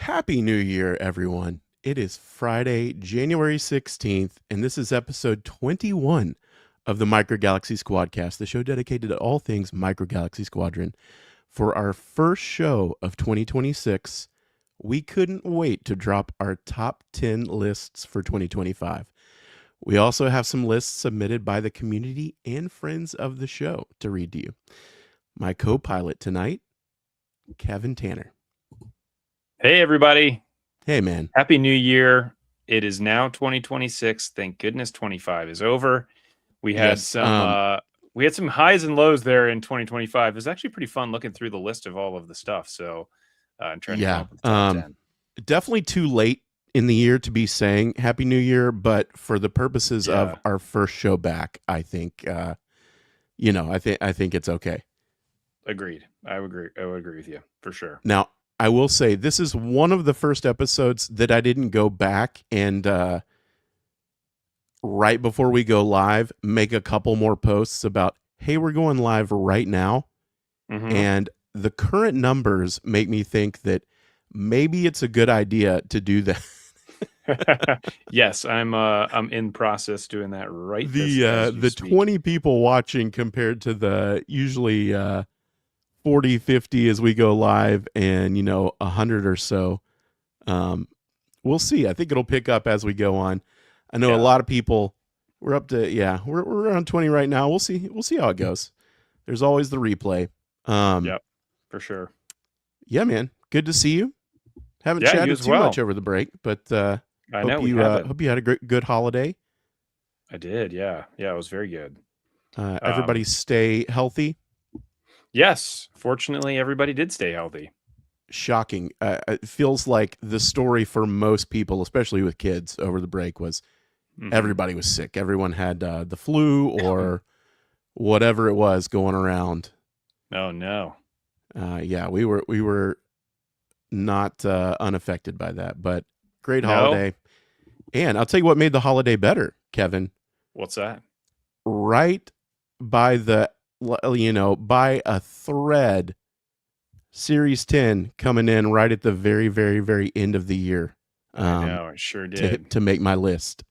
Happy New Year, everyone. It is Friday, January 16th, and this is episode 21 of the Micro Galaxy Squadcast, the show dedicated to all things Micro Galaxy Squadron. For our first show of 2026, we couldn't wait to drop our top 10 lists for 2025. We also have some lists submitted by the community and friends of the show to read to you. My co-pilot tonight, Kevin Tanner. Hey, everybody. Hey, man. Happy New Year. It is now 2026. Thank goodness 25 is over. We had some highs and lows there in 2025. It was actually pretty fun looking through the list of all of the stuff. So, and trying to come up with the top 10. Definitely too late in the year to be saying Happy New Year, but for the purposes of our first show back, I think, I think it's okay. Agreed. I would agree with you for sure. Now, I will say this is one of the first episodes that I didn't go back and right before we go live, make a couple more posts about, hey, we're going live right now. Mm-hmm. And the current numbers make me think that maybe it's a good idea to do that. Yes, I'm in process doing that right. The 20 people watching compared to the usually 40, 50 as we go live, and 100 or so. We'll see. I think it'll pick up as we go on. I know a lot of people. We're up to we're around 20 right now. We'll see how it goes. There's always the replay. Yep, for sure. Yeah, man. Good to see you. Haven't chatted too much over the break, but I hope you had a good holiday. I did. Yeah, it was very good. Everybody stay healthy. Yes, fortunately, everybody did stay healthy. Shocking. It feels like the story for most people, especially with kids over the break, was everybody was sick. Everyone had the flu or whatever it was going around. Oh, no. We were not unaffected by that, but great holiday. And I'll tell you what made the holiday better, Kevin. What's that? Right by by a thread, Series 10 coming in right at the very, very, very end of the year. I know, it sure did. To make my list.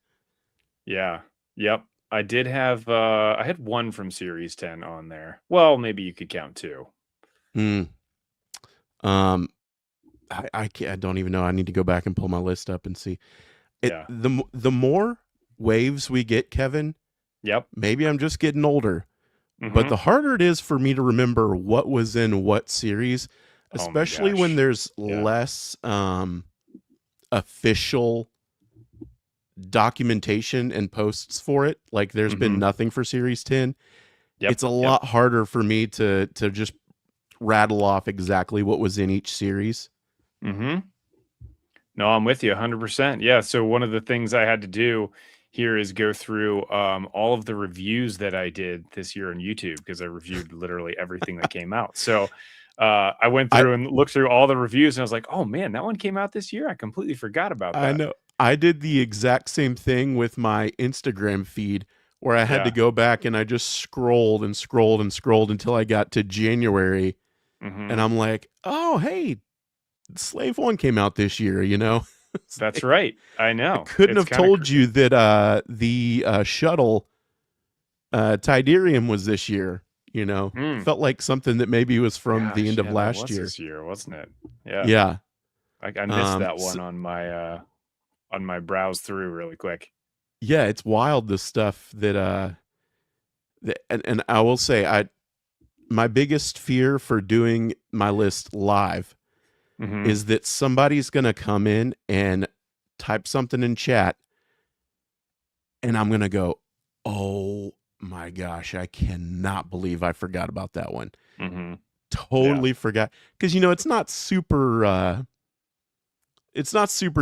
Yeah. Yep. I did have, I had one from Series 10 on there. Well, maybe you could count two. I don't even know. I need to go back and pull my list up and see. The more waves we get, Kevin. Yep. Maybe I'm just getting older. But the harder it is for me to remember what was in what series, especially when there's less official documentation and posts for it. Like there's been nothing for Series 10. Yep. It's a lot harder for me to just rattle off exactly what was in each series. No, I'm with you 100%. Yeah. So one of the things I had to do here is go through all of the reviews that I did this year on YouTube, because I reviewed literally everything that came out. So I went through and looked through all the reviews, and I was like, oh man, that one came out this year. I completely forgot about that. I know. I did the exact same thing with my Instagram feed, where I had to go back and I just scrolled and scrolled and scrolled until I got to January. And I'm like, oh, hey, Slave 1 came out this year, That's right. I know. I couldn't have told you that the shuttle Tidarium was this year. Felt like something that maybe was from the end of last year. This year, wasn't it? Yeah. I missed that one on my browse through really quick. Yeah, it's wild, the stuff that and I will say my biggest fear for doing my list live is that somebody's going to come in and type something in chat, and I'm going to go, oh my gosh, I cannot believe I forgot about that one. Totally forgot. Because, it's not super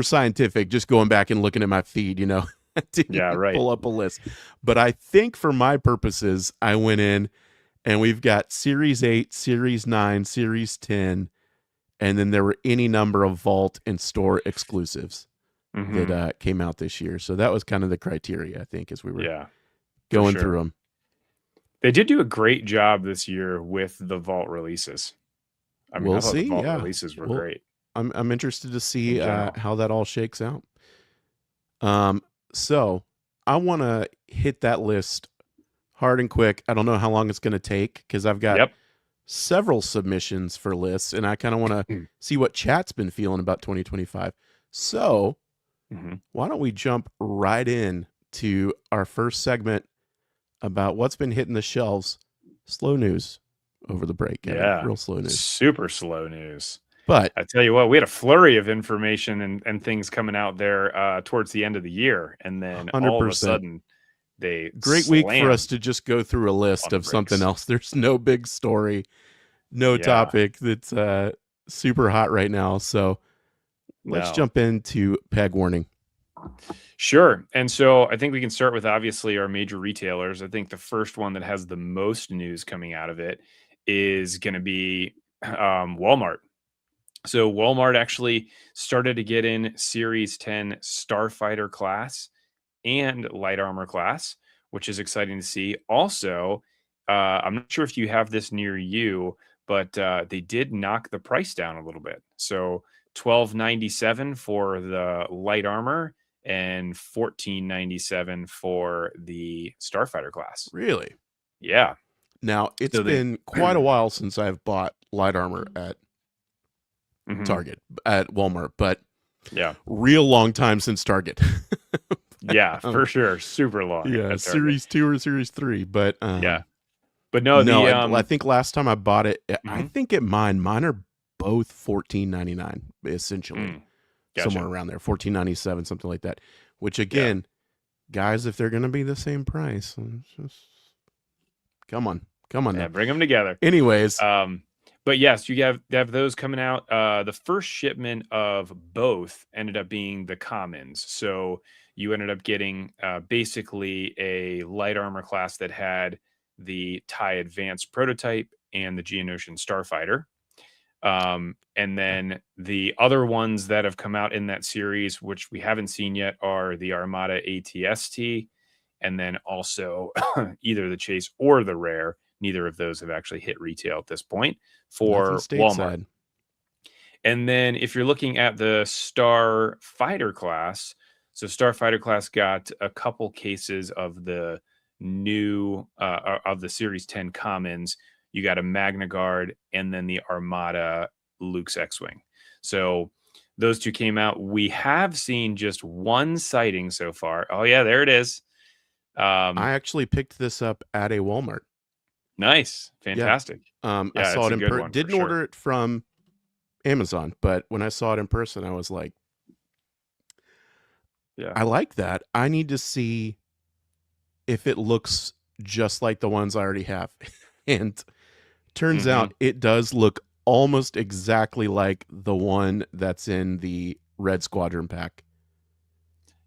scientific just going back and looking at my feed, pull up a list. But I think for my purposes, I went in and we've got Series 8, Series 9, Series 10, and then there were any number of Vault and Store exclusives that came out this year. So that was kind of the criteria, I think, as we were going through them. They did do a great job this year with the Vault releases. I mean, we'll I thought see. The Vault releases were great. I'm interested to see in general. how that all shakes out. So I want to hit that list hard and quick. I don't know how long it's going to take because I've got Yep. several submissions for lists, and I kind of want to see what chat's been feeling about 2025. So why don't we jump right in to our first segment about what's been hitting the shelves? Slow news over the break, Kevin. Yeah. Real slow news. Super slow news. But I tell you what, we had a flurry of information and things coming out there towards the end of the year. And then all of a 100%. sudden, they great week for slammed us to just go through a list on of something brakes. else. There's no big story, no topic that's super hot right now. So let's jump into PEG warning. Sure. And so I think we can start with obviously our major retailers. I think the first one that has the most news coming out of it is going to be Walmart. So Walmart actually started to get in Series 10 Starfighter class and light armor class, which is exciting to see. Also, I'm not sure if you have this near you, but they did knock the price down a little bit. So $12.97 for the light armor and $14.97 for the Starfighter class. Really? Yeah. Now, it's been quite a while since I've bought light armor at Target, at Walmart, but real long time since Target. Yeah, for sure. Super long. Yeah, Series 2 or Series 3, but But no, I think last time I bought it, I think at mine are both $14.99 essentially. Gotcha. Somewhere around there, $14.97, something like that. Which again, guys, if they're going to be the same price, just come on. Yeah, bring them together. Anyways, but yes, you have those coming out. The first shipment of both ended up being the commons. So you ended up getting basically a light armor class that had the TIE Advanced prototype and the Geonosian Starfighter. And then the other ones that have come out in that series, which we haven't seen yet, are the Armada ATST, and then also either the Chase or the Rare. Neither of those have actually hit retail at this point for Walmart. And then if you're looking at the Starfighter class, so Starfighter class got a couple cases of the new of the Series 10 commons. You got a Magna Guard and then the Armada Luke's X-Wing. So those two came out. We have seen just one sighting so far. Oh, yeah, there it is. I actually picked this up at a Walmart. Nice. Fantastic. I saw it in person. Didn't order it from Amazon, but when I saw it in person, I was like, I like that. I need to see if it looks just like the ones I already have. And turns out it does look almost exactly like the one that's in the Red Squadron pack.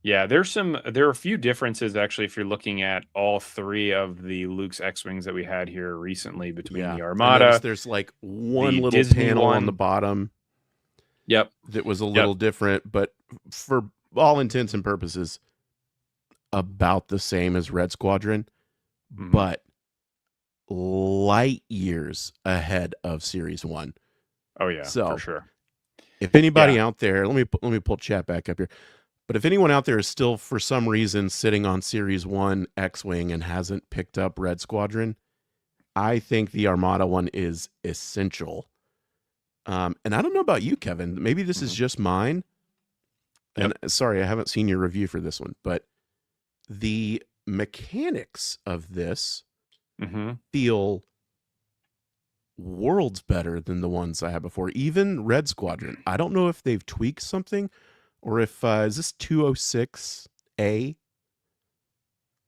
Yeah, there are a few differences actually if you're looking at all three of the Luke's X-Wings that we had here recently between the Armada. There's like one little Disney panel on the bottom. Yep. That was a little different, but for all intents and purposes, about the same as Red Squadron, but light years ahead of Series 1. Oh yeah, so for sure. If anybody out there, let me pull chat back up here. But if anyone out there is still for some reason sitting on Series 1 X-Wing and hasn't picked up Red Squadron, I think the Armada one is essential. And I don't know about you, Kevin. Maybe this is just mine. And sorry, I haven't seen your review for this one, but the mechanics of this feel worlds better than the ones I had before. Even Red Squadron. I don't know if they've tweaked something or if is this 206A?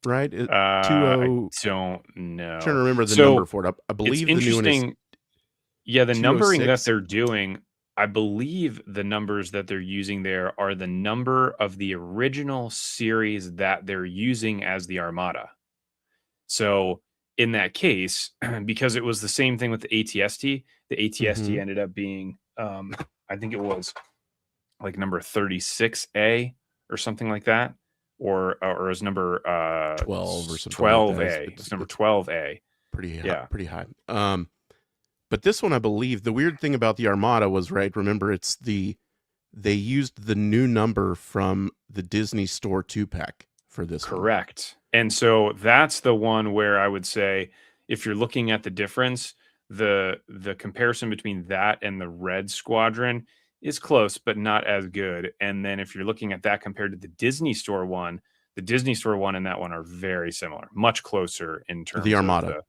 Right? I don't know. I'm trying to remember the number for it. I believe the new one is the numbering that they're doing, I believe the numbers that they're using there are the number of the original series that they're using as the Armada. So in that case, because it was the same thing with the ATST ended up being, I think it was like number 36A or something like that, or is number 12 or something. 12A. It's number 12A. Pretty high. But this one, I believe, the weird thing about the Armada was, right, remember, they used the new number from the Disney Store 2-pack for this one. Correct. And so that's the one where I would say, if you're looking at the difference, the comparison between that and the Red Squadron is close, but not as good. And then if you're looking at that compared to the Disney Store one, the Disney Store one and that one are very similar, much closer in To the terms of Armada, the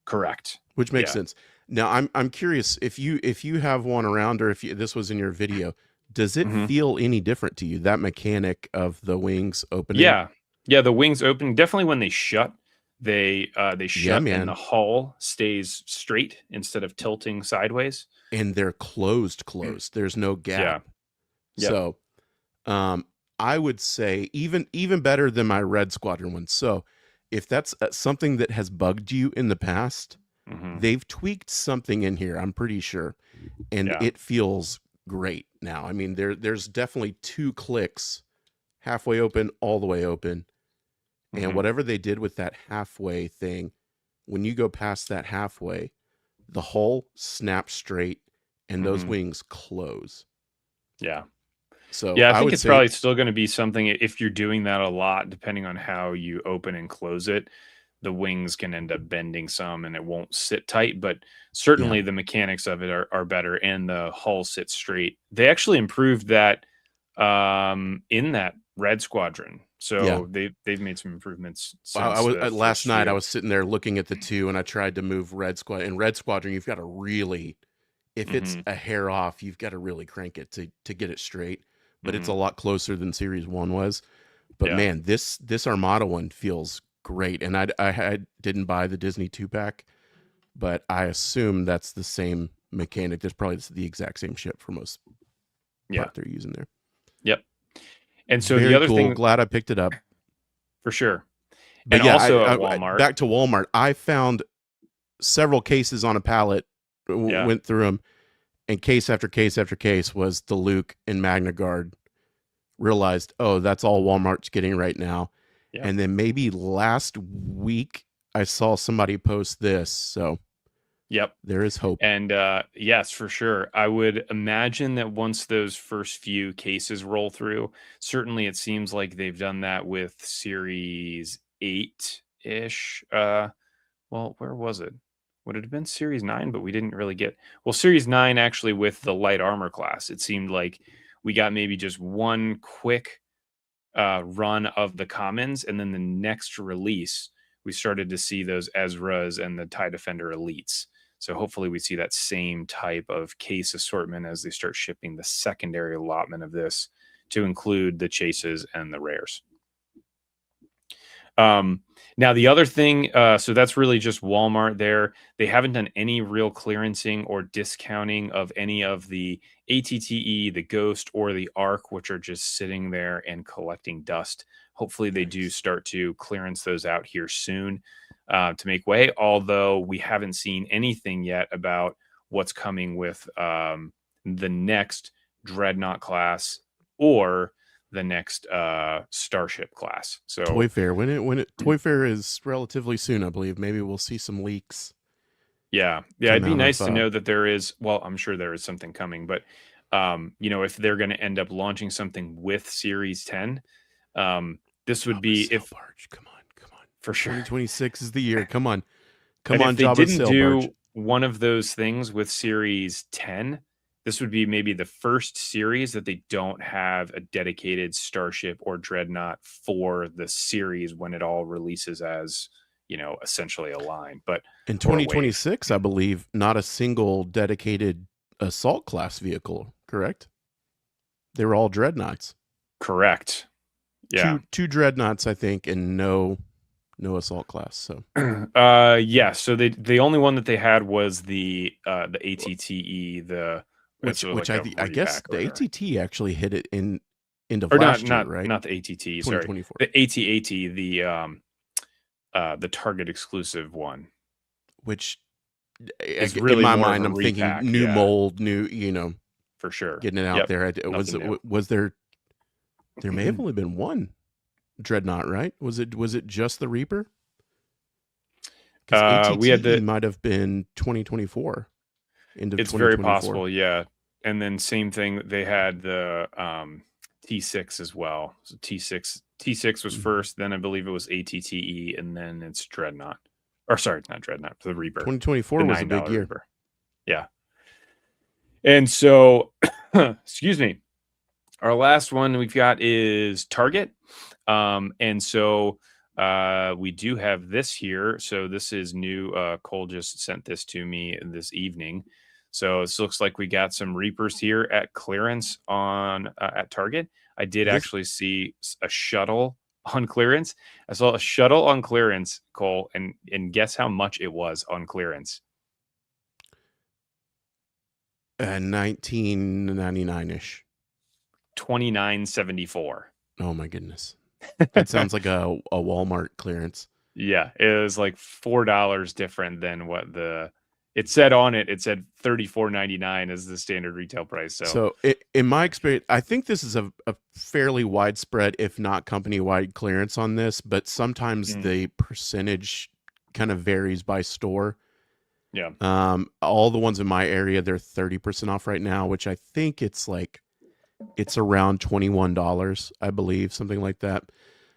correct. which makes Yeah. sense. Now, I'm curious if you have one around, or if this was in your video, does it Mhm. feel any different to you, that mechanic of the wings opening? Yeah. Yeah, the wings open definitely when they shut. They Yeah, shut and man. the hull stays straight instead of tilting sideways. And they're closed. There's no Yeah. gap. Yep. So, I would say even better than my Red Squadron one. So, if that's something that has bugged you in the past, Mhm. they've tweaked something in here, I'm pretty sure, and Yeah. it feels great now. I mean, there's definitely 2 clicks, halfway open, all the way open, and Mhm. whatever they did with that halfway thing, when you go past that halfway, the hull snaps straight and those Mhm. wings close. Yeah. So Yeah, I I think would it's say, probably still gonna be something if you're doing that a lot, depending on how you open and close it, the wings can end up bending some and it won't sit tight, but yeah, certainly the mechanics of it are better and the hull sits straight. They actually improved that in that Red Squadron. yeah. So they've made some improvements I since was the last first night. I few. was sitting there looking at the 2, and I tried to move Red Squadron. In Red Squadron, you've got to really, if it's Mhm. a hair off, you've got to really crank it to get it straight. But it's a Mhm. lot closer than Series 1 was. But Yeah. man, this Armada one feels great. And I didn't buy the Disney 2-pack, but I assume that's the same mechanic. There's probably the exact same ship for most Yeah. part they're using there. Yep. And so the Very other cool. thing Glad I picked it up. for sure. But And yeah, also at Walmart. back to Walmart. I found several cases on a pallet, Yeah. went through them, and case after case after case was the Luke and Magna Guard. Realized, oh, that's all Walmart's getting right now. Yep. And then maybe last week I saw somebody post this, so Yep. there is hope. And yes, for sure. I would imagine that once those first few cases roll through, certainly it seems like they've done that with Series 8 ish. Well, where was it? Would it have been Series 9? But we didn't really get, well, Series 9 actually with the light armor class. It seemed like we got maybe just one quick run of the commons. And then the next release, we started to see those Ezras and the TIE Defender elites. So hopefully we see that same type of case assortment as they start shipping the secondary allotment of this to include the chases and the rares. Now the other thing, so that's really just Walmart there. They haven't done any real clearancing or discounting of any of the ATTE, the Ghost, or the Arc, which are just sitting there and collecting dust. Hopefully they do Nice. start to clearance those out here soon to make way, although we haven't seen anything yet about what's coming with the next Dreadnought class or the next Starship class. Toy So Fair. Toy Fair is relatively soon, I believe. Maybe we'll see some leaks yeah, come it'd be out of nice to know that there is. Well, I'm sure there is something coming, but if they're going to end up launching something with Series 10, this would Jabba's be Sail if Barge. Come on, come on. for sure. 2026 is the year. Come on. And Come if on, they Jabba's didn't Sail Barge. do one of those things with Series 10, this would be maybe the first series that they don't have a dedicated Starship or Dreadnought for the series when it all releases as, essentially a line, but In or a wave. 2026, I believe, not a single dedicated assault class vehicle, correct? They were all dreadnoughts. Correct. Yeah. Two dreadnoughts, I think, and no assault class. So Yeah. So the only one that they had was the ATTE, which so like I a I guess repack or the whatever. ATT actually hit it in end of Or not last year, not right? not the ATT, sorry. 2024. The ATAT, the Target exclusive one Which is in really my more of mind, a I'm thinking repack. new Yeah, mold, new, for sure. getting it out Yep. there. Nothing new. Was there may have only been one dreadnought, right? Was it just the Reaper? Because We had ATTE the might have been 2024. End of It's very 2024. possible, yeah. And then same thing, they had the T6 as well. So T6 was Mhm. first, then I believe it was ATTE, and then it's Dreadnought. Or sorry, not Dreadnought, the Reaper, the 2024 was a big $9 year. Reaper. Yeah. And so, excuse me, our last one we've got is Target. And so we do have this here. So this is new. Cole just sent this to me this evening. So this looks like we got some Reapers here at clearance on at Target. I did This actually see a shuttle on clearance. I saw a shuttle on clearance, Cole, and guess how much it was on clearance? 1999-ish. $29.74. Oh my goodness. That sounds like a Walmart clearance. Yeah, it was like $4 different than what it said on it. It said $34.99 as the standard retail price. So in my experience, I think this is a fairly widespread, if not company-wide clearance on this, but sometimes Mm, the percentage kind of varies by store. yeah, All the ones in my area, they're 30% off right now, which I think it's around $21, I believe, something like that.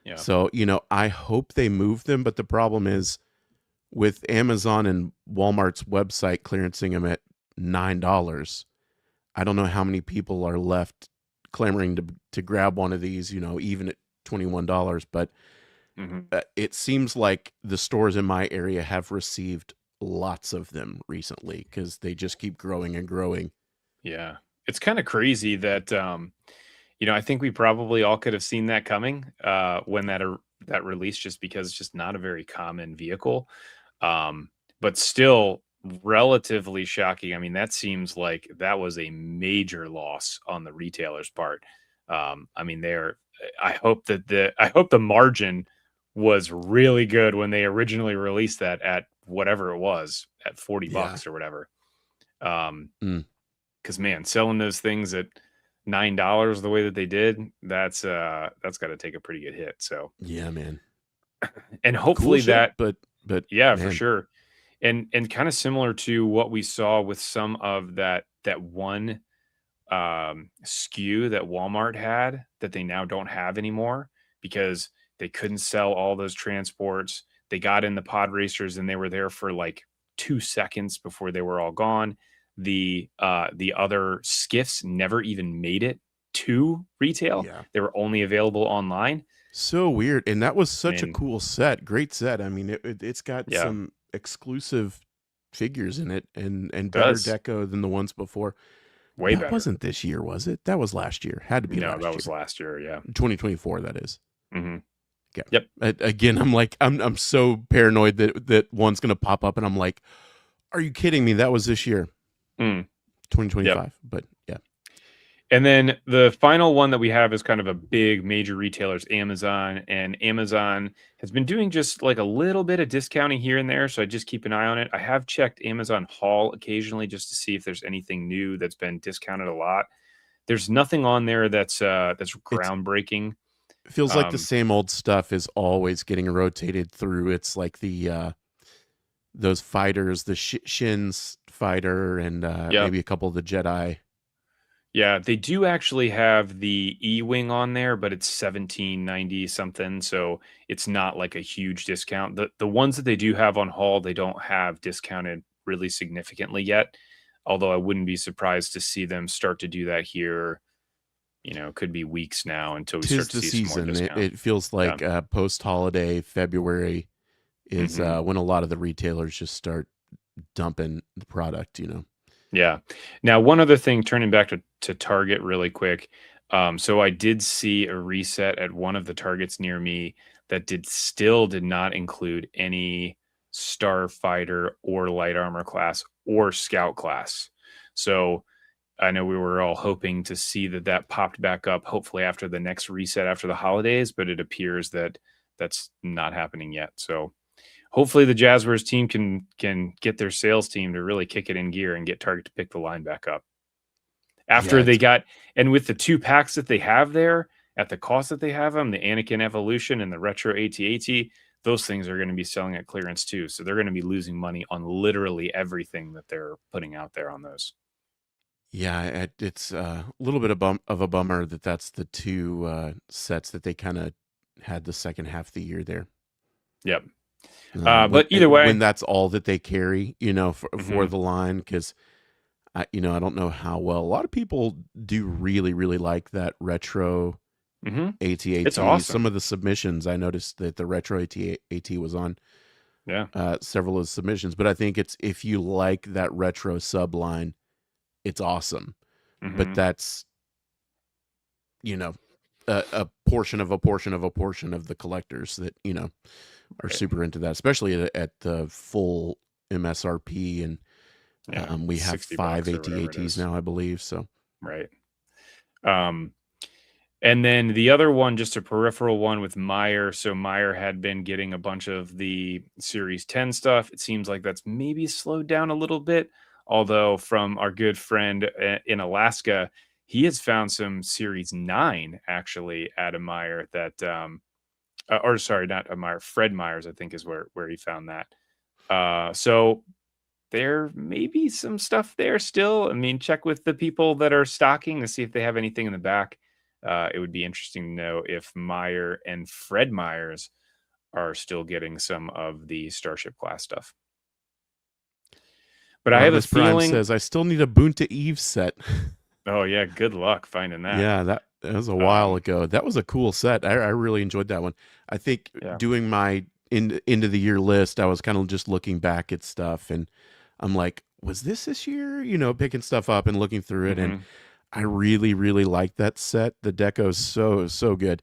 yeah, So, I hope they move them, but the problem is with Amazon and Walmart's website clearancing them at $9. I don't know how many people are left clamoring to grab one of these, even at $21, but hmm it seems like the stores in my area have received lots of them recently because they just keep growing and growing. yeah. It's kind of crazy that I think we probably all could have seen that coming when that release, just because it's just not a very common vehicle. But still relatively shocking. I mean, that seems like that was a major loss on the retailer's part. I mean, I hope the margin was really good when they originally released that at whatever it was at 40 Yeah. bucks or whatever. Um, Mm. because man, selling those things at $9 the way that they did, that's got to take a pretty good hit. So, Yeah, man. and Cool hopefully ship, that, but yeah, for man, sure. And kind of similar to what we saw with some of that one SKU that Walmart had that they now don't have anymore because they couldn't sell all those transports. They got in the pod racers and they were there for like 2 seconds before they were all gone. The other skiffs never even made it to retail. yeah. They were only available online. So weird. And that was I such a mean, cool set. Great set. I mean, it's got yeah, some exclusive figures in it and better does deco than the ones before. way That better. wasn't this year, was it? That was last year. Had to be No, that last was year. last year. Yeah. 2024, that is. hmm Yeah. Yep. Again, I'm so paranoid that one's gonna pop up, and I'm like, are you kidding me? That was this year, Mm, yep. 2025. But yeah, And then the final one that we have is kind of a big major retailers, Amazon. And Amazon has been doing just like a little bit of discounting here and there. So I just keep an eye on it. I have checked Amazon Haul occasionally just to see if there's anything new that's been discounted a lot. There's nothing on there that's it's groundbreaking. it feels like the Um, same old stuff is always getting rotated through. It's like the those fighters, the Shin's fighter, and yep. maybe a couple of the Jedi. Yeah, they do actually have the E-wing on there, but it's 1790 something, so it's not like a huge discount. The ones that they do have on haul, they don't have discounted really significantly yet. Although I wouldn't be surprised to see them start to do that here. Could be weeks now until we start Tis to the see some more season. It, discount. it feels Yeah. like post holiday February is hmm when a lot of the retailers just start dumping the product. Yeah. Now, one other thing, turning back to Target really quick. So I did see a reset at one of the Targets near me that did not include any Starfighter or light armor class or scout class. So I know we were all hoping to see that popped back up, hopefully after the next reset after the holidays, but it appears that that's not happening yet. So hopefully the Jazzwares team can get their sales team to really kick it in gear and get Target to pick the line back up. Yeah, After they got, and with the 2 packs that they have there at the cost that they have them, the Anakin Evolution and the Retro AT-AT, those things are going to be selling at clearance too. So they're going to be losing money on literally everything that they're putting out there on those. Yeah, it's a little bit of a bummer that that's the two sets that they kind of had the second half of the year there. Yep. When But either way, when that's all that they carry, for mhm, the line, because I don't know how well a lot of people do really like that retro it's AT-AT. awesome. Some of the submissions I noticed that the retro AT-AT was on Yeah. several of the submissions, but I think it's if you like that retro sub line, it's awesome. But Hmm. that's you know a portion of a portion of a portion of the collectors that are Right. super into that, especially at the full MSRP. And Yeah. we have 5 $60 or whatever it AT-ATs is. now, I believe. So Right. Um, And then the other one, just a peripheral one with Meyer. So Meyer had been getting a bunch of the Series 10 stuff. It seems like that's maybe slowed down a little bit. Although, from our good friend in Alaska, he has found some Series 9 actually at a Meyer that, or sorry, not a Meyer, Fred Meyer's, I think is where he found that. So there may be some stuff there still. I mean, check with the people that are stocking to see if they have anything in the back. It would be interesting to know if Meyer and Fred Myers are still getting some of the Starship class stuff. But I have a Rodimus Prime feeling. says, I still need a Boonta Eve set. Oh yeah, good luck finding that. Yeah, that was a while Um, ago. That was a cool set. I really enjoyed that one. I think yeah. doing my end of the year list, I was kind of just looking back at stuff, and I'm like, was this year? Picking stuff up and looking through it, and Hmm. I really like that set. The deco's so good,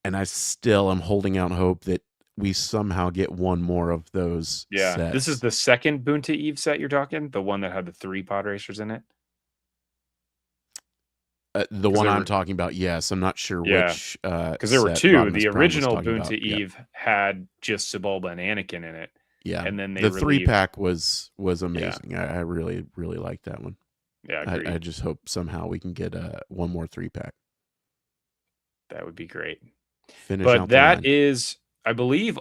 and I still am holding out hope that we somehow get one more of those Yeah. This is sets. the second Boonta Eve set you're talking, the one that had the 3 pod racers in it. The Because one there I'm were, talking about, yes. I'm not sure yeah, which because there were set two. The Rodimus Prime was original talking Boonta about. Yeah. Eve had just Sebulba and Anakin in it, Yeah, and then they the three relieved. pack was Yeah, amazing. I really liked that one. yeah, I agreed. just hope somehow we can get one more 3 pack. That would be great. Finish But out the that line. is, I believe,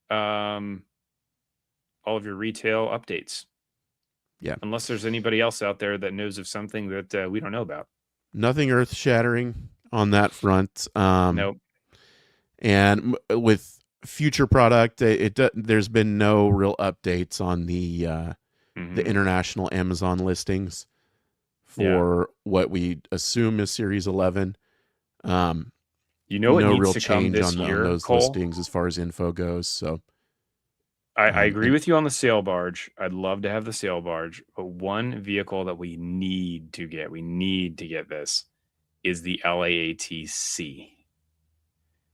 um all of your retail updates. Yeah, Unless there's anybody else out there that knows of something that we don't know about. nothing earth shattering on that front. Nope. And with future product, there's been no real updates on the Hmm. international Amazon listings Yeah. for what we assume is Series 11. Um, You know what no needs real to come change this on year, those Cole? listings as far as info goes. So, I agree and with you on the sail barge. I'd love to have the sail barge, but one vehicle that we need to get this is the LAATC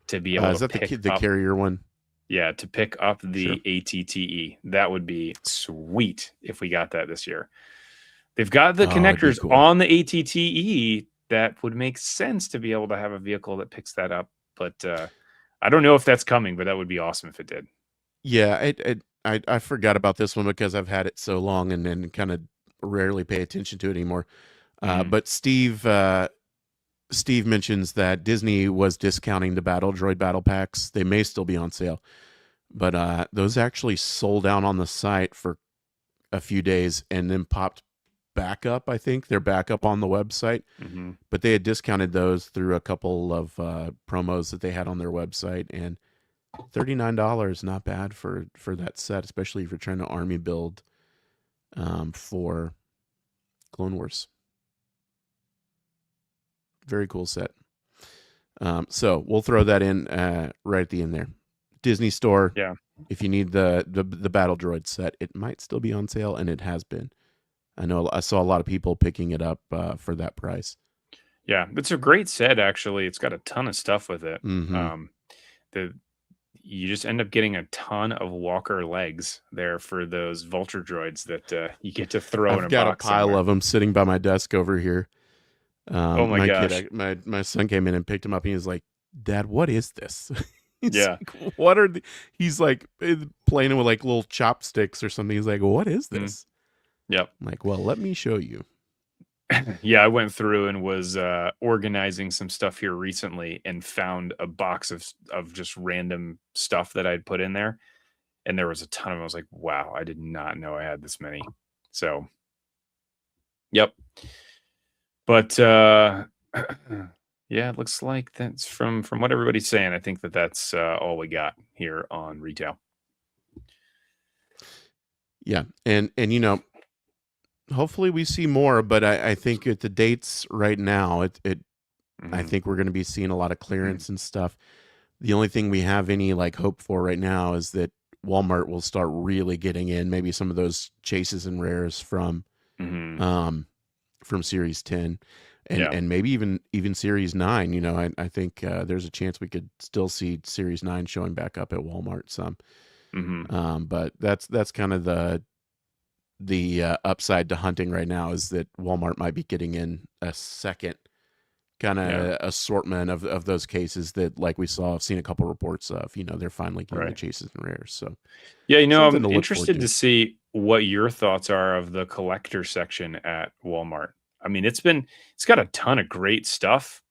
to be able is to that pick the up. carrier one? Yeah, to pick up Sure. the ATTE. That would be sweet if we got that this year. They've got the Oh, it'd be connectors cool. on the ATTE that would make sense to be able to have a vehicle that picks that up. But I don't know if that's coming, but that would be awesome if it did. Yeah, I forgot about this one because I've had it so long and then kind of rarely pay attention to it anymore. Mm, But Steve mentions that Disney was discounting the Battle Droid battle packs. They may still be on sale, but those actually sold out on the site for a few days and then popped back up. I think they're back up on the website, hmm. but they had discounted those through a couple of promos that they had on their website, and $39, not bad for that set, especially if you're trying to army build for Clone Wars. Very cool set. So we'll throw that in right at the end there. Disney Store. Yeah. If you need the Battle Droid set, it might still be on sale, and it has been. I saw a lot of people picking it up for that price. Yeah. It's a great set, actually. It's got a ton of stuff with it. Mm-hmm. The You just end up getting a ton of walker legs there for those vulture droids that you get to throw in I've a got a box pile somewhere. of them sitting by my desk over here. Oh my My gosh. kid, my son came in and picked him up, and he was like, "Dad, what is this?" He's Yeah. like, "What are?" He's like playing with like little chopsticks or something. He's like, "What is Mm, this?" yep. I'm like, "Well, let me show you." Yeah, I went through and was organizing some stuff here recently and found a box of just random stuff that I'd put in there, and there was a ton of 'em. I was like, "Wow, I did not know I had this many." So, yep. But yeah, it looks like that's from what everybody's saying. I think that's all we got here on retail. Yeah, and hopefully we see more. But I think at the dates right now, I Mhm. think we're going to be seeing a lot of clearance and stuff. The only thing we have any like hope for right now is that Walmart will start really getting in maybe some of those chases and rares Mhm. from Series 10 and Yeah. and maybe even Series 9. I think there's a chance we could still see Series 9 showing back up at Walmart some. Mhm. But that's kind of the upside to hunting right now, is that Walmart might be getting in a second kind Yeah. of assortment of those cases that, like we saw, I've seen a couple reports of. They're finally getting the Right. chases and rares. So Yeah, something I'm to look forward interested to. to see what your thoughts are of the collector section at Walmart. I mean, it's got a ton of great stuff,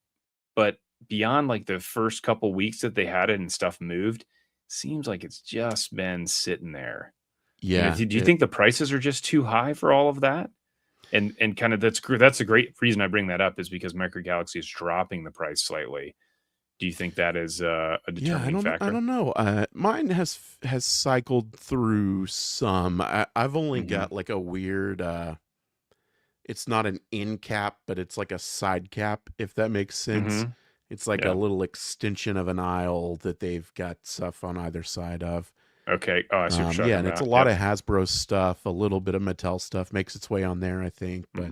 but beyond like the first couple weeks that they had it and stuff moved, seems like it's just been sitting there. Yeah, Do you think the prices are just too high for all of that? And kind of that's a great reason I bring that up, is because Micro Galaxy is dropping the price slightly. Do you think that is a yeah. I determining don't I factor? don't know. Mine has cycled through some. I've only Hmm. got like a weird. It's not an end cap, but it's like a side cap, if that makes sense. Hmm. It's like a Yeah. little extension of an aisle that they've got stuff on either side of. Okay. Oh, I see what you're Yeah, talking and it's a about. lot Yep. of Hasbro stuff, a little bit of Mattel stuff makes its way on there, I think. But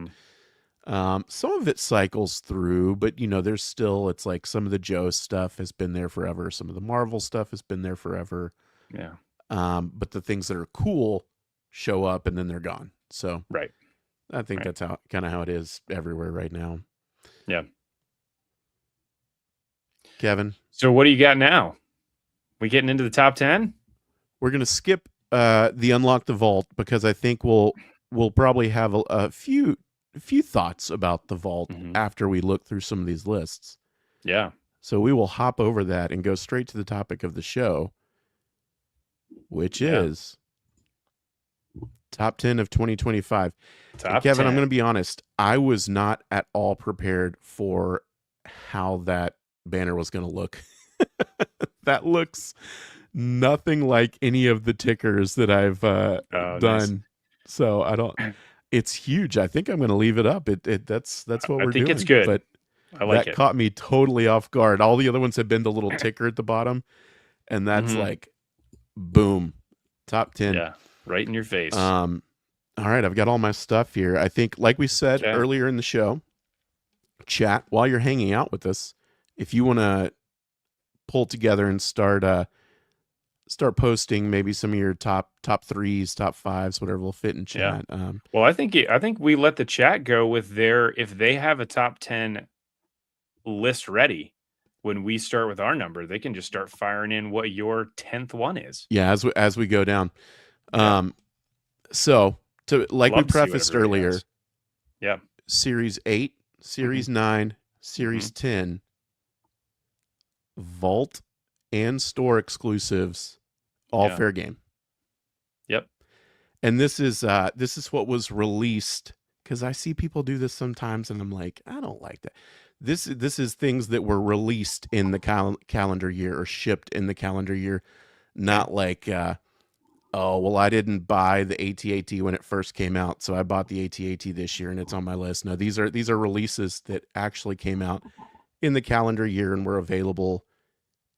Hmm. some of it cycles through. But there's still, it's like some of the Joe stuff has been there forever. Some of the Marvel stuff has been there forever. Yeah. But the things that are cool show up and then they're gone. So Right. I think Right. that's how it is everywhere right now. Yeah. Kevin, So what do you got now? We getting into the top 10? we're gonna skip the unlock the vault, because I think we'll probably have a few thoughts about the vault Hmm. after we look through some of these lists. Yeah. So we will hop over that and go straight to the topic of the show, which Yeah. is top 10 of 2025. And Top Kevin, I'm 10. going to be honest, I was not at all prepared for how that banner was going to look. That looks nothing like any of the tickers that I've Oh, nice. done. So I don't. It's huge. I think I'm going to leave it up. That's what I we're think it's doing. good. But I like that it. caught me totally off guard. All the other ones have been the little ticker at the bottom, and that's Hmm. like, boom, top 10. Yeah. Right in your face. Um, all right, I've got all my stuff here. I think, like we said Okay. earlier in the show, chat while you're hanging out with us. If you want to pull together and start posting maybe some of your top threes, top fives, whatever will fit in Yeah. chat. Well, I think we let the chat go with their, if they have a top 10 list ready, when we start with our number, they can just start firing in what your 10th one is. Yeah, as we go down. Yeah. Um, so to like we Love to see what prefaced everybody earlier, has. Yeah. Series 8, Hmm. Series 9, Hmm. Series 10, Vault and store exclusives, all Yeah. fair game. Yep. And this is what was released, because I see people do this sometimes and I'm like, I don't like that. This is things that were released in the calendar year or shipped in the calendar year, Okay. not like oh, well, I didn't buy the AT-AT when it first came out, so I bought the AT-AT this year and it's on my list. No, these are releases that actually came out in the calendar year and were available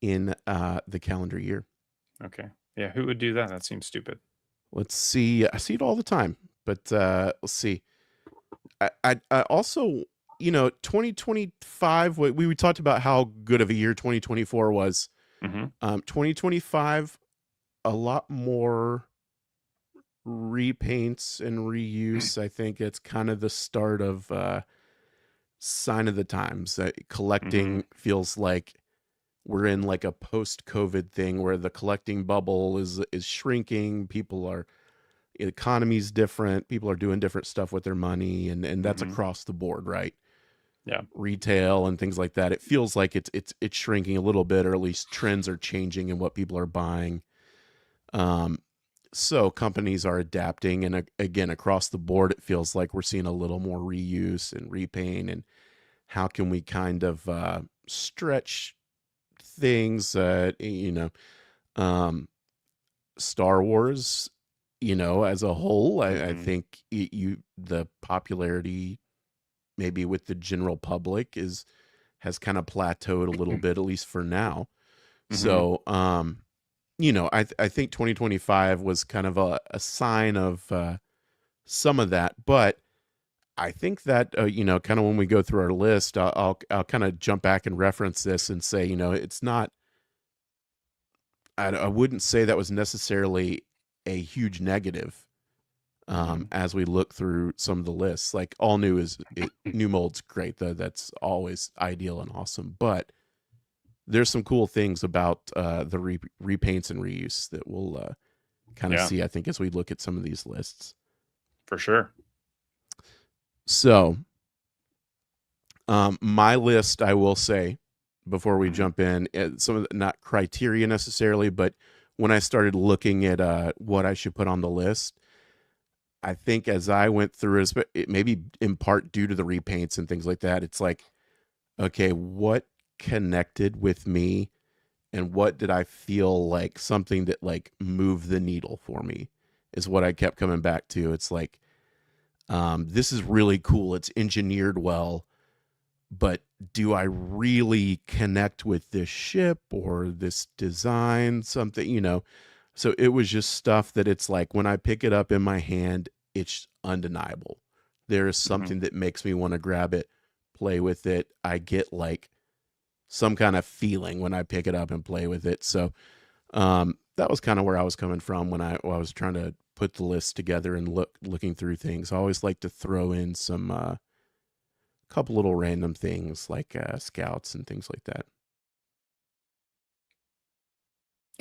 in the calendar year. Okay. Yeah. Who would do that? That seems stupid. Let's see. I see it all the time, but let's see. I also, 2025. We talked about how good of a year 2024 was. Hmm. 2025, a lot more repaints and reuse. I think it's kind of the start of sign of the times. Hmm. Collecting feels like we're in like a post-COVID thing where the collecting bubble is shrinking. People are, economy's different. People are doing different stuff with their money, and that's Mm-hmm. across the board, right? Yeah. Retail and things like that. It feels like it's shrinking a little bit, or at least trends are changing in what people are buying. So companies are adapting, and again, across the board, it feels like we're seeing a little more reuse and repaint, and how can we kind of stretch things? Um, Star Wars, as a whole, I Mm-hmm. think the popularity maybe with the general public has kind of plateaued a little bit, at least for now. Mm-hmm. So, I think 2025 was kind of a sign of some of that, but I think that kind of when we go through our list, I'll kind of jump back and reference this and say, it's not. I wouldn't say that was necessarily a huge negative. Mm-hmm. As we look through some of the lists, like all new new mold's great, though that's always ideal and awesome. But there's some cool things about the repaints and reuse that we'll kind of Yeah, see, I think, as we look at some of these lists. for sure. So, my list, I will say, before we Mm-hmm. jump in, some of the, not criteria necessarily, but when I started looking at what I should put on the list, I think as I went through it, maybe in part due to the repaints and things like that, it's like, okay, what connected with me, and what did I feel like something that like moved the needle for me is what I kept coming back to. It's like, this is really cool. It's engineered well, but do I really connect with this ship or this design? Something, So it was just stuff that it's like when I pick it up in my hand, it's undeniable. There is Mm-hmm. something that makes me want to grab it, play with it. I get like some kind of feeling when I pick it up and play with it. So that was kind of where I was coming from when I was trying to put the list together and looking through things. I always like to throw in some couple little random things like scouts and things like that.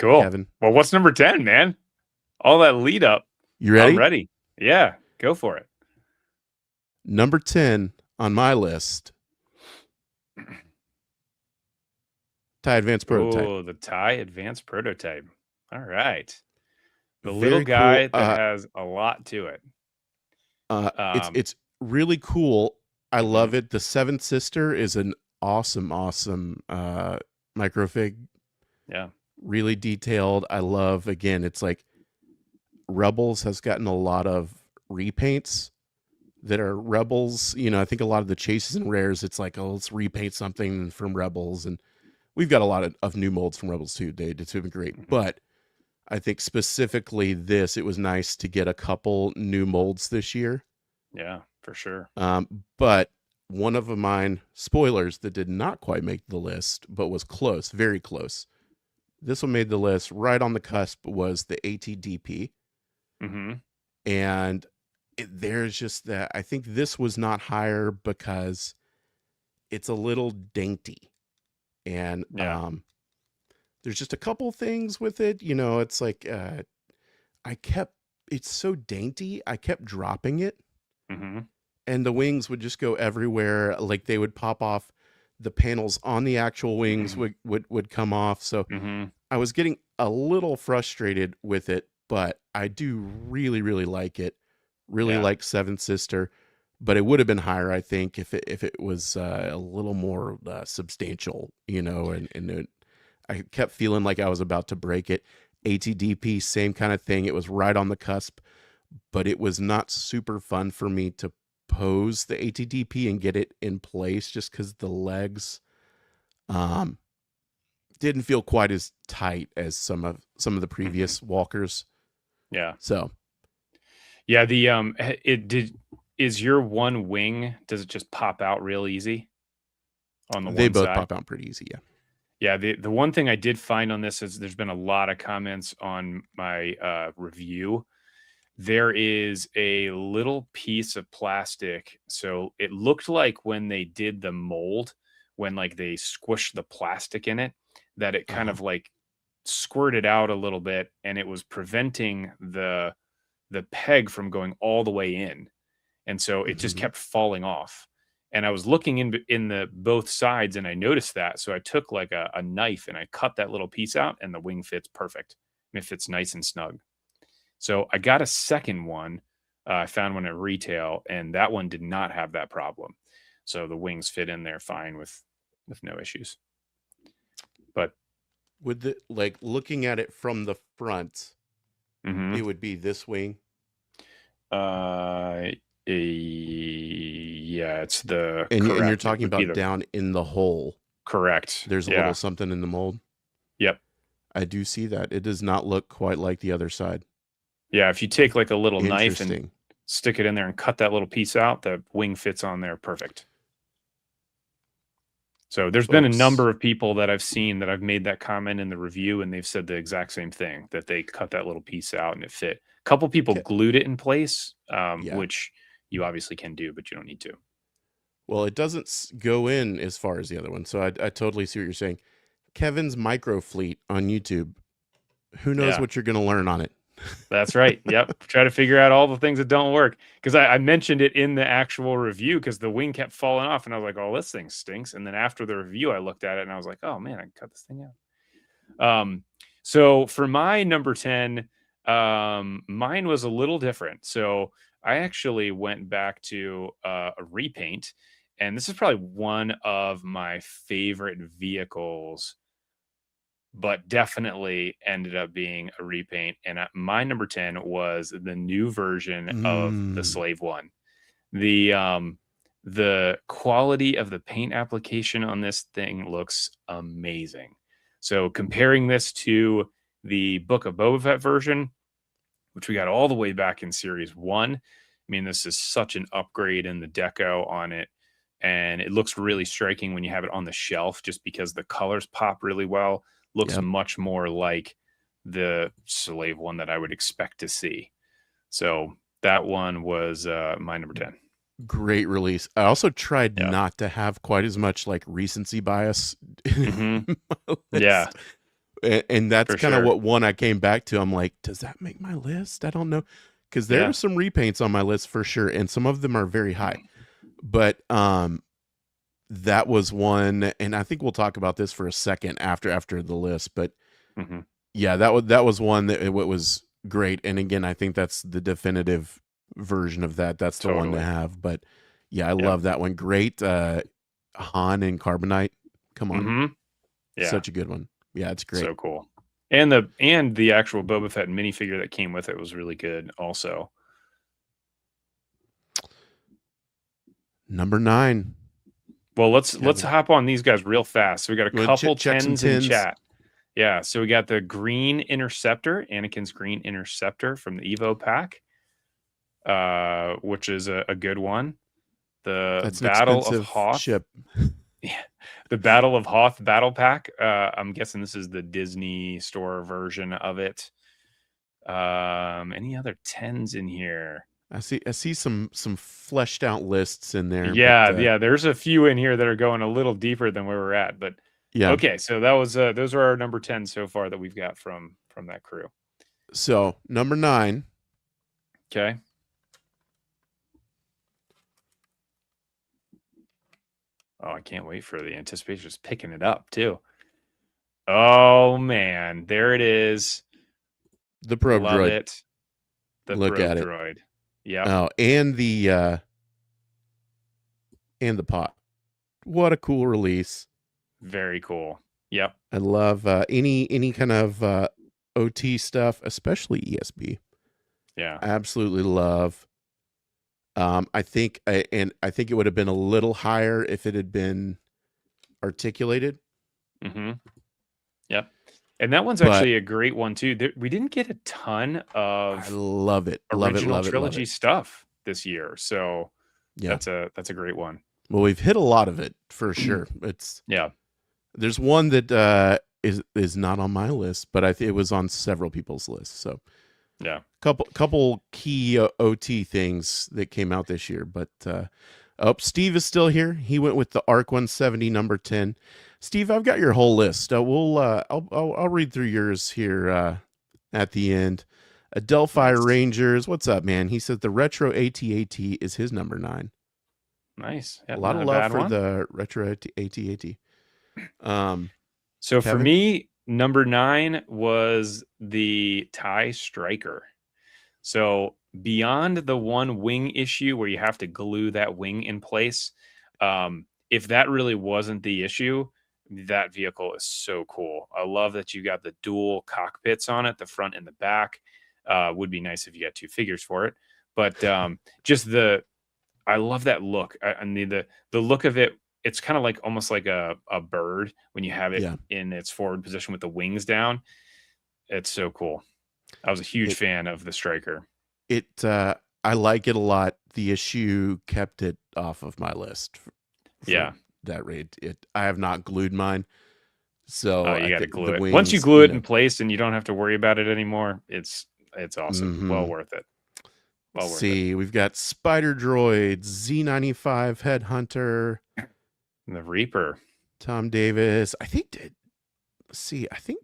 Cool. Kevin, Well, what's number 10, man? All that lead up. you I'm ready? ready. Yeah, go for it. Number 10 on my list, TIE Advanced Prototype. Oh, the TIE Advanced Prototype. All right. The little Very cool. guy that has a lot to it. It's really cool. I Mhm. love it. The Seventh Sister is an awesome microfig. Yeah. Really detailed. I love, again, it's like Rebels has gotten a lot of repaints that are Rebels. I think a lot of the chases and rares, it's like, oh, let's repaint something from Rebels. And we've got a lot of new molds from Rebels too. It's been great. Mhm. But I think specifically this, it was nice to get a couple new molds this year. Yeah, for sure. But one of mine, spoilers, that did not quite make the list, but was close, very close. This one made the list right on the cusp, was the ATDP. Mm-hmm. And there's just that. I think this was not higher because it's a little dainty. And Yeah. there's just a couple things with it. It's like I kept, it's so dainty, I kept dropping it. Mm-hmm. And the wings would just go everywhere. Like they would pop off. The panels on the actual wings would come off. So Mm-hmm. I was getting a little frustrated with it, but I do really like it. Really Yeah. like Seventh Sister, but it would have been higher, I think, if it was a little more substantial, I kept feeling like I was about to break it. ATDP, same kind of thing. It was right on the cusp, but it was not super fun for me to pose the ATDP and get it in place just because the legs um, didn't feel quite as tight as some of the Mm-hmm. previous walkers. Yeah. So Yeah. Is your one wing, does it just pop out real easy on the they one both side? pop out pretty easy. Yeah. Yeah, the one thing I did find on this is there's been a lot of comments on my review. There is a little piece of plastic. So it looked like when they did the mold, when like they squished the plastic in it, that it kind Uh-huh. of like squirted out a little bit and it was preventing the peg from going all the way in. And so it just kept falling off. And I was looking in the both sides and I noticed that. So I took like a knife and I cut that little piece out and the wing fits perfect. It fits nice and snug. So I got a second one. I found one at retail and that one did not have that problem. So the wings fit in there fine with no issues. But with the like looking at it from the front, it would be this wing. Yeah, it's the and you're talking about down in the hole. Correct. There's a little something in the mold. Yep. I do see that. It does not look quite like the other side. Yeah, if you take like a little knife and stick it in there and cut that little piece out, the wing fits on there perfect. So there's been a number of people that I've seen that I've made that comment in the review, and they've said the exact same thing, that they cut that little piece out and it fit. A couple people glued it in place, which you obviously can do, but you don't need to. Well, it doesn't go in as far as the other one, so I totally see what you're saying. Kevin's Micro Fleet on YouTube. Who knows what you're going to learn on it? That's right. Yep. Try to figure out all the things that don't work. Because I mentioned it in the actual review because the wing kept falling off. And I was like, oh, this thing stinks. And then after the review, I looked at it and I was like, oh, man, I can cut this thing out. So for my number 10, mine was a little different. So I actually went back to a repaint. And this is probably one of my favorite vehicles, but definitely ended up being a repaint. And my number 10 was the new version of the Slave One. The quality of the paint application on this thing looks amazing. So comparing this to the Book of Boba Fett version, which we got all the way back in Series 1, I mean, this is such an upgrade in the deco on it. And it looks really striking when you have it on the shelf just because the colors pop really well. Looks much more like the Slave One that I would expect to see. So that one was my number 10. Great release. I also tried not to have quite as much like recency bias. Yeah. And that's kind of what one I came back to. I'm like, does that make my list? I don't know. Because there are some repaints on my list for sure. And some of them are very high. But that was one, and I think we'll talk about this for a second after the list. But yeah, that was one that was great. And again, I think that's the definitive version of that. That's the one to have. But yeah, I love that one. Great Han and Carbonite. Come on, yeah, such a good one. Yeah, it's great. So cool. And the actual Boba Fett minifigure that came with it was really good also. Number 9. Well, let's hop on these guys real fast. So we got a couple tens in chat. Yeah, so we got the Green Interceptor, Anakin's Green Interceptor from the Evo pack, which is a good one. The Battle of Hoth ship. Yeah, the Battle of Hoth battle pack. I'm guessing this is the Disney Store version of it. Any other tens in here? I see some fleshed out lists in there. Yeah, but, there's a few in here that are going a little deeper than where we're at, but yeah. Okay, so that was those are our number 10 so far that we've got from that crew. So, number 9. Okay. Oh, I can't wait for the anticipation. Just picking it up too. Oh man, there it is. The probe Love droid. It. The Look probe at it. droid. Yeah. Oh, and the pot. What a cool release. Very cool. Yep. I love any kind of OT stuff, especially ESB. Yeah. Absolutely love. I think it would have been a little higher if it had been articulated. Yep. And that one's actually a great one too. We didn't get a ton of I love it. Original trilogy stuff this year. So yeah, that's a great one. Well, we've hit a lot of it for sure. There's one that is not on my list, but it was on several people's lists. So yeah, couple key OT things that came out this year. But Steve is still here. He went with the ARC 170 number 10. Steve, I've got your whole list. I'll read through yours here at the end. Adelphi Nice. Rangers. What's up, man? He said the retro AT-AT is his number 9. Nice. A Yep, lot not of a love bad for one. the retro AT-AT. So for Kevin? me, number 9 was the TIE Striker. So beyond the one wing issue where you have to glue that wing in place, if that really wasn't the issue, that vehicle is so cool. I love that you got the dual cockpits on it, the front and the back. Would be nice if you got 2 figures for it, but just I love that look. I mean the look of it. It's kind of like almost like a bird when you have it Yeah. in its forward position with the wings down. It's so cool. I was a huge fan of the Striker. I like it a lot. The issue kept it off of my list for Yeah. that raid. I have not glued mine. So Oh, I you got to think glue the it. wings, Once you glue it in place and you don't have to worry about it anymore, it's awesome. Well worth it. Well worth it. We've got Spider Droids, Z95 Headhunter, The Reaper. Tom Davis. I think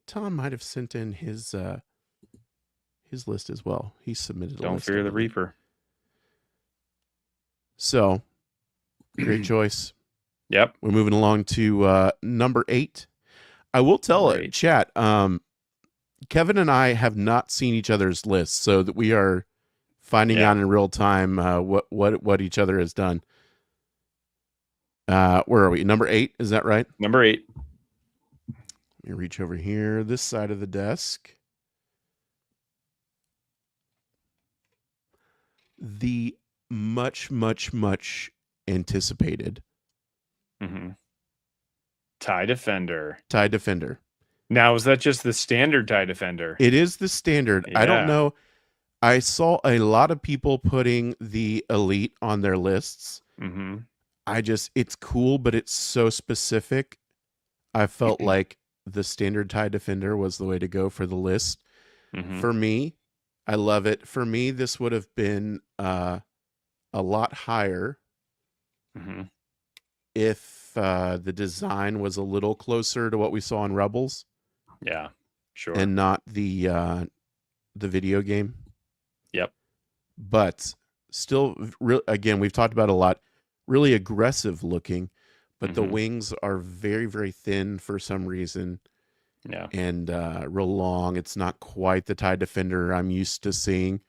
Tom might have sent in his list as well. He submitted a Don't list. fear the Reaper. So, great choice. Yep. We're moving along to number 8. I will tell chat, Kevin and I have not seen each other's lists, so that we are finding out in real time what each other has done. Where are we? Number 8, is that right? Number 8. Let me reach over here, this side of the desk. The much anticipated TIE Defender. TIE Defender. Now, is that just the standard TIE Defender? It is the standard. Yeah. I don't know. I saw a lot of people putting the Elite on their lists. It's cool, but it's so specific. I felt like the standard TIE Defender was the way to go for the list. For me, I love it. For me, this would have been a lot higher if the design was a little closer to what we saw in Rebels. Yeah, sure. And not the video game. Yep. But still, again, we've talked about a lot. Really aggressive looking, but the wings are very, very thin for some reason. Yeah. And real long. It's not quite the TIE Defender I'm used to seeing.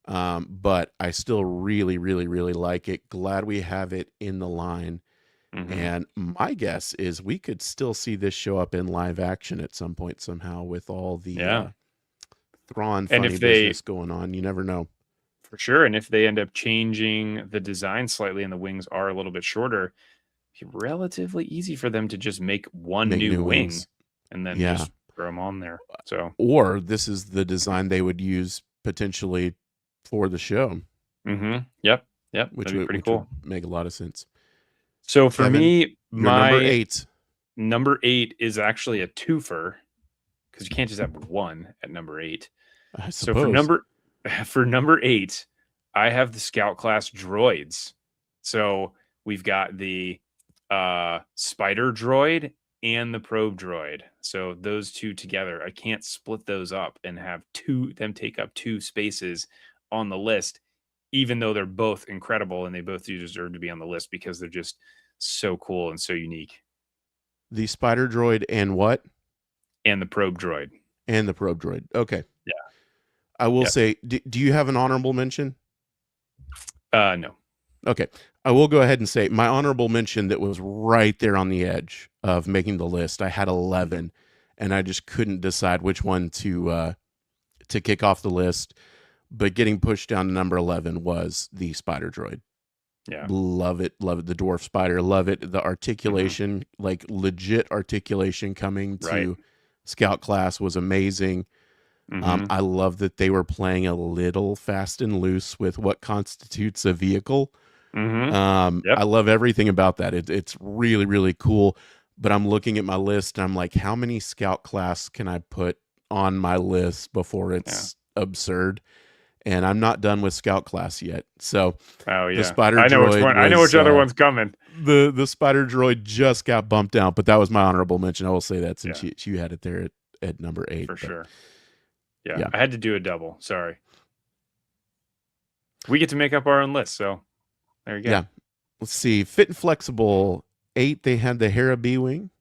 But I still really like it. Glad we have it in the line. And my guess is we could still see this show up in live action at some point somehow with all the Thrawn funny business going on. You never know. For sure. And if they end up changing the design slightly and the wings are a little bit shorter, it's relatively easy for them to just make new wing and then just throw them on there. So, or this is the design they would use potentially for the show. Yep. Which would be pretty cool. Would make a lot of sense. So for Kevin, me, my number 8 is actually a twofer because you can't just have one at number 8. So for number 8, I have the Scout class droids. So we've got the Spider droid and the Probe droid. So those two together, I can't split those up and have them take up 2 spaces on the list, even though they're both incredible and they both do deserve to be on the list because they're just so cool and so unique. The Spider droid and what? And the Probe droid. Okay. Yeah. I will say, do you have an honorable mention? No. Okay. I will go ahead and say my honorable mention that was right there on the edge of making the list. I had 11 and I just couldn't decide which one to kick off the list. But getting pushed down to number 11 was the Spider droid. Yeah. Love it. The dwarf spider. Love it. The articulation, like legit articulation coming to Scout class was amazing. I love that they were playing a little fast and loose with what constitutes a vehicle. I love everything about that. It's really cool. But I'm looking at my list. And I'm like, how many Scout class can I put on my list before it's absurd? And I'm not done with Scout class yet. So the Spider droid I know which other one's coming. The Spider droid just got bumped out, but that was my honorable mention. I will say that since you had it there at number 8. For sure. Yeah. Yeah. I had to do a double. Sorry. We get to make up our own list, so there you go. Yeah. Let's see. Fit and Flexible 8, they had the Hera B-Wing.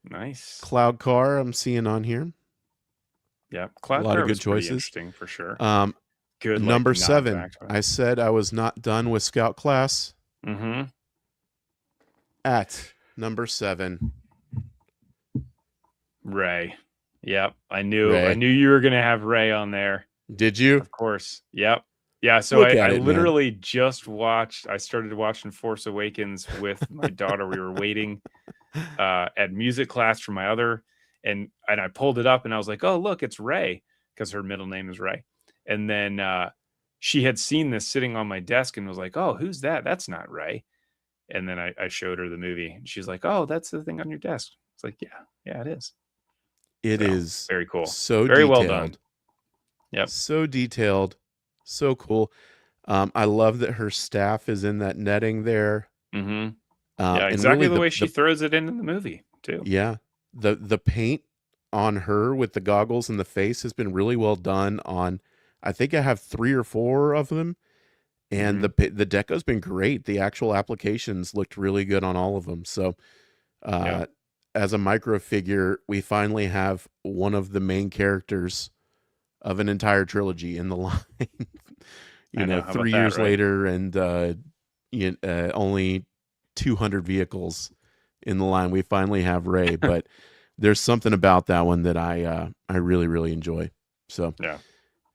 Nice. Cloud Car, I'm seeing on here. Yeah. A Cloud lot Car of good was pretty choices. interesting for sure. Good, like Number nods 7, back to I it. said I was not done with Scout Class. Mm-hmm. At number 7, Ray. Yep. I knew Ray. you were gonna have Ray on there. Did you? Of course. Yep. Yeah. So Look I, at I it, man. literally just watched. I started watching Force Awakens with my daughter. We were waiting at music class for my other, and I pulled it up and I was like, oh look, it's Ray, because her middle name is Ray. And then she had seen this sitting on my desk and was like, oh, who's that? That's not Ray. And then I showed her the movie and she's like, oh, that's the thing on your desk. It's like, yeah, it is. It So, is very cool. so Very detailed. well done. Yep. So detailed. So cool. I love that her staff is in that netting there. Mm-hmm. Yeah, Yeah, exactly the way she throws it in the movie too. Yeah, the paint on her with the goggles and the face has been really well done. On, I think I have 3 or 4 of them, and the deco's been great. The actual applications looked really good on all of them. So, as a micro figure, we finally have one of the main characters of an entire trilogy in the line. I know, how 3 about years that, right? later, and only 200 vehicles in the line. We finally have Ray, but there's something about that one that I really, really enjoy. So Yeah.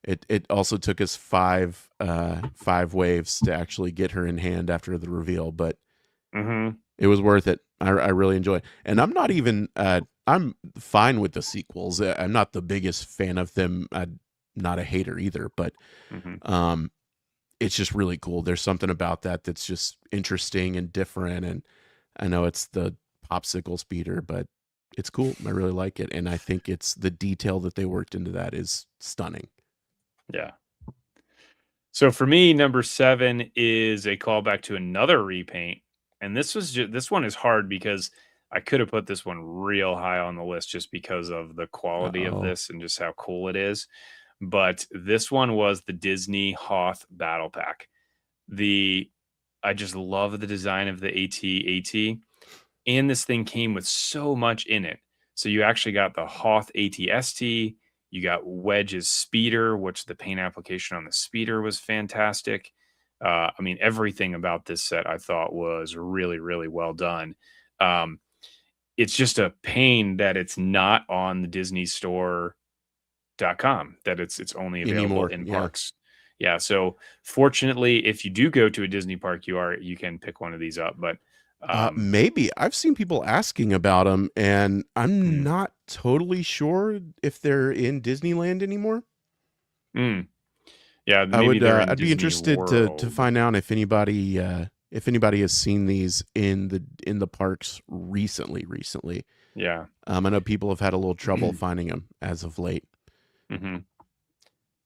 it also took us 5 waves to actually get her in hand after the reveal, but it was worth it. I really enjoy it. And I'm not even I'm fine with the sequels. I'm not the biggest fan of them. I'm not a hater either, but it's just really cool. There's something about that that's just interesting and different. And I know it's the popsicle speeder, but it's cool. I really like it. And I think it's the detail that they worked into that is stunning. Yeah. So for me, number 7 is a callback to another repaint. And this one is hard because I could have put this one real high on the list just because of the quality of this and just how cool it is. But this one was the Disney Hoth Battle Pack. I just love the design of the AT-AT, and this thing came with so much in it. So you actually got the Hoth AT-ST, you got Wedge's speeder, which the paint application on the speeder was fantastic. I mean, everything about this set I thought was really, really well done. It's just a pain that it's not on the Disney Store .com, that it's only available Anymore, in yeah. parks. Yeah. So fortunately, if you do go to a Disney park, you can pick one of these up. But maybe I've seen people asking about them, and I'm not totally sure if they're in Disneyland anymore. Yeah, maybe they're in I'd be Disney interested World. to find out if anybody has seen these in the parks recently. Yeah. I know people have had a little trouble finding them as of late.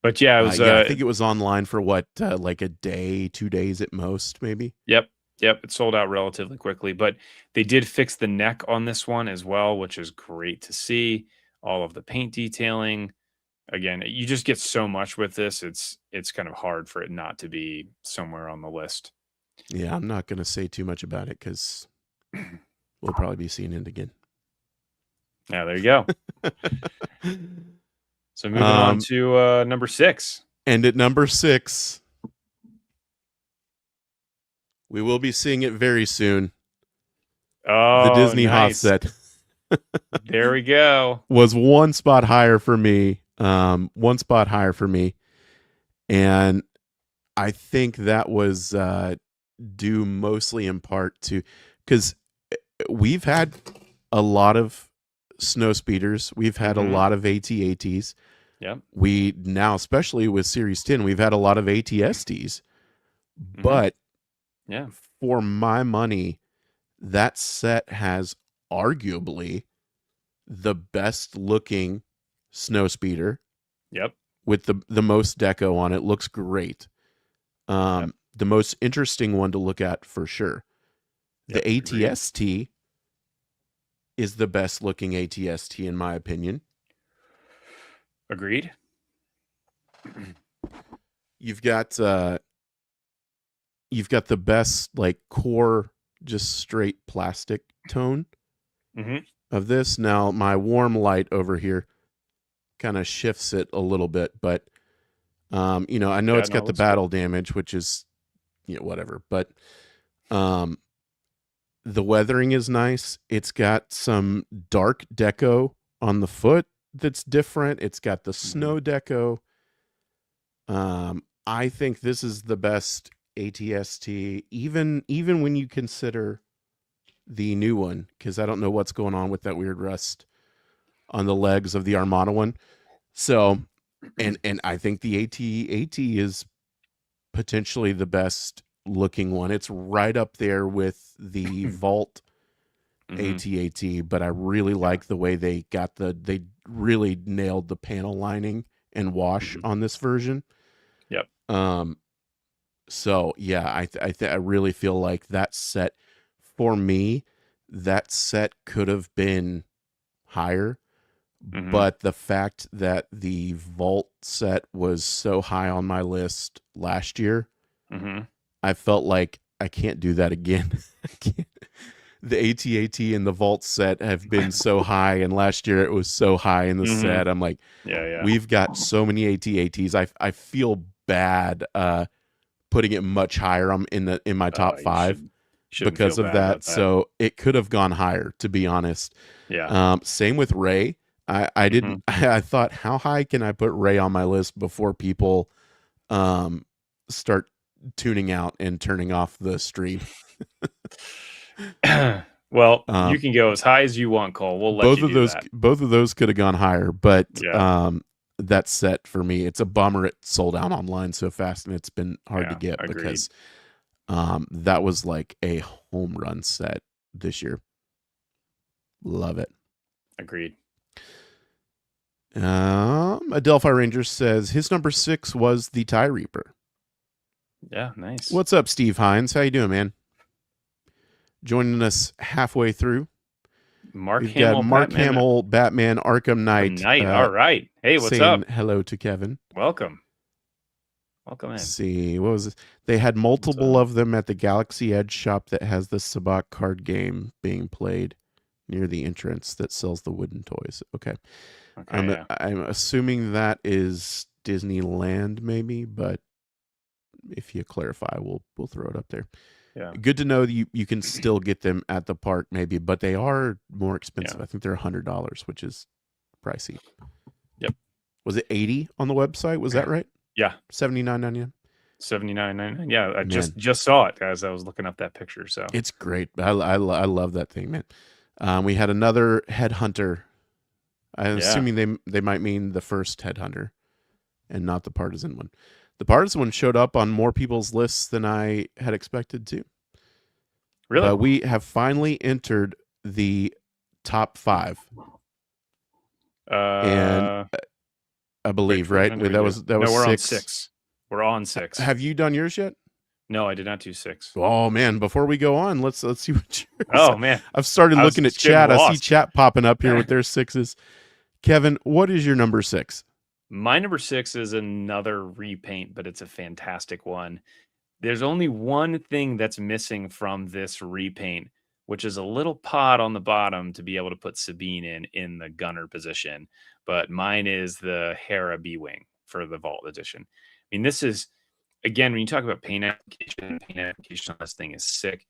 But yeah, it was. I think it was online for what, like a day, 2 days at most, maybe. Yep. It sold out relatively quickly, but they did fix the neck on this one as well, which is great to see. All of the paint detailing. Again, you just get so much with this. It's kind of hard for it not to be somewhere on the list. Yeah, I'm not going to say too much about it because we'll probably be seeing it again. Yeah, there you go. So moving on to number 6. And at number 6, we will be seeing it very soon. Oh, the Disney nice. Hoth set. There we go. Was one spot higher for me. And I think that was due mostly in part to, because we've had a lot of snow speeders. We've had a lot of AT-ATs. Yep. We now, especially with Series 10, we've had a lot of AT-STs. But for my money, that set has arguably the best looking snow speeder. Yep. With the most deco on it. Looks great. The most interesting one to look at for sure. The AT-ST is the best looking AT-ST in my opinion. Agreed. You've got the best like core, just straight plastic tone Mm-hmm. of this. Now my warm light over here kind of shifts it a little bit, but I know Yeah, it's no, got it the looks good. battle damage, which is whatever, but um the weathering is nice. It's got some dark deco on the foot that's different. It's got the Mm-hmm. snow deco. I think this is the best ATST, even when you consider the new one, because I don't know what's going on with that weird rust on the legs of the Armada one. So, and I think the AT is potentially the best looking one. It's right up there with the Vault Mm-hmm. AT, but I really Yeah. like the way they really nailed the panel lining and wash Mm-hmm. on this version. Yep. Um, so yeah, I really feel like that set for me, that set could have been higher, Mm-hmm. but the fact that the Vault set was so high on my list last year, Mm-hmm. I felt like I can't do that again. I can't. The AT and the Vault set have been so high, and last year it was so high in the Mm-hmm. set. I'm like, Yeah, yeah. we've got so many ATs. I feel bad putting it much higher. I'm in my top You five shouldn't feel because of bad that. about that. So it could have gone higher, to be honest. Yeah. Same with Ray. I Mm-hmm. didn't. I thought, how high can I put Ray on my list before people um, start tuning out and turning off the stream? Well, you Um, can go as high as you want, Cole. We'll let both you of do those that. could have gone higher, but Yeah. that set for me, it's a bummer it sold out online so fast and it's been hard to Yeah. get Agreed. because that was like a home run set this year. Love it. Agreed. Adelphi Ranger says his number 6 was the TIE Reaper. Yeah. Nice. What's up, Steve Hines? How you doing, man? Joining us halfway through. Mark We've got Hamill, Mark Batman Hamill, Batman, Arkham Knight, Knight. All right. Hey, what's saying up? hello to Kevin. Welcome. Welcome Let's in. see, what was it? They had What's multiple up? of them at the Galaxy Edge shop that has the Sabak card game being played near the entrance that sells the wooden toys. Okay. Okay. Yeah. I'm assuming that is Disneyland, maybe, but if you clarify, we'll throw it up there. Yeah. Good to know that you can still get them at the park, maybe, but they are more expensive. Yeah. I think they're $100, which is pricey. Yep. Was it 80 on the website? Was that right? Yeah. 79.99. 79.99. Yeah. I Man, just saw it as I was looking up that picture. So it's great. I love that thing, man. We had another headhunter. I'm yeah. assuming they might mean the first headhunter and not the partisan one. The partisan one showed up on more people's lists than I had expected to. Really? But we have finally entered the top 5. And I believe, which right? one did we That do? was No, we're on 6. 6. We're on 6. Have you done yours yet? No, I did not do 6. Oh man, before we go on, let's see what yours. Oh man, I've started I was looking at just getting chat. I see lost. chat popping up here with their 6s. Kevin, what is your number 6? My number 6 is another repaint, but it's a fantastic one. There's only one thing that's missing from this repaint, which is a little pod on the bottom to be able to put Sabine in the gunner position. But mine is the Hera B-Wing for the Vault Edition. I mean, this is, again, when you talk about paint application on this thing is sick.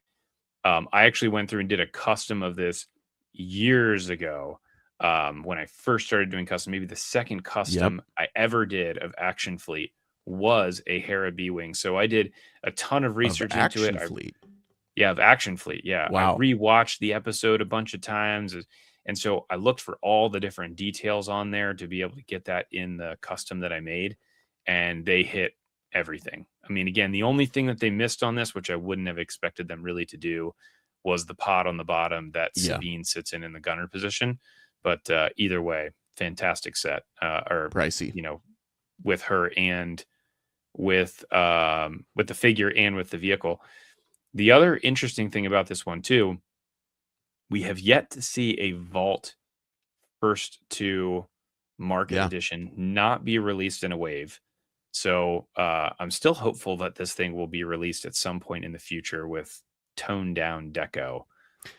I actually went through and did a custom of this years ago when I first started doing custom. Maybe the second custom I ever did of Action Fleet was a Hera B-Wing. So I did a ton of research into it. Fleet. Of Action Fleet. Yeah. Wow. I rewatched the episode a bunch of times. And so I looked for all the different details on there to be able to get that in the custom that I made. And they hit everything. I mean, again, the only thing that they missed on this, which I wouldn't have expected them really to do, was the pod on the bottom that Sabine sits in the gunner position. But either way, fantastic set. Or pricey, with her and with the figure and with the vehicle. The other interesting thing about this one too, we have yet to see a Vault first to market edition not be released in a wave. So I'm still hopeful that this thing will be released at some point in the future with toned down deco.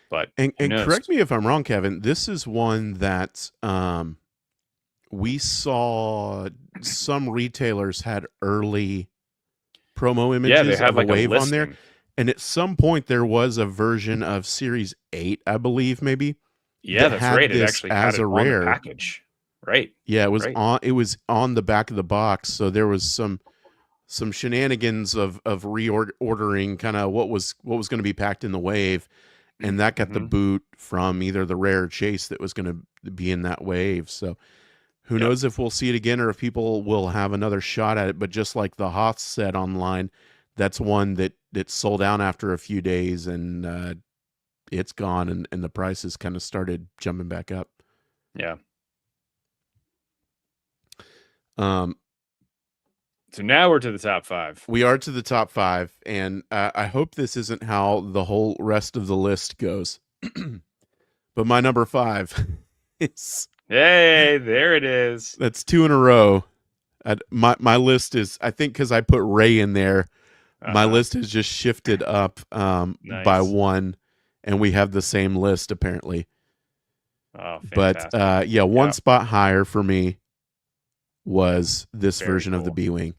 But who And knows? correct me if I'm wrong, Kevin. This is one that we saw some retailers had early promo Yeah, they images had of a like a wave on there. listing. And at some point, there was a version of Series 8, I believe, maybe, Yeah, that that's had right. It this actually had as it a on the rare. package. Right. Yeah, Right. it was on the back of the box. So there was some shenanigans of reordering kind of what was going to be packed in the wave, and that got the Mm-hmm. boot from either the rare chase that was going to be in that wave. So who Yep. knows if we'll see it again or if people will have another shot at it. But just like the Hoth said online, that's one that sold out after a few days, and it's gone, and the prices kind of started jumping back up. Yeah. Um, So now we're to the top 5. we are to the top 5, and I hope this isn't how the whole rest of the list goes. But my number 5 is Hey, there it is. that's 2 in a row. My list is, I think, because I put Ray in there, my Uh-huh. list has just shifted up by Nice. 1, and we have the same list apparently. Oh, But fantastic. yeah, one Yeah. spot higher for me was this Very version of the cool. B-Wing.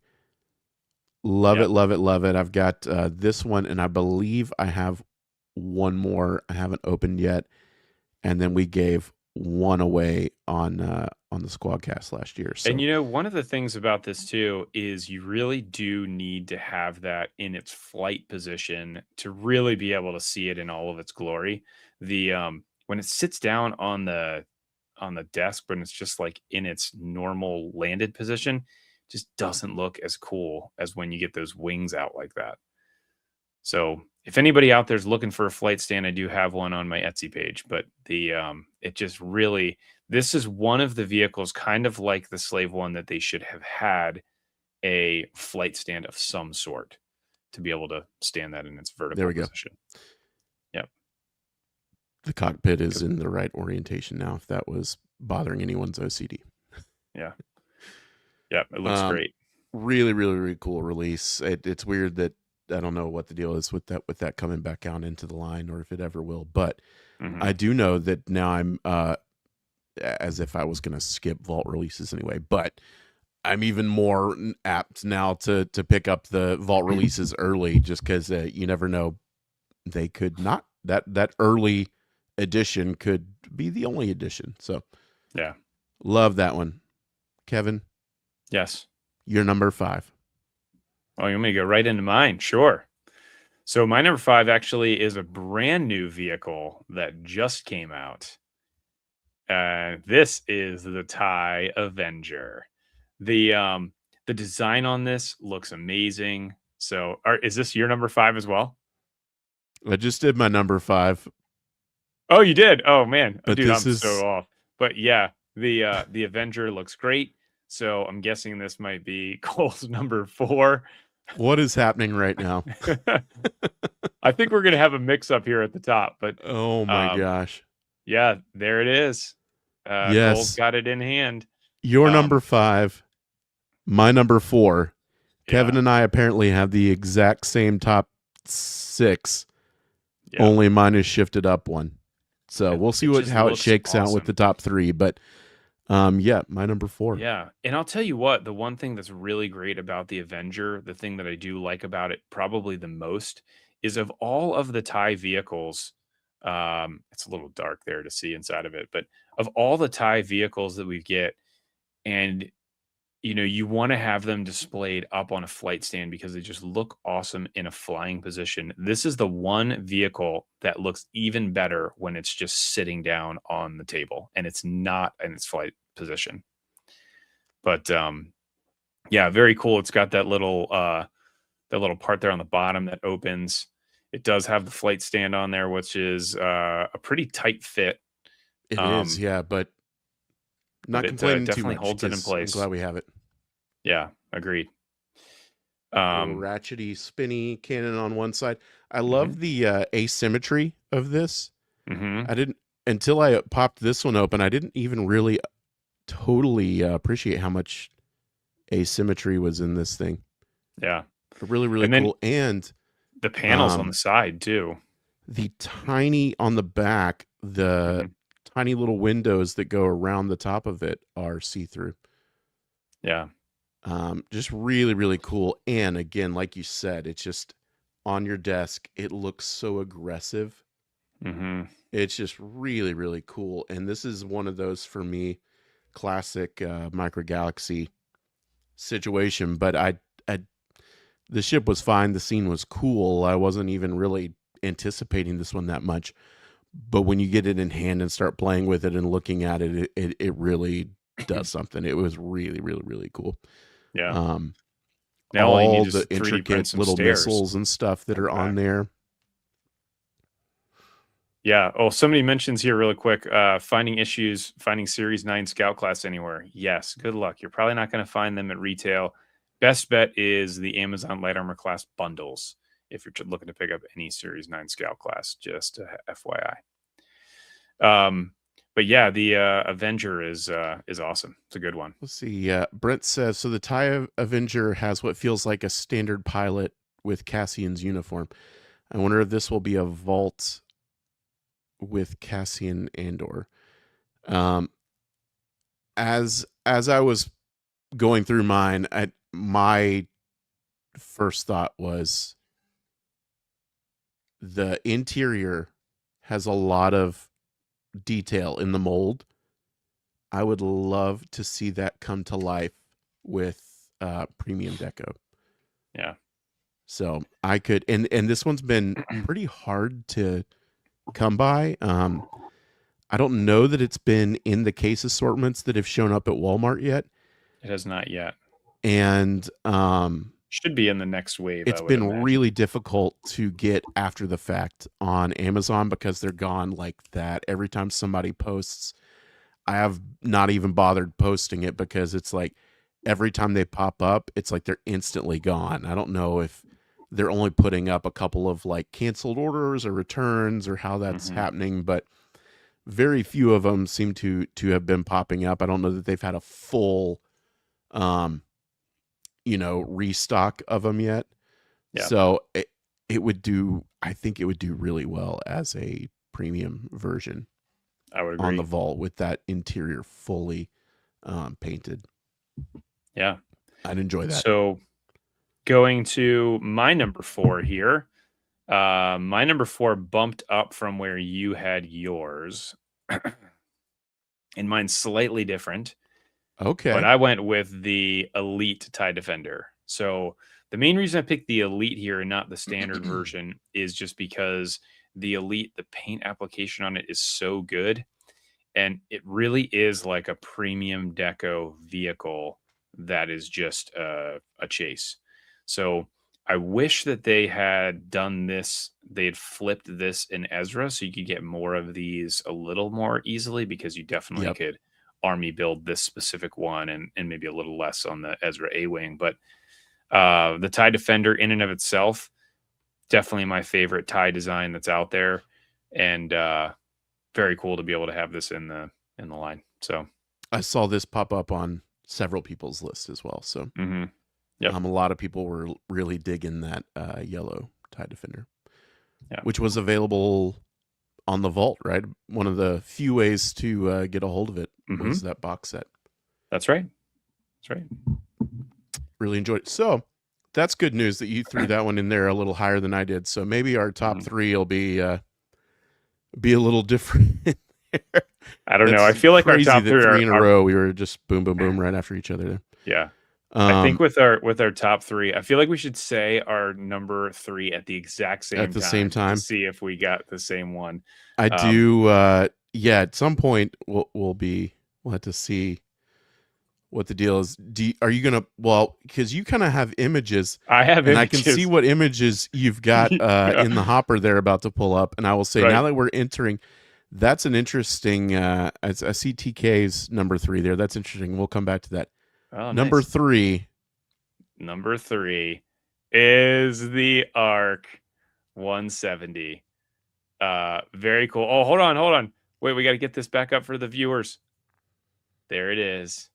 Love it, Yep. love it, love it. I've got this one, and I believe I have one more I haven't opened yet. And then we gave one away on the Squadcast last year. So And one of the things about this too is you really do need to have that in its flight position to really be able to see it in all of its glory. The when it sits down on the desk, but it's just like in its normal landed position, just doesn't look as cool as when you get those wings out like that. So if anybody out there's looking for a flight stand, I do have one on my Etsy page, but it just really, this is one of the vehicles kind of like the Slave one that they should have had a flight stand of some sort to be able to stand that in its there vertical we go. position. Yep. The cockpit is in the right orientation now, if that was bothering anyone's OCD. Yeah. Yep. It looks great. Really, really, really cool release. It's weird that I don't know what the deal is with that coming back out into the line, or if it ever will. But Mhm. I do know that now I'm as if I was going to skip vault releases anyway, but I'm even more apt now to pick up the vault releases early, just because you never know, they could not, that early edition could be the only edition. So Yeah. love that one. Kevin, Yes. you're number 5. Oh, you want me to go right into mine? Sure. So my number 5 actually is a brand new vehicle that just came out. This is the TIE Avenger. The design on this looks amazing. So, is this your number 5 as well? I just did my number 5, Oh, you did. Oh man, but dude, this I'm so is, off. But yeah, the Avenger looks great. So I'm guessing this might be Cole's number 4. what is happening right now? I think we're gonna have a mix up here at the top, but Oh my um, gosh. yeah, there it is. Cole's Yes. got it in hand. Your Um, number 5, my number 4. Kevin yeah, and I apparently have the exact same top 6, yeah. only mine is shifted up one. So we'll see It just how it looks shakes out with awesome. the top 3. But yeah, my number 4. Yeah, and I'll tell you what, the one thing that's really great about the Avenger, the thing that I do like about it probably the most, is of all of the TIE vehicles, it's a little dark there to see inside of it, but of all the TIE vehicles that we get, and you want to have them displayed up on a flight stand because they just look awesome in a flying position. This is the one vehicle that looks even better when it's just sitting down on the table and it's not in its flight position. But yeah, very cool. It's got that little part there on the bottom that opens. It does have the flight stand on there, which is a pretty tight fit. It is, Um, yeah, but but not it complaining too definitely much, holds it in because I'm place. glad we have it. Yeah, agreed. Little Um, ratchety, spinny cannon on one side. I mhm, love the asymmetry of this. mhm. I didn't, until I popped this one open, I didn't even really totally appreciate how much asymmetry was in this thing. Yeah. Really, really And then cool. And the panels on the um, side too. the tiny on the back, the Hmm. tiny little windows that go around the top of it are see through. Yeah. Just really, really cool. And again, like you said, it's just on your desk. It looks so aggressive. Hmm. It's just really, really cool. And this is one of those for me, classic Micro Galaxy situation. But I, the ship was fine. The scene was cool. I wasn't even really anticipating this one that much. But when you get it in hand and start playing with it and looking at it, it really does something. It was really, really, really cool. Yeah. Um, Now all you all need the is 3D print intricate some little stairs missiles and stuff that on the are on back. there. Yeah. Oh, somebody mentions here really quick, finding Series 9 Scout class anywhere. Yes. Good luck. You're probably not going to find them at retail. Best bet is the Amazon Light Armor class bundles if you're looking to pick up any Series 9 Scout class, just FYI. But yeah, the Avenger is awesome. It's a good one. Let's see. Brent says so. The TIE Avenger has what feels like a standard pilot with Cassian's uniform. I wonder if this will be a vault with Cassian Andor. Um, as I was going through mine, my first thought was the interior has a lot of detail in the mold. I would love to see that come to life with premium deco. Yeah. So I could, and this one's been pretty hard to come by. I don't know that it's been in the case assortments that have shown up at Walmart yet, It has not yet. and Should be in the next wave, I it's would been imagine. really difficult to get after the fact on Amazon because they're gone like that. Every time somebody posts, I have not even bothered posting it because it's like every time they pop up, it's like they're instantly gone. I don't know if they're only putting up a couple of like canceled orders or returns or how that's Hmm. happening, but very few of them seem to have been popping up. I don't know that they've had a full um restock of them yet. Yeah, So it would do, I think it would do really well as a premium version I would on the agree. vault with that interior fully painted. Yeah. I'd enjoy that. So going to my number 4 here. My number 4 bumped up from where you had yours, and mine's slightly different. But Okay. I went with the Elite TIE Defender. So the main reason I picked the Elite here and not the standard version is just because the Elite, the paint application on it is so good. And it really is like a premium deco vehicle that is just a chase. So I wish that they had done this. They had flipped this in Ezra so you could get more of these a little more easily, because you definitely Yep. could army build this specific one and maybe a little less on the Ezra A Wing. But the TIE Defender in and of itself, definitely my favorite TIE design that's out there. And very cool to be able to have this in the line. So, I saw this pop up on several people's lists as well. So yep, a lot of people were really digging that yellow TIE Defender, yeah, which was available on the vault, right? One of the few ways to get a hold of it was that box set. that's right, that's right. Really enjoyed it. So that's good news that you threw that one in there a little higher than I did. So maybe our top three will be a little different. I don't know. I That's feel like our crazy top that three three in a are row we were just boom, boom, boom right after each other. yeah. I think Um, with our top three, I feel like we should say our number 3 at the exact at same the same time to time, see if we got the same one. I Um, do. Yeah, at some point we'll have to see what the deal is. Are you gonna? Well, because you kind of have images, I have and I can see images. what images you've got Yeah, in the hopper there about to pull up. And I will say, now right. that we're entering, that's an interesting. I see TK's number 3 there. That's interesting. We'll come back to that. Oh, Number nice. 3. Number 3 is the Arc 170. Very cool. Oh, hold on. Wait, we got to get this back up for the viewers. There it is.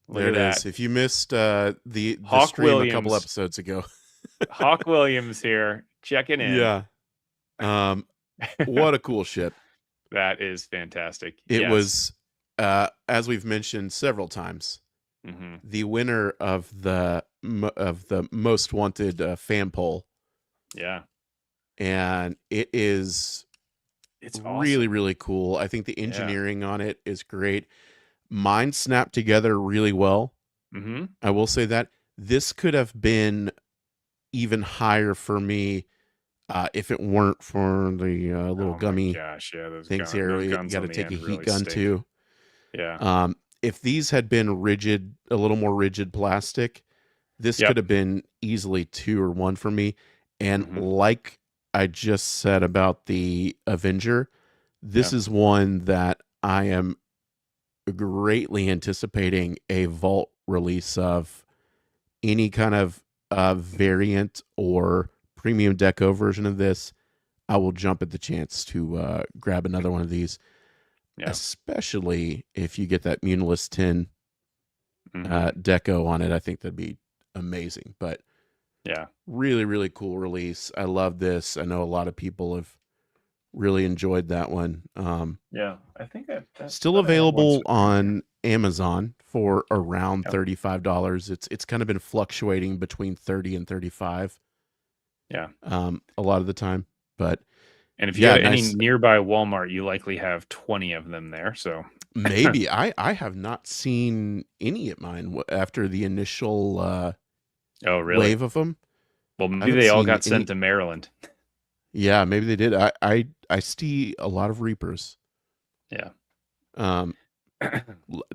Look There at it is. that. If you missed the Hawk stream a couple Williams. episodes ago, Hawk Williams here checking in. yeah, um, what a cool ship. That is fantastic. It Yes. was, as we've mentioned several times, Hmm. the winner of the most wanted fan poll, Yeah. and it is It's really awesome. really cool. I think the Yeah. engineering on it is great. Mine snapped together really well. Hmm. I will say that this could have been even higher for me if it weren't for the little Oh my gummy gosh. Yeah. things here. Those You guns got on to the take a end heat really gun stink. too. Yeah. If these had been rigid, a little more rigid plastic, this Yep. could have been easily 2 or 1 for me. And Hmm. like I just said about the Avenger, this Yeah. is one that I am greatly anticipating a vault release of. Any kind of variant or premium deco version of this, I will jump at the chance to grab another one of these, Yeah. especially if you get that Munilist 10 Hmm. deco on it. I think that'd be amazing. But Yeah. really, really cool release. I love this. I know a lot of people have really enjoyed that one. Yeah. I think I Still thought I had one available sitting in here. on Amazon for around Yep. $35. It's kind of been fluctuating between 30 and 35 Yeah. a lot of the time. But And if you go yeah, to any nice. nearby Walmart, you likely have 20 of them there. So, Maybe I have not seen any at mine after the initial oh, really? wave of them. Well, I maybe haven't they all seen got any. sent to Maryland. Yeah, maybe they did. I see a lot of Reapers. Yeah. Um,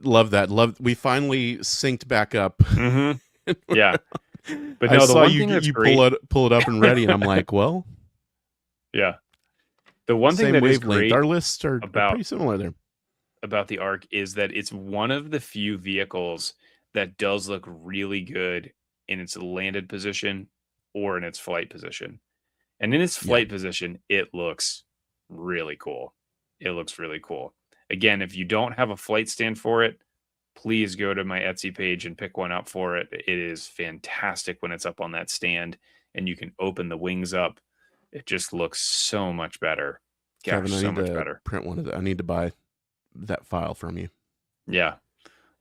love that. Love. We finally synced back up. Hmm. Yeah. But I no, the saw one you thing that's you great. pull it up and ready, and I'm like, well, Yeah. The one thing same that is wavelength. Our great lists are about pretty similar there. the Arc is that it's one of the few vehicles that does look really good in its landed position or in its flight position. And in its Yeah, flight position, it looks really cool. It looks really cool. Again, if you don't have a flight stand for it, please go to my Etsy page and pick one up for it. It is fantastic when it's up on that stand and you can open the wings up. It just looks so much better. Kevin, Gosh, I so need much to better. print one of the. I need to buy that file from you. Yeah.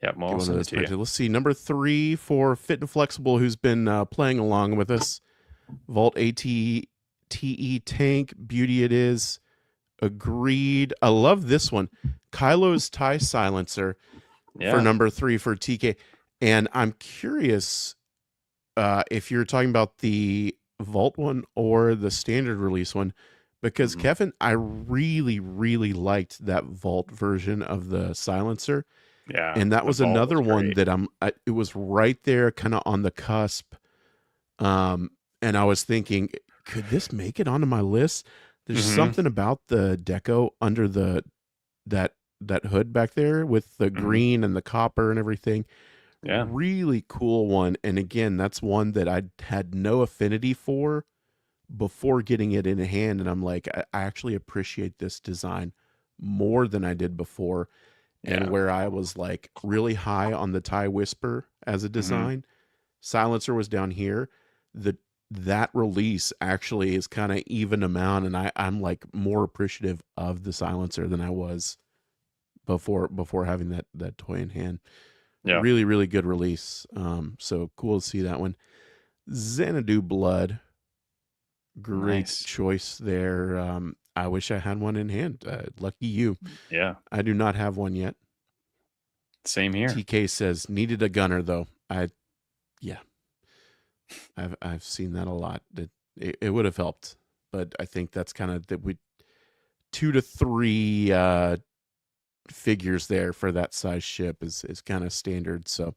Yeah. Well, Get I'll one of send it those to you. printed. Let's see. Number 3 for Fit and Flexible, who's been playing along with us. Vault ATTE tank. Beauty it is. Agreed. I love this one. Kylo's tie silencer for Yeah. number 3 for TK. And I'm curious if you're talking about the Vault one or the standard release one, because Mhm. Kevin, I really, really liked that Vault version of the silencer. Yeah. And that The was vault was another one great. that it was right there kind of on the cusp. And I was thinking, could this make it onto my list? There's Hmm. something about the deco under that that hood back there with the Hmm. green and the copper and everything. Yeah. Really cool one. And again, that's one that I had no affinity for before getting it in hand. And I'm like, I actually appreciate this design more than I did before. And Yeah. where I was like really high on the TIE Whisper as a Hmm. design, Silencer was down here. The that release actually is kind of even amount, and I'm like more appreciative of the Silencer than I was before having that toy in hand. Yeah. Really, really good release. So cool to see that one. Xanadu Blood, great Nice. choice there. I wish I had one in hand. Lucky you. Yeah. I do not have one yet. Same here. TK says needed a gunner though. Yeah, I've seen that a lot. It would have helped, but I think that's kind of that we 2 to 3 figures there for that size ship is kind of standard. So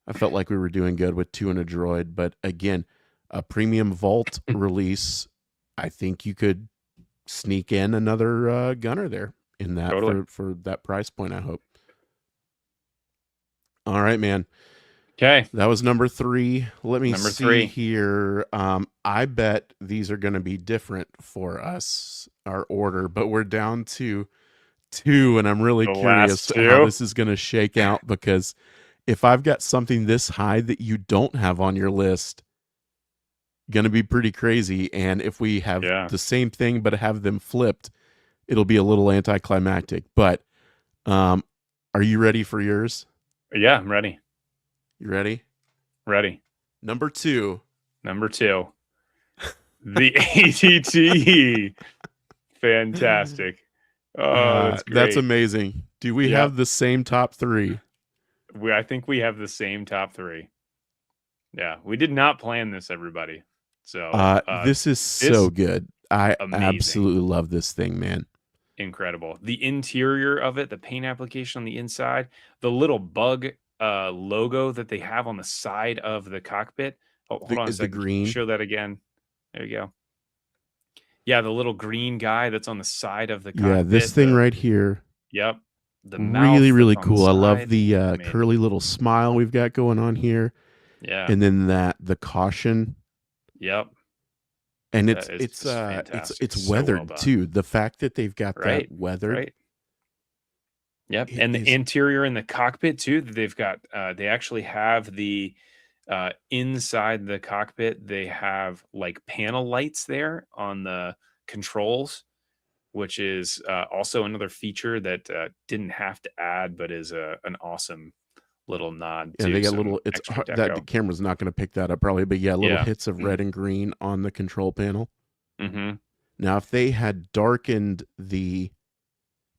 I felt like we were doing good with 2 and a droid, but again, a premium vault release, I think you could sneak in another gunner there in that Totally. for that price point, I hope. All right, man. Okay. That was number 3. Let me Number see 3. here. I bet these are going to be different for us, our order, but we're down to 2, and I'm really The curious last how two. this is going to shake out because if I've got something this high that you don't have on your list, going to be pretty crazy. And if we have Yeah. the same thing but have them flipped, it'll be a little anticlimactic. But are you ready for yours? Yeah, I'm ready. You ready? Ready. Number 2. Number 2. The ATT. Fantastic. Oh, that's That's great. amazing. Do we Yep. have the same top 3? I think we have the same top 3. Yeah, we did not plan this, everybody. So This is so this good. I amazing, absolutely love this thing, man. incredible. The interior of it, the paint application on the inside, the little bug logo that they have on the side of the cockpit. Oh, hold on a The second. green. Show that again. There you go. Yeah, the little green guy that's on the side of the Yeah, cockpit. this thing right here. Yep. The Really, mouth that's really on the cool. I love side. the Amazing. curly little smile we've got going on here. Yeah. And then the caution. Yep. And That is just fantastic. it's So well weathered done. too. The fact that they've got Right. that weathered. Right. Yep. It And the is interior in the cockpit too, that they've got they actually have the inside the cockpit, they have like panel lights there on the controls, which is also another feature that didn't have to add, but is an awesome little nod Yeah, to they got some little. It's extra hard, that the deco. camera's not going to pick that up probably, but yeah, little Yeah. hits of red and green on the control panel. Mm-hmm. Now, if they had darkened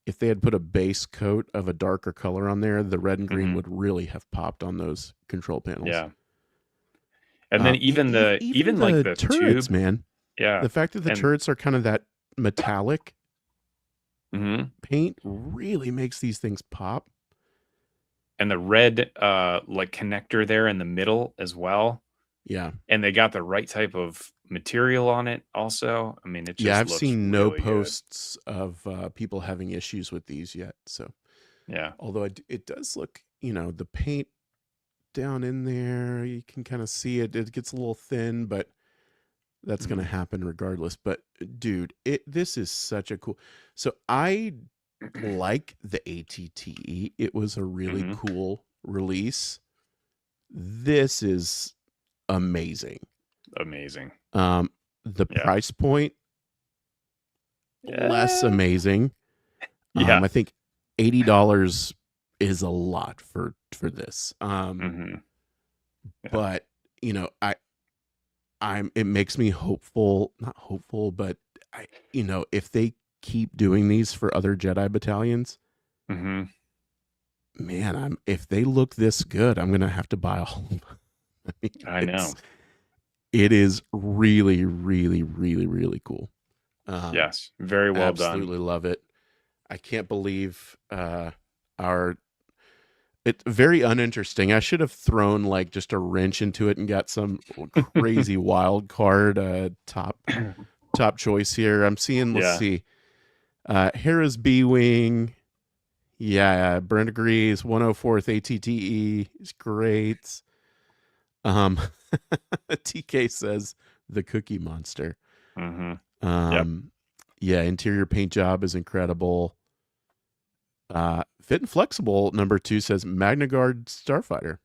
if they had put a base coat of a darker color on there, the red and green would really have popped on those control panels. Yeah. And then even like the turrets, tube, man. yeah. The fact that the turrets are kind of that metallic paint really makes these things pop. And the red like connector there in the middle as well. Yeah. And they got the right type of material on it also. I mean, it just I've looks seen really no good. posts of people having issues with these yet. So, yeah. Although it does look, the paint down in there, you can kind of see it. It gets a little thin, but that's going to happen regardless. But dude, this is such a cool. So I like the ATTE. It was a really cool release. This is amazing. Amazing. The price point less amazing. Yeah. I think $80 is a lot for this. But it makes me hopeful, not hopeful, but if they keep doing these for other Jedi battalions, man, if they look this good, I'm gonna have to buy all of them. I know. It is really, really, really, really cool. Yes, very well done. Absolutely love it. I can't believe it's very uninteresting. I should have thrown like just a wrench into it and got some crazy wild card top choice here. I'm seeing, let's see. Hera's B-Wing. Yeah, Brent agrees. 104th ATTE is great. TK says the Cookie Monster. Yeah, interior paint job is incredible. Fit and Flexible number 2 says Magna Guard Starfighter.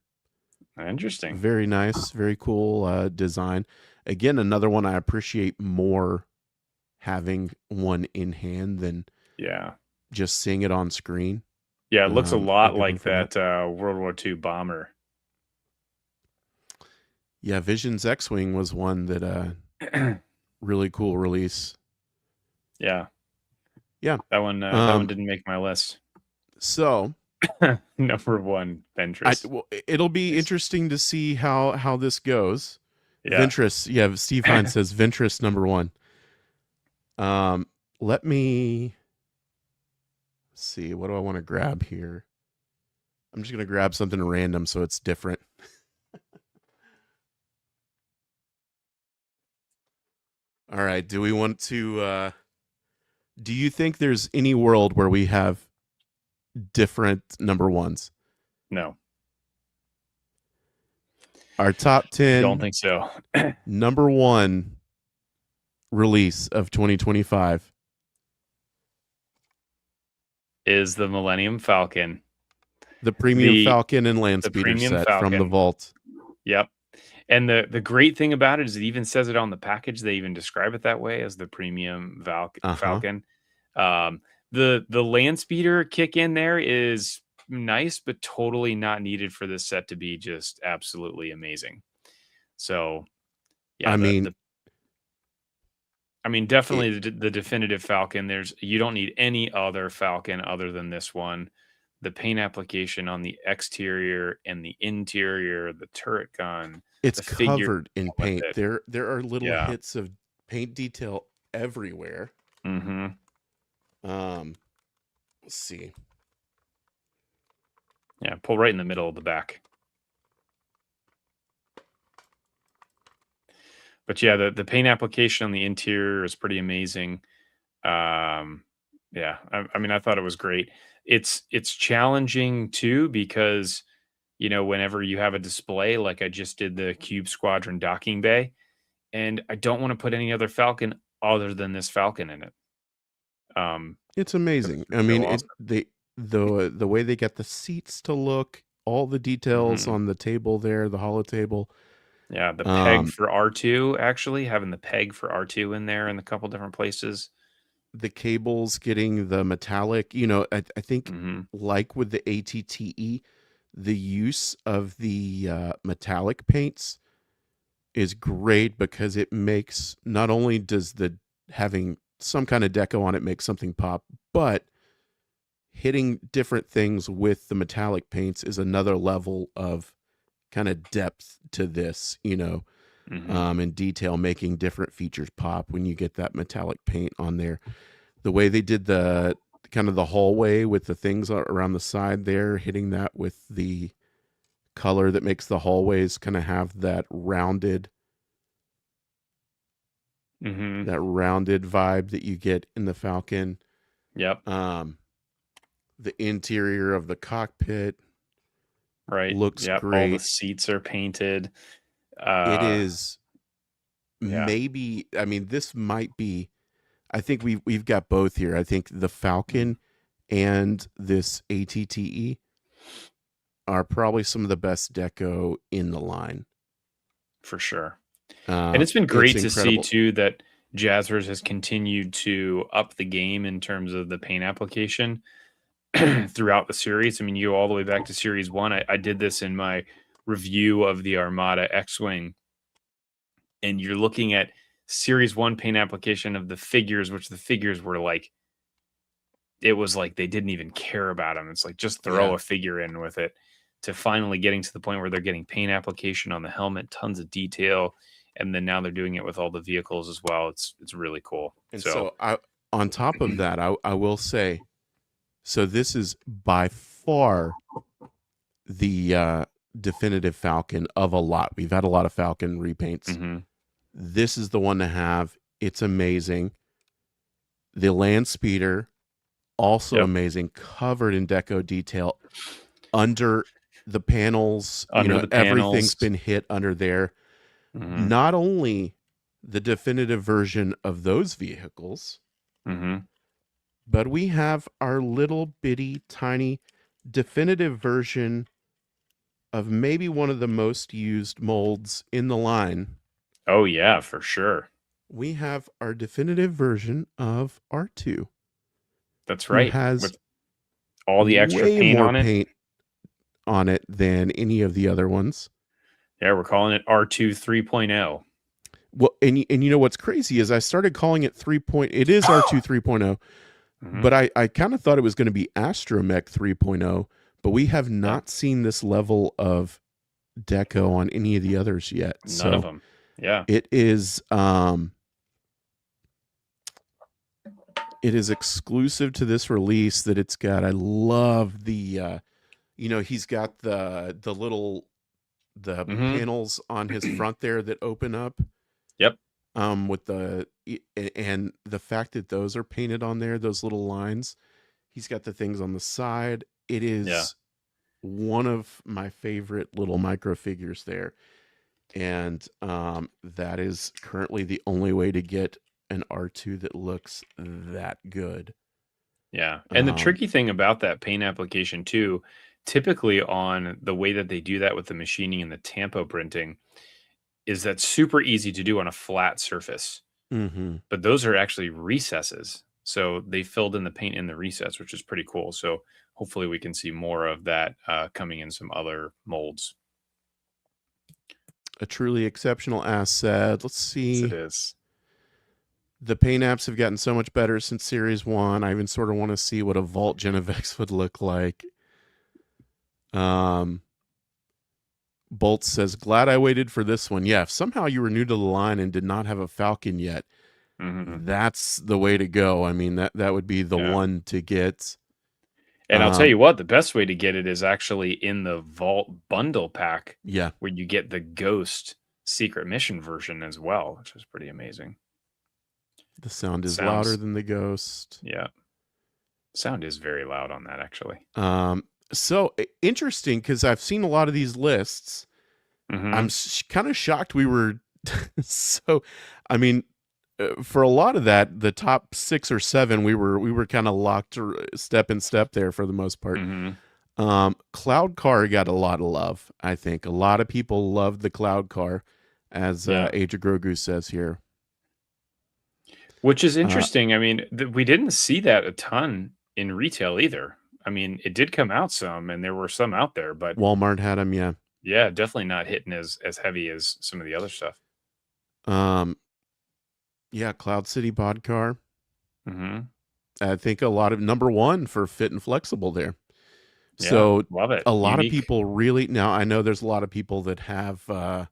Interesting. Very nice, very cool design. Again, another one I appreciate more having one in hand than just seeing it on screen. Yeah, it looks a lot like that World War II bomber. Yeah, Vision's X-Wing was one that really cool release. Yeah. Yeah. That one didn't make my list. So, number 1, Ventress. It'll be interesting to see how this goes. Yeah. Ventress, Steve Hines says Ventress number 1. Let me see, what do I want to grab here? I'm just going to grab something random so it's different. All right, do we want to do you think there's any world where we have different number 1s? No. Our top 10. Don't think so. Number 1 release of 2025 is the Millennium Falcon. The premium Falcon and land speeder premium set from the Falcon. vault. Yep. And the great thing about it is it even says it on the package. They even describe it that way as the premium Falcon. The land speeder kick in there is nice, but totally not needed for this set to be just absolutely amazing. So, yeah, I mean, definitely the definitive Falcon. You don't need any other Falcon other than this one. The paint application on the exterior and the interior, the turret gun, it's the figure covered in paint. There are little Yeah. hits of paint detail everywhere. Mm-hmm. Let's see. Yeah, pull right in the middle of the back. But yeah, the paint application on the interior is pretty amazing. Yeah, I mean, I thought it was great. It's challenging too because whenever you have a display, like I just did the Cube Squadron docking bay, and I don't want to put any other Falcon other than this Falcon in it. It's amazing. I mean, awesome. The way they get the seats to look, all the details on the table there, the holo table. Yeah, the peg for R2, actually having the peg for R2 in there in a couple different places. The cables getting the metallic, I think like with the ATTE, the use of the metallic paints is great because it makes, not only does having some kind of deco on it make something pop, but hitting different things with the metallic paints is another level of kind of depth to this, and detail, making different features pop when you get that metallic paint on there. The way they did the kind of the hallway with the things around the side there, hitting that with the color that makes the hallways kind of have that rounded vibe that you get in the Falcon. Yep. The interior of the cockpit looks great. All the seats are painted. It is maybe, I mean, this might be, I think we've got both here. I think the Falcon and this ATTE are probably some of the best deco in the line. For sure. And it's been great to see too that Jazzers has continued to up the game in terms of the paint application throughout the series. I mean, you go all the way back to Series 1. I did this in my review of the Armada X-Wing. And you're looking at Series 1 paint application of the figures, which the figures were like, it was like they didn't even care about them. It's like, just throw a figure in with it, to finally getting to the point where they're getting paint application on the helmet, tons of detail. And then now they're doing it with all the vehicles as well. It's really cool. And so on top of that, I will say, so this is by far the definitive Falcon of a lot. We've had a lot of Falcon repaints. This is the one to have. It's amazing. The land speeder, also amazing, covered in deco detail under the panels. Everything's been hit under there. Not only the definitive version of those vehicles, but we have our little bitty tiny definitive version of maybe one of the most used molds in the line. Oh yeah, for sure. We have our definitive version of R2. That's right. Has with all the extra paint on it than any of the other ones. Yeah, we're calling it R2 3.0. Well, and you know what's crazy is I started calling it 3. It is R2 3.0, but I kind of thought it was going to be Astromech 3.0, but we have not seen this level of deco on any of the others yet. None of them. Yeah. It is exclusive to this release that it's got. I love the he's got the little panels on his front there that open up. Yep. With the fact that those are painted on there, those little lines. He's got the things on the side. It is one of my favorite little micro figures there. And that is currently the only way to get an R2 that looks that good. Yeah. And the tricky thing about that paint application too, typically on the way that they do that with the machining and the tampo printing is that super easy to do on a flat surface. Mm-hmm. But those are actually recesses. So they filled in the paint in the recess, which is pretty cool. So hopefully we can see more of that coming in some other molds. A truly exceptional asset. Let's Yes, it see. is. The paint apps have gotten so much better since Series 1. I even sort of want to see what a Vault Genevex would look like. Bolt says, glad I waited for this one. Yeah, if somehow you were new to the line and did not have a Falcon yet, that's the way to go. I mean, that would be the one to get. And I'll tell you what, the best way to get it is actually in the Vault bundle pack. Yeah. Where you get the Ghost secret mission version as well, which is pretty amazing. The sound is louder than the Ghost. Yeah. Sound is very loud on that, actually. So interesting, because I've seen a lot of these lists. I'm kind of shocked we were so. I mean, for a lot of that, the top 6 or 7, we were kind of locked step in step there for the most part. Cloud Car got a lot of love. I think a lot of people loved the Cloud Car, as Age of Grogu says here. Which is interesting. I mean, we didn't see that a ton in retail either. I mean, it did come out some, and there were some out there, but Walmart had them, yeah. Yeah, definitely not hitting as heavy as some of the other stuff. Yeah, Cloud City Bod Car. I think a lot of number 1 for fit and flexible there. Yeah, so love it. A lot of people really, now I know there's a lot of people that have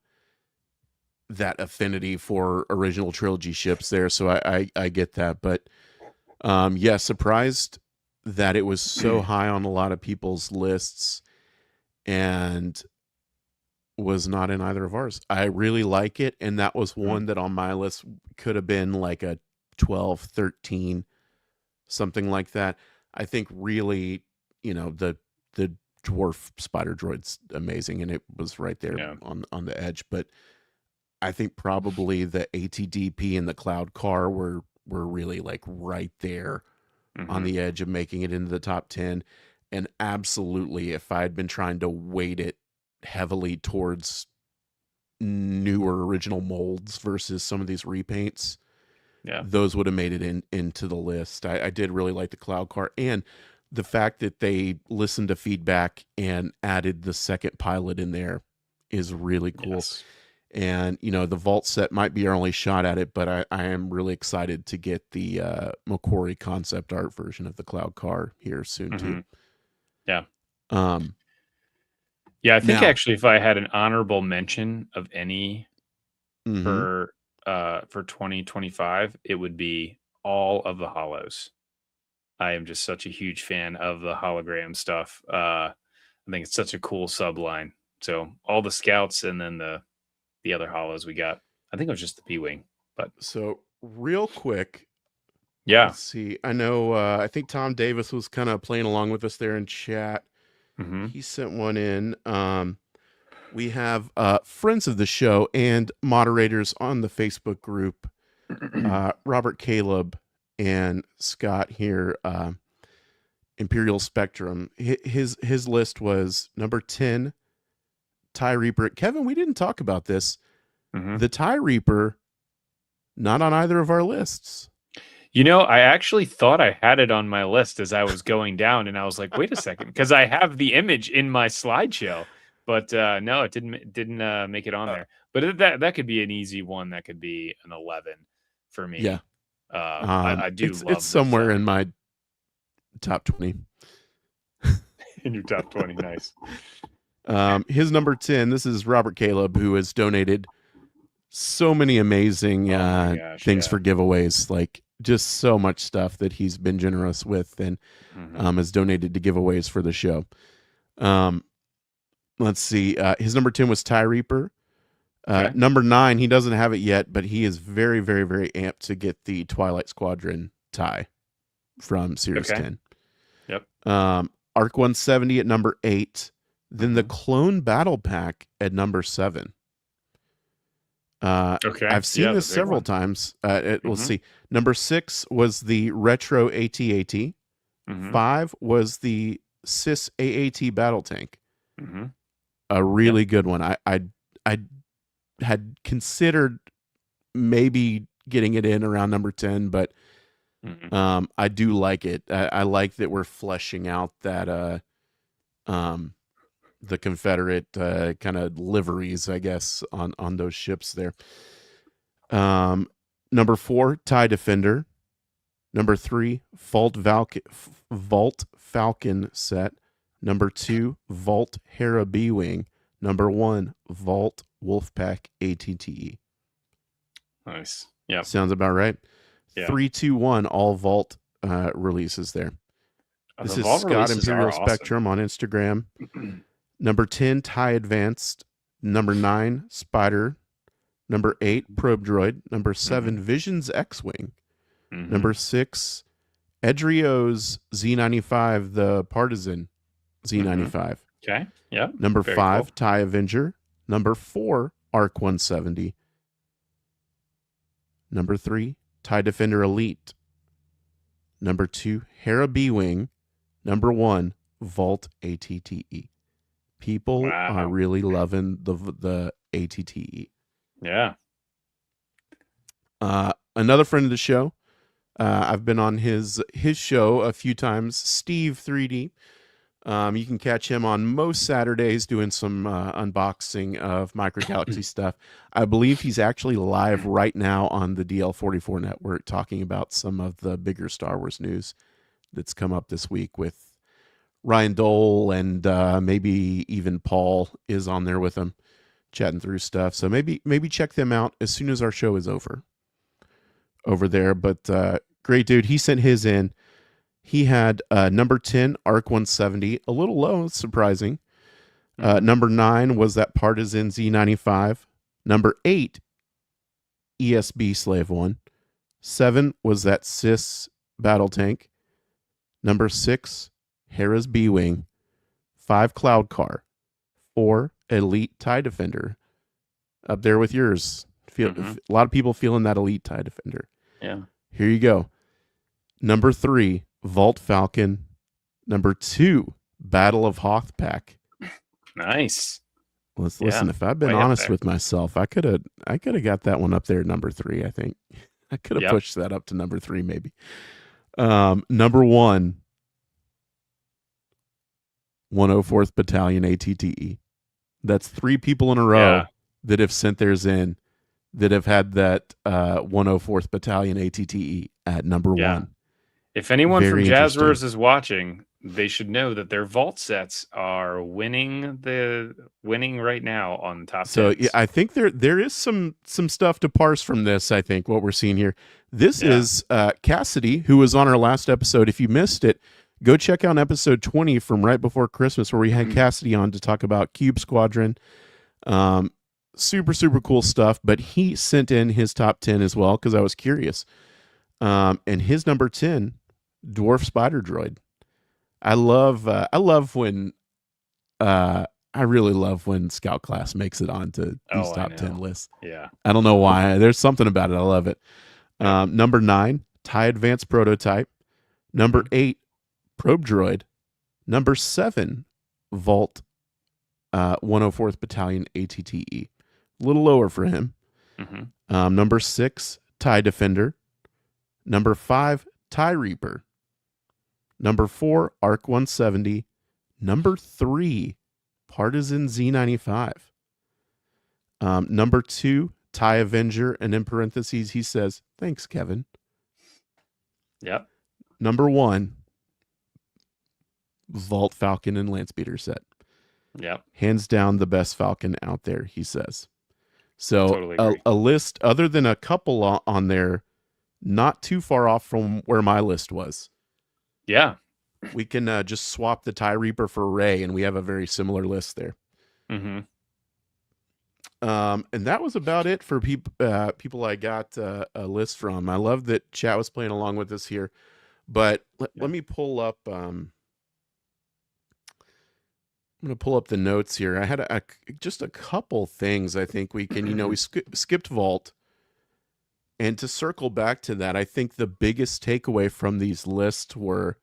that affinity for original trilogy ships there, so I get that, but yeah, surprised that it was so high on a lot of people's lists and was not in either of ours. I really like it, and that was one that on my list could have been like a 12, 13, something like that. I think really, the dwarf spider droid's amazing, and it was right there on the edge, but I think probably the ATDP and the Cloud Car were really like right there on the edge of making it into the top 10. And absolutely, if I had been trying to weight it heavily towards newer original molds versus some of these repaints, those would have made it into the list. I did really like the Cloud Car, and the fact that they listened to feedback and added the second pilot in there is really cool. Yes. And, the Vault set might be our only shot at it, but I am really excited to get the Macquarie concept art version of the Cloud Car here soon, too. Yeah. Yeah, I think actually if I had an honorable mention of any for 2025, it would be all of the holos. I am just such a huge fan of the hologram stuff. I think it's such a cool subline. So all the scouts and then the other holos we got. I think it was just the P-Wing. But so real quick, let's see. I know. I think Tom Davis was kind of playing along with us there in chat. He sent one in. We have friends of the show and moderators on the Facebook group, Robert Caleb and Scott here, Imperial Spectrum. His list was number 10, TIE Reaper. Kevin, we didn't talk about this. The TIE Reaper, not on either of our lists. I actually thought I had it on my list as I was going down, and I was like, wait a second, because I have the image in my slideshow. But no, it didn't make it on there. But that could be an easy one. That could be an 11 for me. Yeah. I do love it's somewhere in my top 20. In your top 20, nice. His number 10, this is Robert Caleb, who has donated so many amazing things for giveaways, like just so much stuff that he's been generous with and has donated to giveaways for the show. Let's see. His number 10 was TIE Reaper. Number 9, he doesn't have it yet, but he is very, very, very amped to get the Twilight Squadron TIE from Series 10. Yep. Arc 170 at number 8. Then the Clone Battle Pack at number 7. I've seen this several times. We'll see. Number 6 was the Retro AT-AT. 5 was the Cis AAT battle tank. Mm-hmm. A really good one. I had considered maybe getting it in around number 10, but I do like it. I like that we're fleshing out that the Confederate kind of liveries, I guess, on those ships there. Number 4, TIE Defender. Number 3, Vault Falcon set. Number 2, Vault Hera B-Wing. Number 1, Vault Wolfpack ATTE. Nice. Yeah. Sounds about right. Yeah. 3, 2, 1, all Vault releases there. This is Scott Imperial Spectrum on Instagram. Number 10, TIE Advanced. Number 9, Spider. Number 8, Probe Droid. Number 7, Visions X-Wing. Number 6, Edrio's Z95, the Partisan Z95. Okay. Yeah. Number 5, cool. TIE Avenger. Number 4, ARC 170. Number 3, TIE Defender Elite. Number 2, Hera B-Wing. Number 1, Vault ATTE. People are really loving the ATTE. Yeah. Another friend of the show, I've been on his show a few times, Steve 3D. You can catch him on most Saturdays doing some unboxing of Micro Galaxy stuff. I believe he's actually live right now on the DL44 network talking about some of the bigger Star Wars news that's come up this week with Ryan Dole, and maybe even Paul is on there with him chatting through stuff. So maybe check them out as soon as our show is over there. But great dude. He sent his in. He had number 10, ARC 170, a little low, surprising. Number 9 was that Partisan Z95. Number 8, ESB Slave 1. 7 was that Cis battle tank. Number 6, Hera's B-Wing. 5, Cloud Car. 4, Elite TIE Defender. Up there with yours. A lot of people feeling that Elite TIE Defender. Yeah. Here you go. Number 3, Vault Falcon. Number 2, Battle of Hoth Pack. Nice. Listen, if I've been honest with myself, I could have got that one up there at number 3, I think. I could have pushed that up to number 3 maybe. Number 1, 104th Battalion ATTE. That's 3 people in a row that have sent theirs in that have had that 104th Battalion ATTE at number 1. If anyone from Jazzverse is watching, they should know that their vault sets are winning right now on top 10s. So yeah, I think there is some stuff to parse from this. I think what we're seeing here. This is Cassidy, who was on our last episode. If you missed it, go check out episode 20 from right before Christmas, where we had Cassidy on to talk about Cube Squadron. Super, super cool stuff. But he sent in his top 10 as well because I was curious. And his number 10, Dwarf Spider Droid. I really love when Scout Class makes it onto these top 10 lists. Yeah. I don't know why. There's something about it. I love it. Number 9, TIE Advanced Prototype. Number 8, Probe Droid. Number 7, Vault 104th Battalion ATTE. A little lower for him. Number 6, TIE Defender. Number 5, TIE Reaper. Number 4, ARC 170. Number 3, Partisan Z95. Number 2, TIE Avenger, and in parentheses he says, "Thanks, Kevin." Yep. Number 1, Vault Falcon and Landspeeder set. Yep. Hands down the best Falcon out there, he says. So totally a list, other than a couple on there, not too far off from where my list was. Yeah. We can just swap the TIE Reaper for Rey, and we have a very similar list there. And that was about it for people I got a list from. I love that chat was playing along with us here. But let me pull up... I'm going to pull up the notes here. I had just a couple things I think we can... we skipped Vault. And to circle back to that, I think the biggest takeaway from these lists were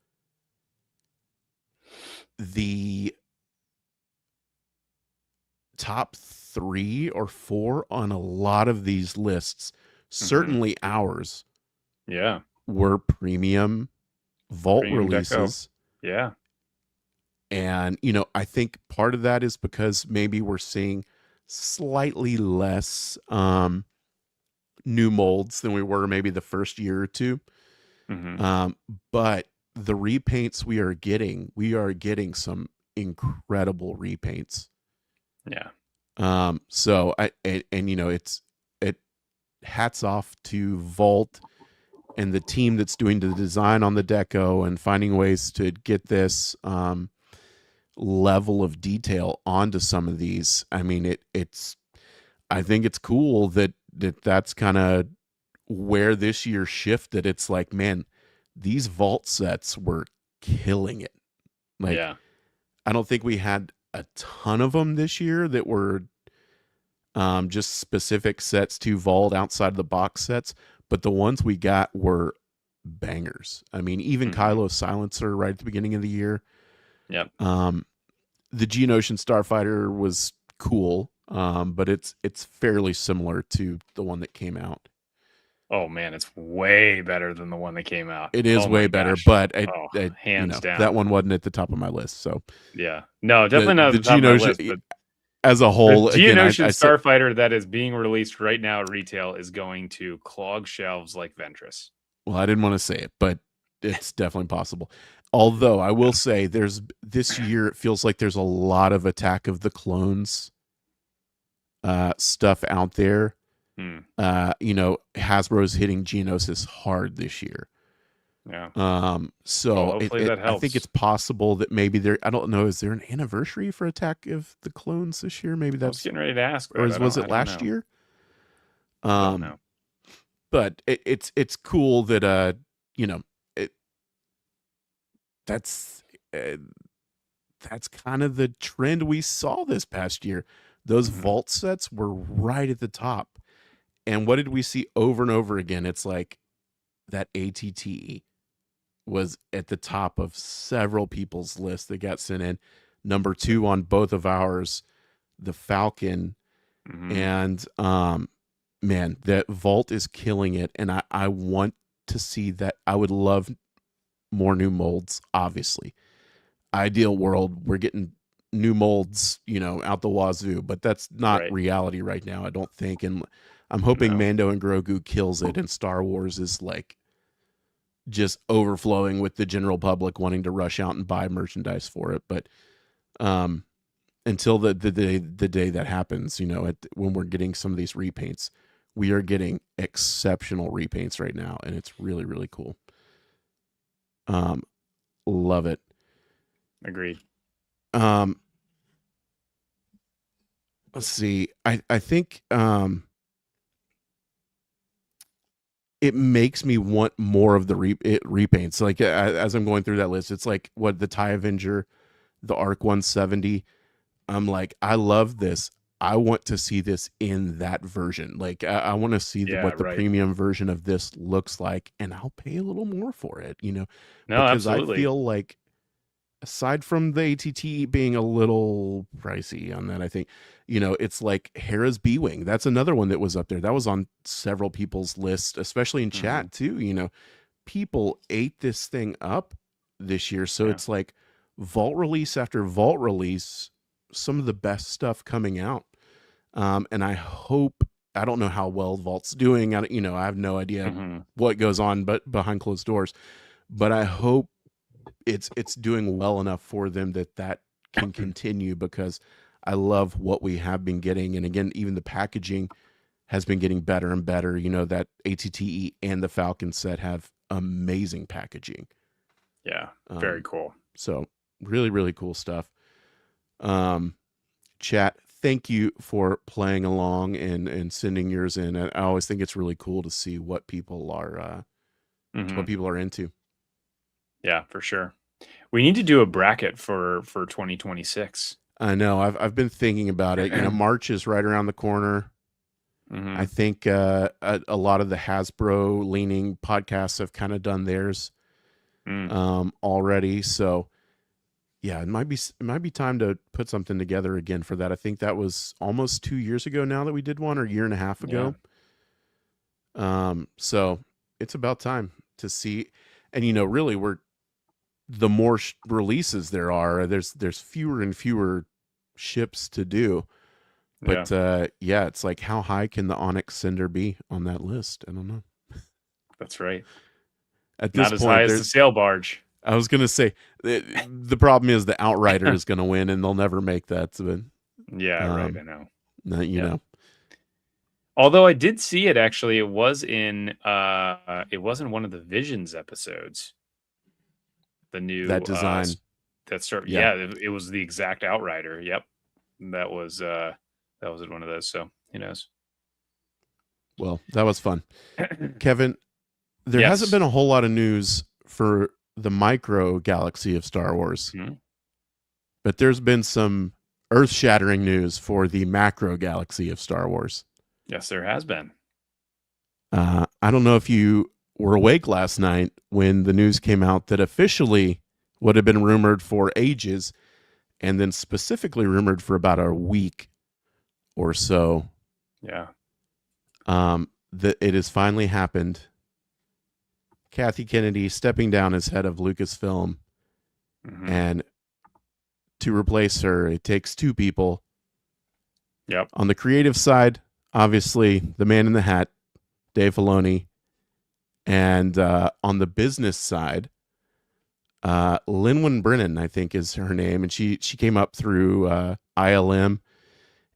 the top 3 or 4 on a lot of these lists, certainly ours, Yeah. were premium vault Premium deco. releases. Yeah. And, I think part of that is because maybe we're seeing slightly less new molds than we were maybe the first year or two. But the repaints we are getting some incredible repaints. Yeah. So it hats off to Vault and the team that's doing the design on the deco and finding ways to get this level of detail onto some of these. I mean, I think it's cool that's kind of where this year shifted. It's like, man, these vault sets were killing it. Like, Yeah. I don't think we had a ton of them this year that were just specific sets to vault outside of the box sets, but the ones we got were bangers. I mean, even Kylo's silencer right at the beginning of the year. Yep. The Geonosian Starfighter was cool, but it's fairly similar to the one that came out. Oh man, it's way better than the one that came out. It is way better, gosh. but hands down, that one wasn't at the top of my list. So yeah, no, definitely not at the top of my list. But as a whole, the Geonosian Starfighter that is being released right now at retail is going to clog shelves like Ventress. Well, I didn't want to say it, but it's definitely possible. Although I will say, this year it feels like there's a lot of Attack of the Clones stuff out there. Hasbro's hitting Geonosis hard this year. Yeah. So hopefully that helps. I think it's possible that maybe I don't know, is there an anniversary for Attack of the Clones this year? Maybe that's I was getting ready to ask that. Or was it last year? I don't know. But it's cool that that's kind of the trend we saw this past year. Those vault sets were right at the top. And what did we see over and over again? It's like that ATTE was at the top of several people's lists that got sent in. Number 2 on both of ours, the Falcon. And man, that vault is killing it. And I want to see that. I would love more new molds, obviously. Ideal world, we're getting new molds, out the wazoo, but that's not reality right now, I don't think. And I'm hoping Mando and Grogu kills it, and Star Wars is like just overflowing with the general public wanting to rush out and buy merchandise for it. But until the day that happens, when we're getting some of these repaints, we are getting exceptional repaints right now, and it's really, really cool. Love it. Agreed. Let's see. I think it makes me want more of the repaints. Like as I'm going through that list, it's like the TIE Avenger, the Arc 170. I'm like, I love this. I want to see this in that version. Like I want to see what the premium version of this looks like, and I'll pay a little more for it, No, because absolutely. I feel like, aside from the ATT being a little pricey on that, I think, it's like Hera's B-Wing. That's another one that was up there. That was on several people's lists, especially in chat too. People ate this thing up this year. So it's like vault release after vault release, some of the best stuff coming out. And I don't know how well Vault's doing. I have no idea what goes on but behind closed doors, but I hope it's doing well enough for them that can continue, because I love what we have been getting. And again, even the packaging has been getting better and better. That ATTE and the Falcon set have amazing packaging. Yeah, very cool. So really, really cool stuff. Chat, thank you for playing along and sending yours in. I always think it's really cool to see what people are into. Yeah, for sure. We need to do a bracket for 2026. I know. I've been thinking about it. March is right around the corner. I think a lot of the Hasbro leaning podcasts have kind of done theirs already. So yeah, it might be time to put something together again for that. I think that was almost 2 years ago now that we did one, or a year and a half Yeah. ago. So it's about time to see. And really, we're the more releases there are, there's fewer and fewer ships to do. Yeah. But yeah, it's like, how high can the Onyx Cinder be on that list? I don't know. That's right. At this Not as high point, as the there's. sail barge. I was gonna say the problem is the Outrider is gonna win, and they'll never make that. So, Yeah, right. I um, know. you Yep. know Although I did see it actually, it was in one of the Visions episodes. The that new design. that start Yeah. yeah, it was the exact Outrider. Yep. That was one of those. So who knows? Well, that was fun, Kevin. There hasn't Yes. been a whole lot of news for the Micro Galaxy of Star Wars, Mhm. but there's been some earth-shattering news for the Macro Galaxy of Star Wars. Yes, there has been. I don't know if you were awake last night when the news came out that officially what had been rumored for ages, and then specifically rumored for about a week or so, Yeah. that it has finally happened. Kathy Kennedy stepping down as head of Lucasfilm, Hmm. and to replace her, it takes two people. Yep. On the creative side, obviously, the man in the hat, Dave Filoni, and on the business side, Linwin Brennan, I think is her name, and she came up through ILM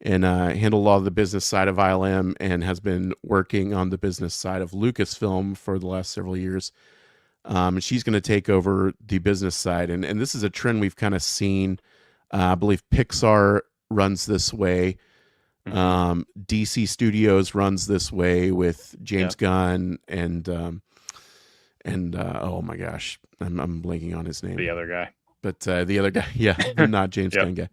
and handled all the business side of ILM, and has been working on the business side of Lucasfilm for the last several years. And she's going to take over the business side, and this is a trend we've kind of seen. I believe Pixar runs this way. Hmm. DC Studios runs this way with James Yep. Gunn and oh my gosh, I'm blanking on his The name, other guy. but the other guy, yeah, the not James Yep. Gunn guy.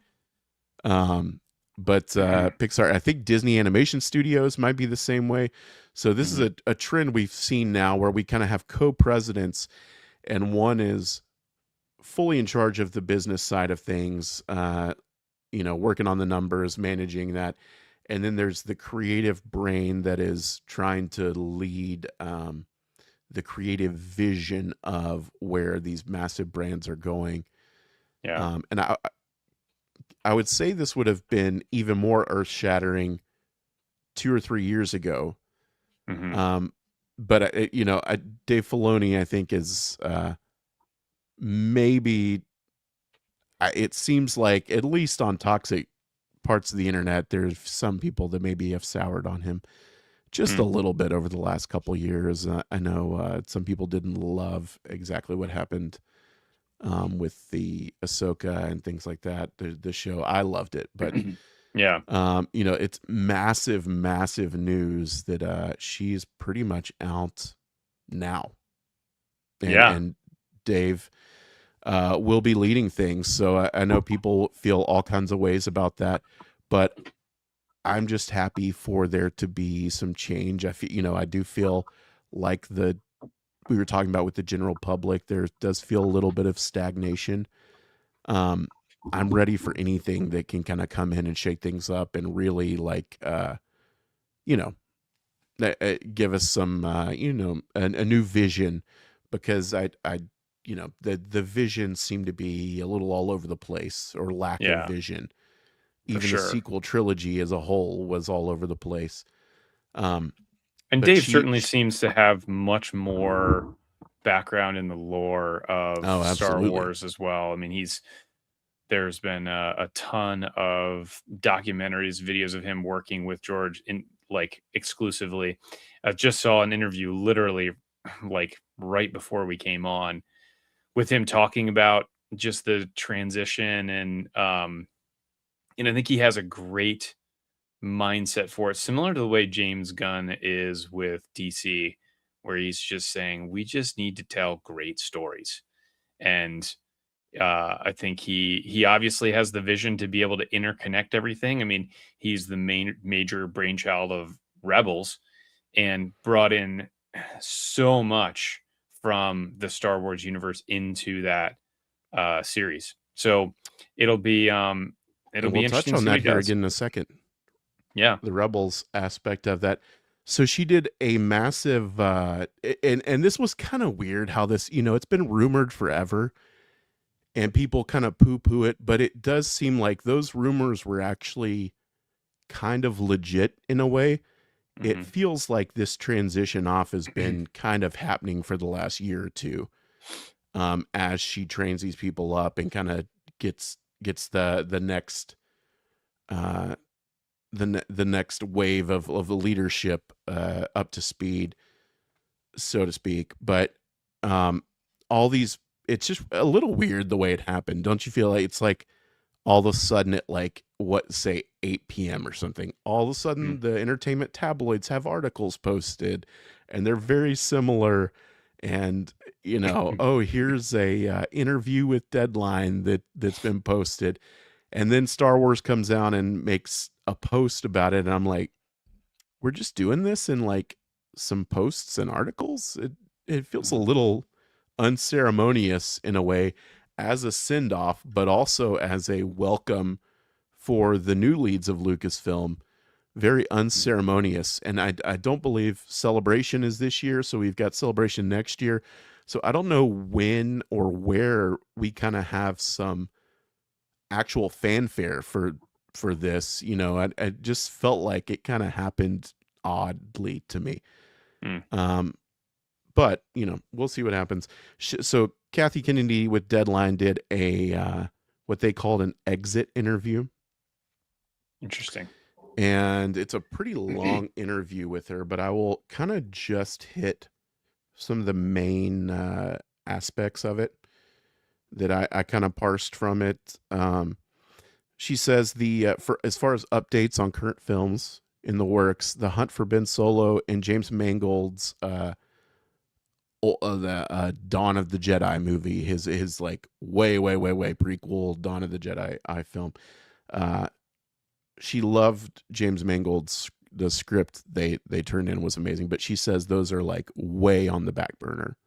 But Pixar, I think Disney Animation Studios might be the same way. So this is Hmm. a trend we've seen now where we kind of have co-presidents, and one is fully in charge of the business side of things, working on the numbers, managing that. And then there's the creative brain that is trying to lead the creative vision of where these massive brands are going. Yeah. And I would say this would have been even more earth shattering 2 or 3 years ago. Hmm. But Dave Filoni, I think, is maybe. It seems like, at least on toxic parts of the internet, there's some people that maybe have soured on him just a Mm. little bit over the last couple of years. I know some people didn't love exactly what happened with the Ahsoka and things like that. The show, I loved it, but Yeah. it's massive, massive news that she's pretty much out now, Yeah. and Dave will be leading things. So I know people feel all kinds of ways about that, but I'm just happy for there to be some change. I feel, I do feel like we were talking about with the general public, there does feel a little bit of stagnation. Um, I'm ready for anything that can kind of come in and shake things up and really, like, you know, give us some, a new vision, because the vision seemed to be a little all over the place, or lack of Yeah. vision. For Even the sure. sequel trilogy as a whole was all over the place. Um, And but Dave certainly seems to have much more background in the lore of oh, Star absolutely. Wars as well. I mean, there's been a ton of documentaries, videos of him working with George in like exclusively. I just saw an interview literally like right before we came on with him talking about just the transition and I think he has a great mindset for it, similar to the way James Gunn is with DC, where he's just saying, we just need to tell great stories. And I think he obviously has the vision to be able to interconnect everything. I mean, he's the major brainchild of Rebels and brought in so much from the Star Wars universe into that series. So it'll be And we'll touch interesting to on see what that he here does. again in a second. Yeah. The Rebels aspect of that. So she did a massive, and this was kind of weird how this, it's been rumored forever and people kind of poo poo it, but it does seem like those rumors were actually kind of legit in a way. It Hmm. feels like this transition off has been kind of happening for the last year or two, as she trains these people up and kind of gets the next uh, the next wave of the leadership up to speed, so to speak. But all these, it's just a little weird the way it happened. Don't you feel like it's like all of a sudden at like what, say 8 p.m. or something, all of a sudden the entertainment tabloids have articles posted and they're very similar, and oh, here's a interview with Deadline that's been posted, and then Star Wars comes out and makes a post about it, and I'm like, we're just doing this in like some posts and articles. It feels a little unceremonious in a way, as a send off, but also as a welcome for the new leads of Lucasfilm. Very unceremonious. And I don't believe Celebration is this year, so we've got Celebration next year. So I don't know when or where we kind of have some actual fanfare for this. I just felt like it kind of happened oddly to me. Mm. But we'll see what happens. So Kathy Kennedy with Deadline did a what they called an exit interview, Interesting. and it's a pretty long interview with her, but I will kind of just hit some of the main aspects of it that I kind of parsed from it. She says for as far as updates on current films in the works, The Hunt for Ben Solo and James Mangold's the Dawn of the Jedi movie, his like way prequel Dawn of the Jedi film. She loved James Mangold's the script they turned in was amazing, but she says those are like way on the back burner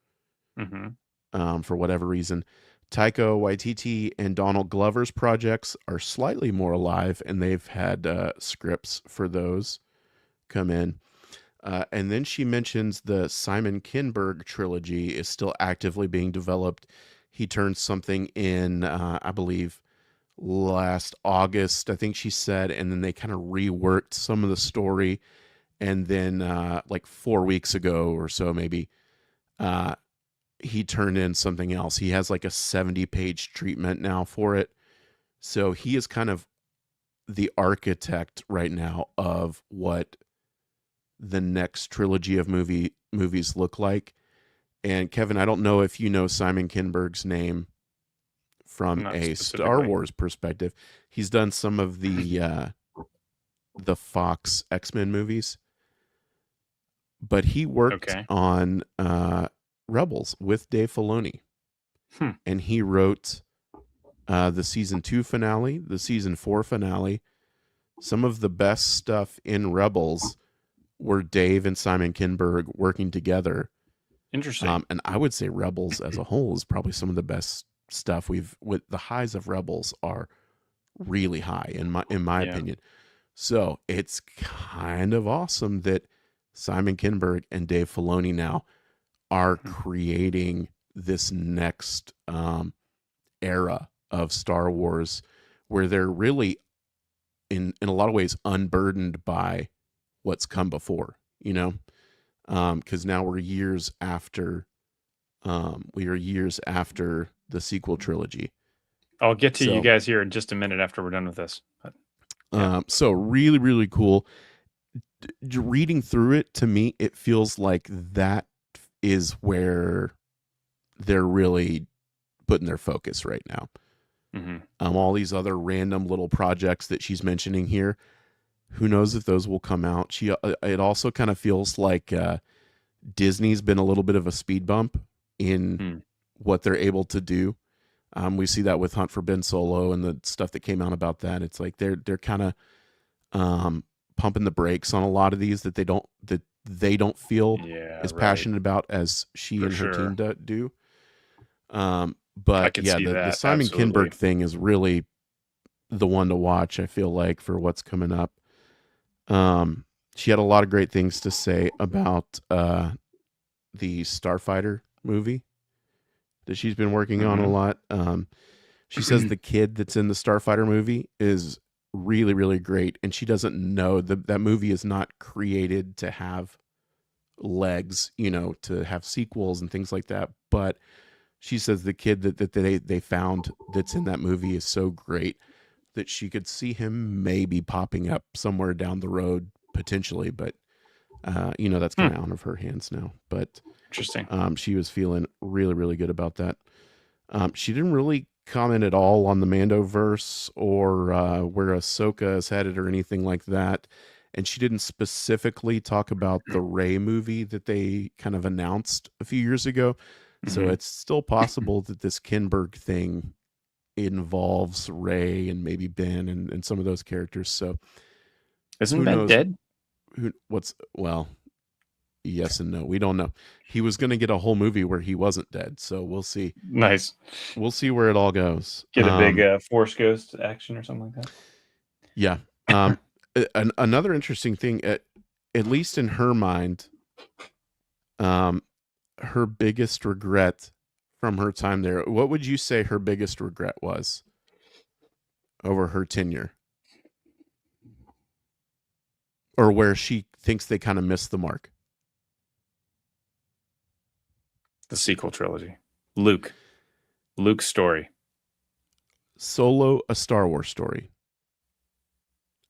for whatever reason. Taika Waititi and Donald Glover's projects are slightly more alive, and they've had scripts for those come in. And then she mentions the Simon Kinberg trilogy is still actively being developed. He turned something in, I believe, last August, I think she said, and then they kind of reworked some of the story. And then, like 4 weeks ago or so, maybe, he turned in something else. He has like a 70-page treatment now for it. So he is kind of the architect right now of what the next trilogy of movies look like. And Kevin, I don't know if you know Simon Kinberg's name from Not a Star specifically. Wars perspective. He's done some of the Fox X-Men movies, but he worked Okay. on Rebels with Dave Filoni, and he wrote the season 2 finale, the season 4 finale. Some of the best stuff in Rebels were Dave and Simon Kinberg working together. Interesting. And I would say Rebels as a whole is probably some of the best stuff with the highs of Rebels are really high in my Yeah. opinion. So it's kind of awesome that Simon Kinberg and Dave Filoni now are creating this next era of Star Wars, where they're really in a lot of ways unburdened by what's come before, because now we're years after the sequel trilogy. I'll get to you So guys here in just a minute after we're done with this. But yeah. so really cool. Reading through it, to me, it feels like that is where they're really putting their focus right now. All these other random little projects that she's mentioning here, who knows if those will come out. It also kind of feels like Disney's been a little bit of a speed bump in what they're able to do. We see that with Hunt for Ben Solo and the stuff that came out about that. It's like they're kind of pumping the brakes on a lot of these that they don't feel as passionate about as she and her team do. I But could yeah, see the that. Simon Absolutely. Kinberg thing is really the one to watch, I feel like, for what's coming up. She had a lot of great things to say about the Starfighter movie that she's been working on a Hmm. lot. She says the kid that's in the Starfighter movie is really, really great, and she doesn't know that movie is not created to have legs, to have sequels and things like that. But she says the kid that they found that's in that movie is so great that she could see him maybe popping up somewhere down the road potentially, but that's kind of out of her hands now. But Interesting. she was feeling really, really good about that. She didn't really comment at all on the Mandoverse or where Ahsoka is headed or anything like that. And she didn't specifically talk about the Rey movie that they kind of announced a few years ago. So Hmm. it's still possible that this Kinberg thing involves Rey and maybe Ben and some of those characters. So Isn't who Ben knows dead? well, yes and no. We don't know. He was going to get a whole movie where he wasn't dead. So we'll see. Nice. We'll see where it all goes. Get a big Force Ghost action or something like Yeah. Another interesting thing, at least in her mind, um, her biggest regret from her time there. What would you say her biggest regret was over her tenure, or where she thinks they kind of missed the mark? the sequel trilogy. Luke's story. Solo, a Star Wars story,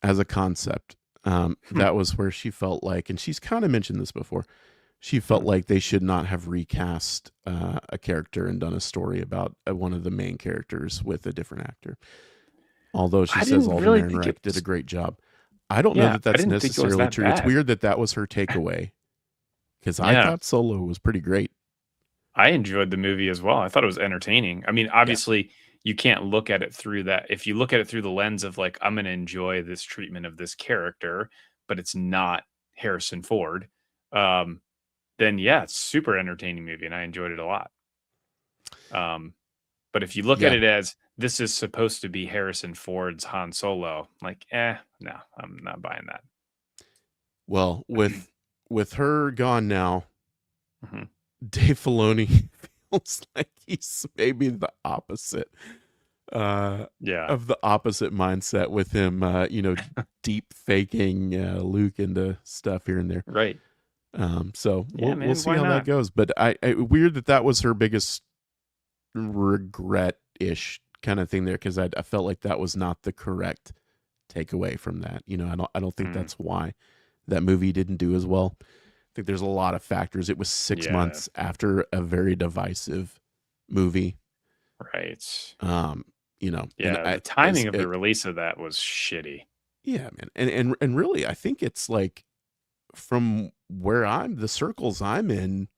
as a concept. That was where she felt like, and she's kind of mentioned this before, she felt like they should not have recast a character and done a story about one of the main characters with a different actor. Although she I says didn't Alden really think it Ehrenreich did a was. great job. I don't know Yeah, that I that's didn't think it was necessarily that true. It's bad. weird that that was her takeaway because I Yeah, thought Solo was pretty great. I enjoyed the movie as well. I thought it was entertaining. I mean, Yeah. obviously, you can't look at it through that. If you look at it through the lens of like, I'm going to enjoy this treatment of this character, but it's not Harrison Ford, um, then yeah, it's super entertaining movie, and I enjoyed it a lot. Um, but if you look at Yeah. it as this is supposed to be Harrison Ford's Han Solo, like, no, I'm not buying that. Well, with her gone now, Mhm. Dave Filoni feels like he's maybe the opposite uh, Yeah, of the opposite mindset with him. Deep faking Luke into stuff here and there. right. So Yeah, we'll man, see why how that not? goes. But I weird that that was her biggest regret ish kind of thing there because I felt like that was not the correct takeaway from that. I don't think Mm, that's why that movie didn't do as well. I think there's a lot of factors. It was six yeah, months after a very divisive movie. right. Um, and Yeah, I the as timing of the it, release of that was shitty. yeah, man, and really, I think it's like from where the circles I'm in,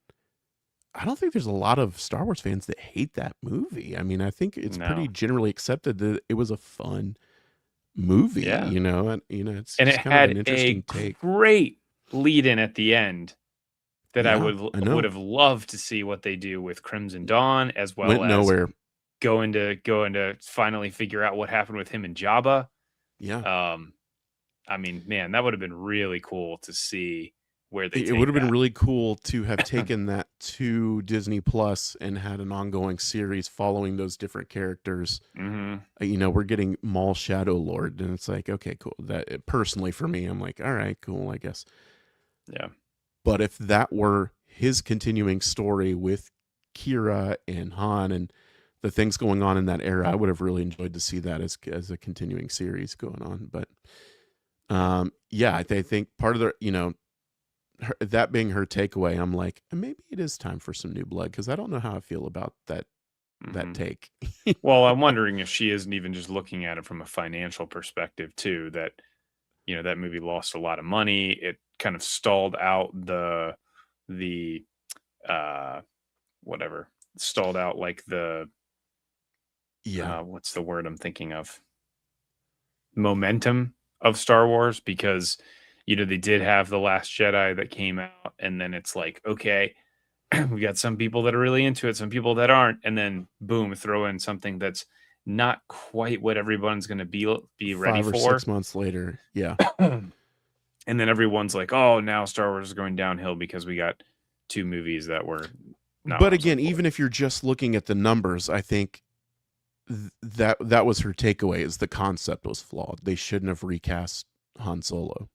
I don't think there's a lot of Star Wars fans that hate that movie. I mean, I think it's pretty No. generally accepted that it was a fun movie, Yeah. and it's And it just kind of an had interesting a take. great lead in at the end that I Yeah, I would know. have loved to see what they do with Crimson Dawn, as well Went as nowhere. going to finally figure out what happened with him and Jabba. Yeah. Um, I mean, man, that would have been really cool to see where they It would take have been that. really cool to have taken that to Disney Plus and had an ongoing series following those different characters. Hmm. We're getting Maul Shadow Lord, and it's like, okay, cool. That personally for me, I'm like, all right, cool, I guess. Yeah. But if that were his continuing story with Kira and Han and the things going on in that era, I would have really enjoyed to see that as a continuing series going on. But yeah, I think part of the that being her takeaway, I'm like, maybe it is time for some new blood because I don't know how I feel about that Hmm. take. Well, I'm wondering if she isn't even just looking at it from a financial perspective too. That that movie lost a lot of money. It kind of stalled out the uh whatever stalled out like the Yeah, what's the word I'm thinking of, momentum of Star Wars, because they did have the Last Jedi that came out, and then it's like, okay, we got some people that are really into it, some people that aren't, and then boom, throw in something that's not quite what everyone's going to be ready 5 or for. 6 months later. Yeah. And then everyone's like, oh, now Star Wars is going downhill because we got 2 movies that were not But what I was again, looking for. even if you're just looking at the numbers, I think that was her takeaway, is the concept was flawed. They shouldn't have recast Han Solo.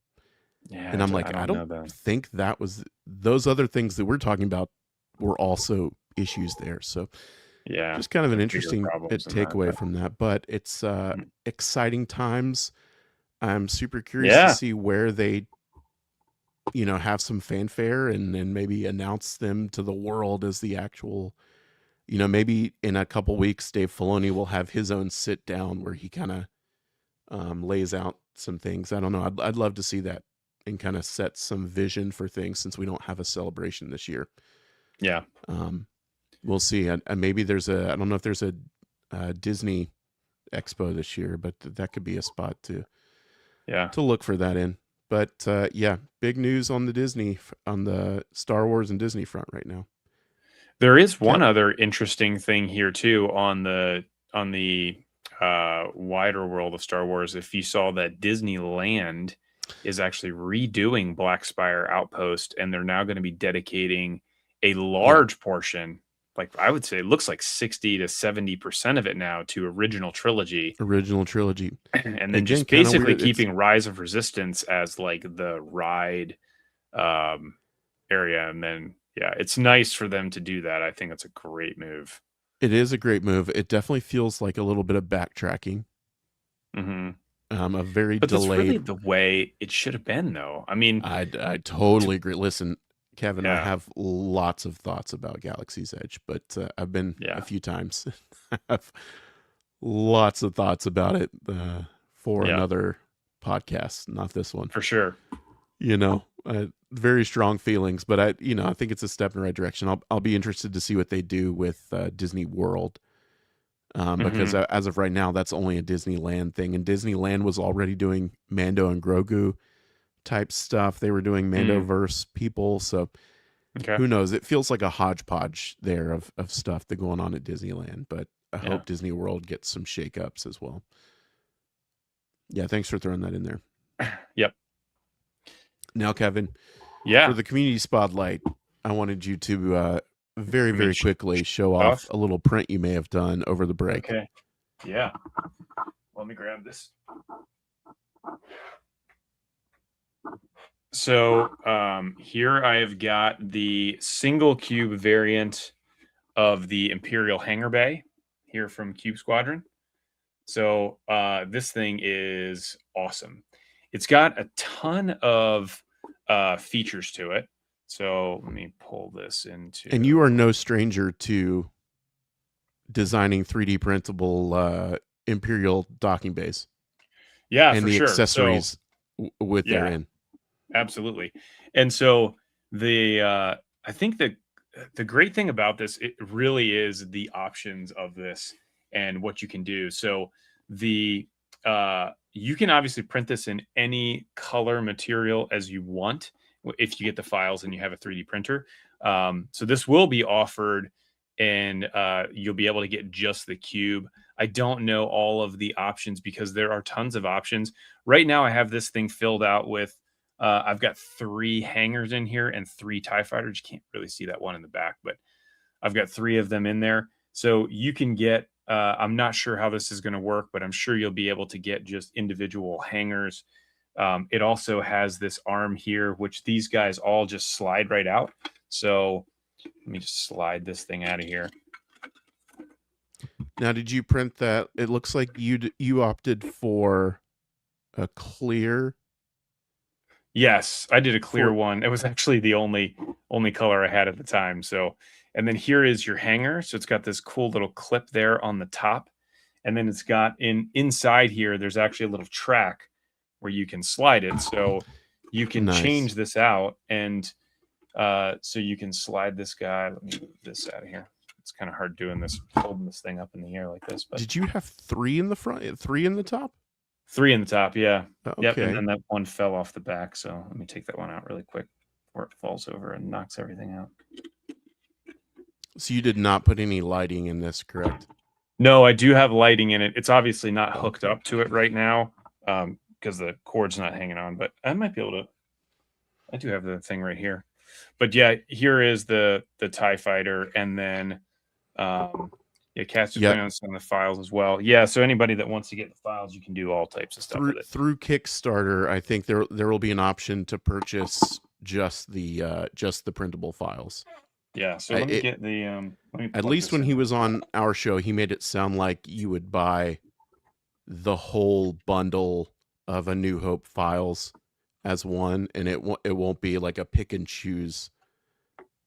Yeah, And I'm I like, I don't don't know that. think that was, those other things that we're talking about were also issues there. So Yeah, just kind of an there's bigger interesting problems than that. takeaway But from that. But it's exciting times. I'm super curious to yeah, see where they, have some fanfare and then maybe announce them to the world as the actual, maybe in a couple weeks, Dave Filoni will have his own sit down where he kind of lays out some things. I don't know. I'd love to see that and kind of set some vision for things, since we don't have a celebration this year. yeah, We'll see. And maybe I don't know if there's a Disney Expo this year, but that could be a spot yeah. to look for that in. But yeah, big news on the Star Wars and Disney front right now. There is one Kev- other interesting thing here too on the wider world of Star Wars. If you saw that Disneyland is actually redoing Black Spire Outpost, and they're now going to be dedicating a large portion, like I would say, it looks like 60 to 70% of it now to original trilogy, Original trilogy. and then Again, just kind of basically weird. keeping Rise of Resistance as like the ride area, and then yeah, it's nice for them to do that. I think it's a great move. It is a great move. It definitely feels like a little bit of backtracking. Mm-hmm. A very But that's really delayed. the way it should have been, though. I mean, I totally agree. Listen, Kevin, I yeah, have lots of thoughts about Galaxy's Edge, but I've been a yeah, few times. I have lots of thoughts about it for yeah, another podcast, not this one. for sure. Very strong feelings, but I think it's a step in the right direction. I'll be interested to see what they do with Disney World, because Mm-hmm. as of right now, that's only a Disneyland thing, and Disneyland was already doing Mando and Grogu type stuff. They were doing Mm. Mandoverse people, so Okay. who knows? It feels like a hodgepodge there of stuff that's going on at Disneyland, but I Yeah. hope Disney World gets some shakeups as well. Yeah, thanks for throwing that in there. Yep. Now, Kevin, Yeah. for the community spotlight, I wanted you to very, I mean, very quickly show off. off a little print you may have done over the break. Okay. Yeah. Let me grab this. So here I have got the single cube variant of the Imperial Hangar Bay here from Cube Squadron. So this thing is awesome. It's got a ton of features to it. So let me pull this into. And you are no stranger to designing 3D printable Imperial docking bays. Yeah, And for the sure. accessories with Yeah, therein. absolutely. And so I think that the great thing about this, it really is the options of this and what you can do. So the you can obviously print this in any color material as you want if you get the files and you have a 3D printer. So this will be offered, and you'll be able to get just the cube. I don't know all of the options because there are tons of options. Right now, I have this thing filled out with I've got 3 hangars in here and 3 TIE fighters. You can't really see that one in the back, but I've got 3 of them in there. So you can get, I'm not sure how this is going to work, but I'm sure you'll be able to get just individual hangars. It also has this arm here, which these guys all just slide right out. So let me just slide this thing out of here. Now, did you print that? It looks like you opted for a clear. Yes, I did a clear one. It was actually the only color I had at the time. So, and then here is your hanger. So it's got this cool little clip there on the top, and then it's got inside here. There's actually a little track where you can slide it. So you can change this out, and so you can slide this guy. Let me move this out of here. It's kind of hard doing this, holding this thing up in the air like this. But did you have 3 in the front, 3 in the top? 3 in the top, yeah. Okay. Yep, and then that one fell off the back. So let me take that one out really quick before it falls over and knocks everything out. So you did not put any lighting in this, correct? No, I do have lighting in it. It's obviously not hooked up to it right now because the cord's not hanging on, but I might be able to. I do have the thing right here. But yeah, here is the TIE fighter, and then yeah, Cass is Yep. planning on sending the files as well. Yeah, so anybody that wants to get the files, you can do all types of stuff with it. Through Kickstarter, I think there will be an option to purchase just the printable files. Yeah, so I, let me it, get the let me at plug least this when he in. was on our show, he made it sound like you would buy the whole bundle of A New Hope files as one, and it won't be like a pick and choose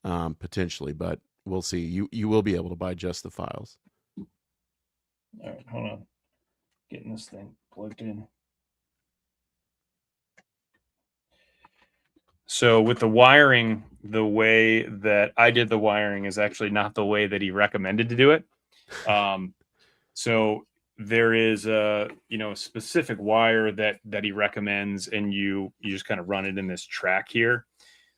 potentially, but we'll see. You will be able to buy just the files. All right, hold on. Getting this thing plugged in. So with the wiring, the way that I did the wiring is actually not the way that he recommended to do it. So there is a specific wire that he recommends, and you just kind of run it in this track here.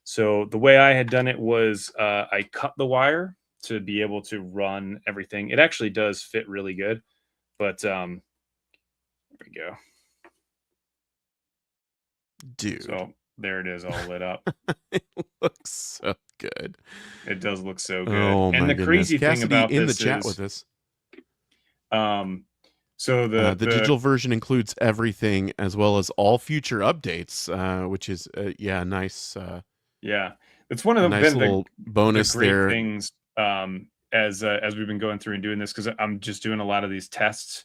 So the way I had done it was I cut the wire to be able to run everything. It actually does fit really good, but there we go. Dude. So there it is, all lit up. It looks so good. It does look so good. Oh And my the goodness. crazy thing Cassidy about in the this chat is, with us. so The digital version includes everything as well as all future updates, which is yeah, nice. Yeah, it's one of the Nice been little the bonus great there. things as we've been going through and doing this, because I'm just doing a lot of these test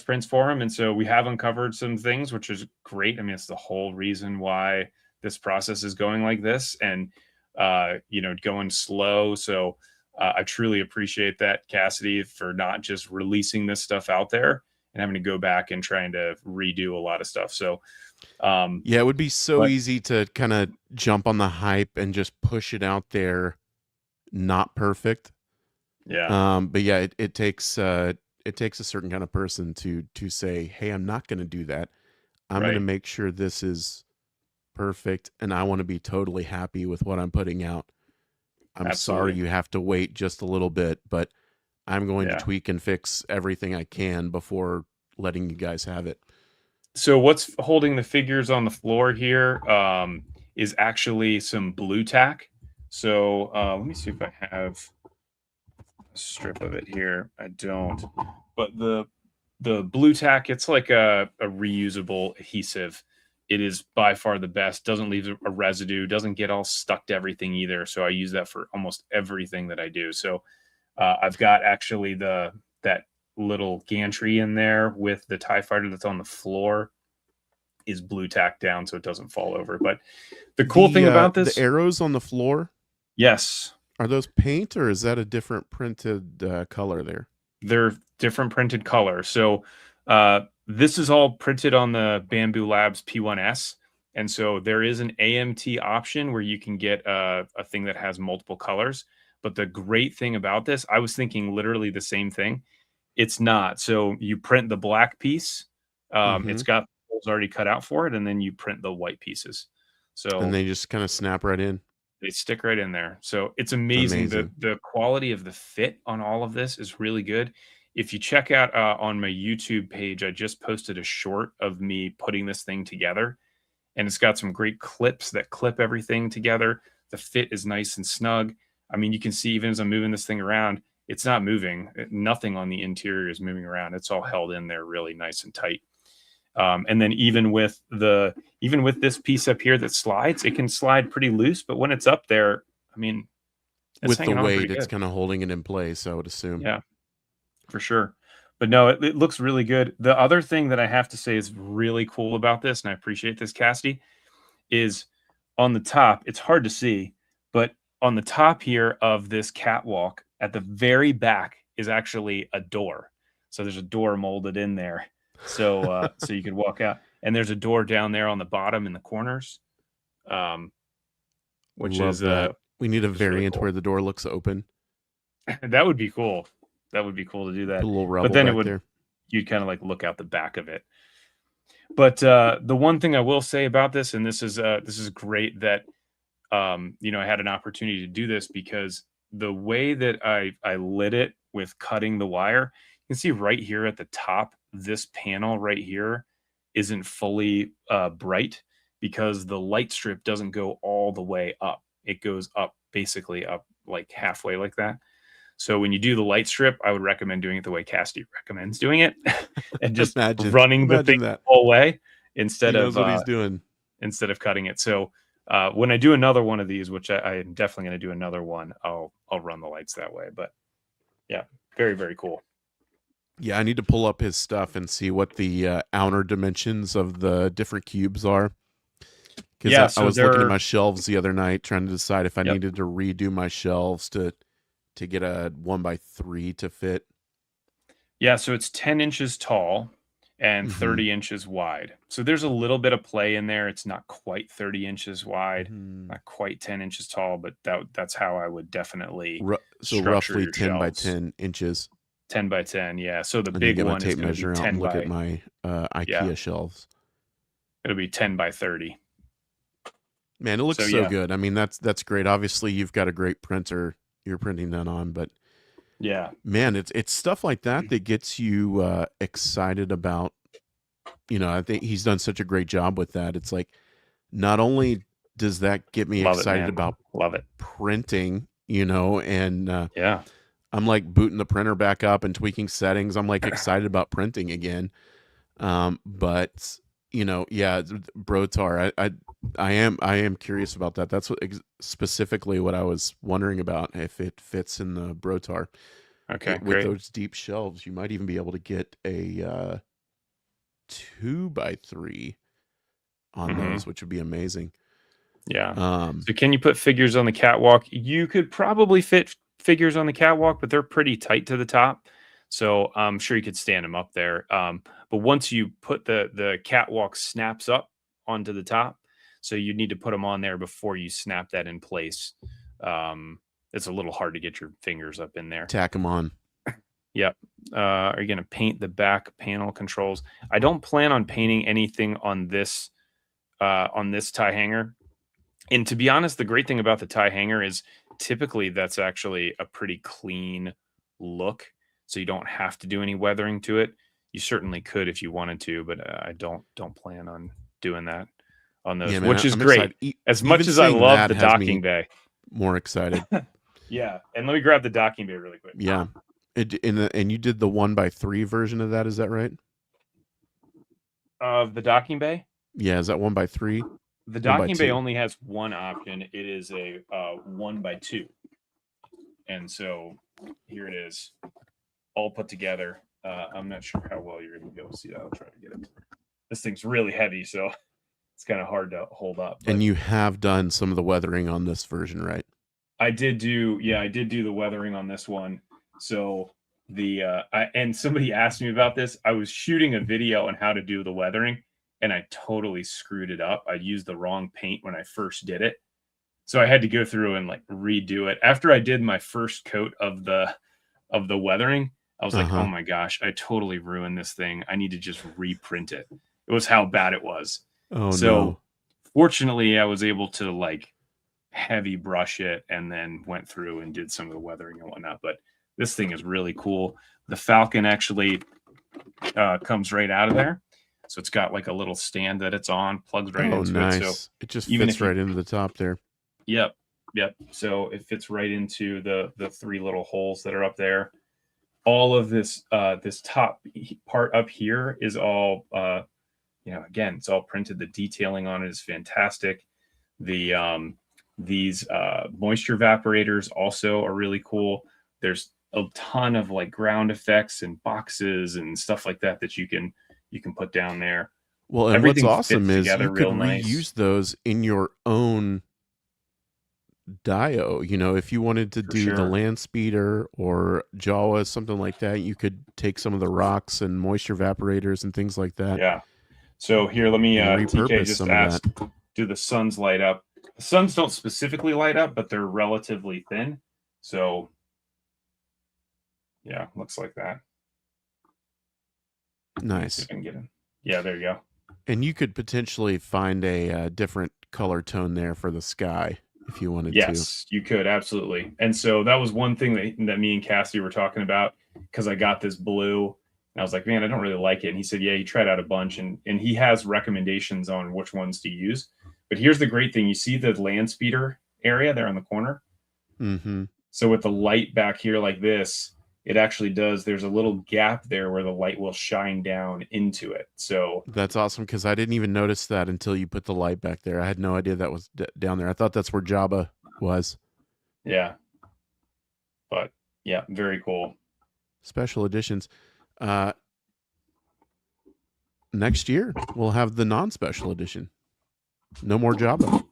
prints for him, and so we have uncovered some things, which is great. I mean, it's the whole reason why this process is going like this, and going slow. So I truly appreciate that, Cassidy, for not just releasing this stuff out there and having to go back and trying to redo a lot of stuff. So Yeah, it would be so but easy to kind of jump on the hype and just push it out there, not perfect. yeah, But yeah, it takes a certain kind of person to say, "Hey, I'm not going to do that. I'm going to right, make sure this is perfect, and I want to be totally happy with what I'm putting out. I'm sorry absolutely, you have to wait just a little bit, but I'm going to yeah. tweak and fix everything I can before letting you guys have it." So what's holding the figures on the floor here is actually some blue tack. So let me see if I have a strip of it here. I don't, but the blue tack, it's like a reusable adhesive. It is by far the best. Doesn't leave a residue. Doesn't get all stuck to everything either. So I use that for almost everything that I do. So I've got actually that little gantry in there with the TIE fighter that's on the floor is blue tacked down so it doesn't fall over. But the cool thing about The this, arrows on the floor, yes, are those paint or is that a different printed color there? they're different printed color. So this is all printed on the Bamboo Labs P1S. And so there is an AMT option where you can get a thing that has multiple colors. But the great thing about this, I was thinking literally the same thing. It's not. So you print the black piece. Mm-hmm. It's got holes already cut out for it, and then you print the white pieces. And So they just kind of snap right in. they stick right in there. So it's It's amazing. The amazing. the quality of the fit on all of this is really good. If you check out on my YouTube page, I just posted a short of me putting this thing together, and it's got some great clips that clip everything together. The fit is nice and snug. I mean, you can see even as I'm moving this thing around, it's not moving. Nothing on the interior is moving around. It's all held in there really nice and tight. And then even with this piece up here that slides, it can slide pretty loose. But when it's up there, I mean, it's With the hanging on weight, pretty it's good. kind of holding it in place, I would assume. Yeah, for sure. But no, it looks really good. The other thing that I have to say is really cool about this, and I appreciate this, Cassidy, is on the top. It's hard to see, but on the top here of this catwalk, at the very back is actually a door. So there's a door molded in there, so you could walk out. And there's a door down there on the bottom in the corners, um, which Love that. We need a is really variant cool. where the door looks open. That would be cool. That would be cool to do Put that. a little But rubble then back there. you'd kind of like look out the back of it. But the one thing I will say about this, and this is great that I had an opportunity to do this because the way that I lit it with cutting the wire, you can see right here at the top, this panel right here isn't fully bright because the light strip doesn't go all the way up. It goes up, basically up like halfway like that. So when you do the light strip, I would recommend doing it the way Casty recommends doing it, and just running the thing Imagine that. the whole way He instead knows of what he's doing. cutting it. So when I do another one of these, which I am definitely going to do another one, I'll run the lights that way. But yeah, very, very cool. Yeah, I need to pull up his stuff and see what the outer dimensions of the different cubes are. Because Yeah, I so was looking at they're my shelves the other night, trying to decide if I Yep. needed to redo my shelves to get a 1x3 to fit. Yeah, so it's 10 inches tall and Mhm. 30 inches wide. So there's a little bit of play in there. It's not quite 30 inches wide, not quite 10 inches tall, but that's how I would definitely So structure roughly your 10 by shelves. 10 inches. 10 by 10, yeah. So the I need to big get my one is tape going to be measure out 10 and look by at my IKEA yeah, shelves. it'll be 10 by 30. Man, it looks So, so yeah. good. I mean, that's great. Obviously, you've got a great printer you're printing that on, but Yeah. man, it's stuff like that that gets you excited about. I think he's done such a great job with that. It's like, not only does that get me Love it, excited man. about Love it. printing, and Yeah. I'm like booting the printer back up and tweaking settings. I'm like excited about printing again. But yeah, Brotar, I am curious about that. That's specifically what I was wondering about, if it fits in the Brotar. Okay, With great. those deep shelves, you might even be able to get a 2x3 on those, which would be amazing. Yeah. So can you put figures on the catwalk? You could probably fit figures on the catwalk, but they're pretty tight to the top. So I'm sure you could stand them up there. But once you put the catwalk snaps up onto the top, so you need to put them on there before you snap that in place. It's a little hard to get your fingers up in there. Tack them on. Yep. Are you going to paint the back panel controls? I don't plan on painting anything on this tie hanger. And to be honest, the great thing about the tie hanger is typically that's actually a pretty clean look. So you don't have to do any weathering to it. You certainly could if you wanted to, but I don't plan on doing that on those, Yeah, man, which is I'm great. excited. As much as I love the docking bay. More excited. Yeah. And let me grab the docking bay really quick. Yeah. And you did the 1x3 version of that, is that right? Of the docking bay? Yeah, is that 1x3? The docking bay only has one option. It is a 1x2. And so here it is, all put together. I'm not sure how well you're going to be able to see that. I'll try to get it. This thing's really heavy, so it's kind of hard to hold up. And you have done some of the weathering on this version, right? I did do the weathering on this one. So and somebody asked me about this. I was shooting a video on how to do the weathering, and I totally screwed it up. I used the wrong paint when I first did it. So I had to go through and like redo it. After I did my first coat of the weathering, I was like, oh my gosh, I totally ruined this thing. I need to just reprint it. It was how bad it was. Oh, so no. Fortunately, I was able to like heavy brush it and then went through and did some of the weathering and whatnot. But this thing is really cool. The Falcon actually comes right out of there. So it's got like a little stand that it's on, plugs right into it. So it just fits right into the top there. Yep. So it fits right into the three little holes that are up there. All of this this top part up here is all again, it's all printed. The detailing on it is fantastic. The these moisture evaporators also are really cool. There's a ton of like ground effects and boxes and stuff like that you can put down there. Well, and everything what's awesome is you could reuse nice. Those in your own dio. If you wanted to do the land speeder or Jawa, something like that, you could take some of the rocks and moisture evaporators and things like that. Yeah. So here, let me repurpose TK just some asked, of that. do the suns light up? The suns don't specifically light up, but they're relatively thin. So yeah, looks like that. Nice. Yeah, there you go. And you could potentially find a different color tone there for the sky if you wanted to. Yes, you could absolutely. And so that was one thing that me and Cassie were talking about, because I got this blue and I was like, man, I don't really like it. And he said, yeah, he tried out a bunch, and he has recommendations on which ones to use. But here's the great thing: you see the land speeder area there on the corner. Mm-hmm. So with the light back here like this, it actually does. There's a little gap there where the light will shine down into it. So That's awesome, because I didn't even notice that until you put the light back there. I had no idea that was down there. I thought that's where Jabba was. yeah, but yeah, very cool. Special editions. Next year we'll have the non-special edition. No more Jabba.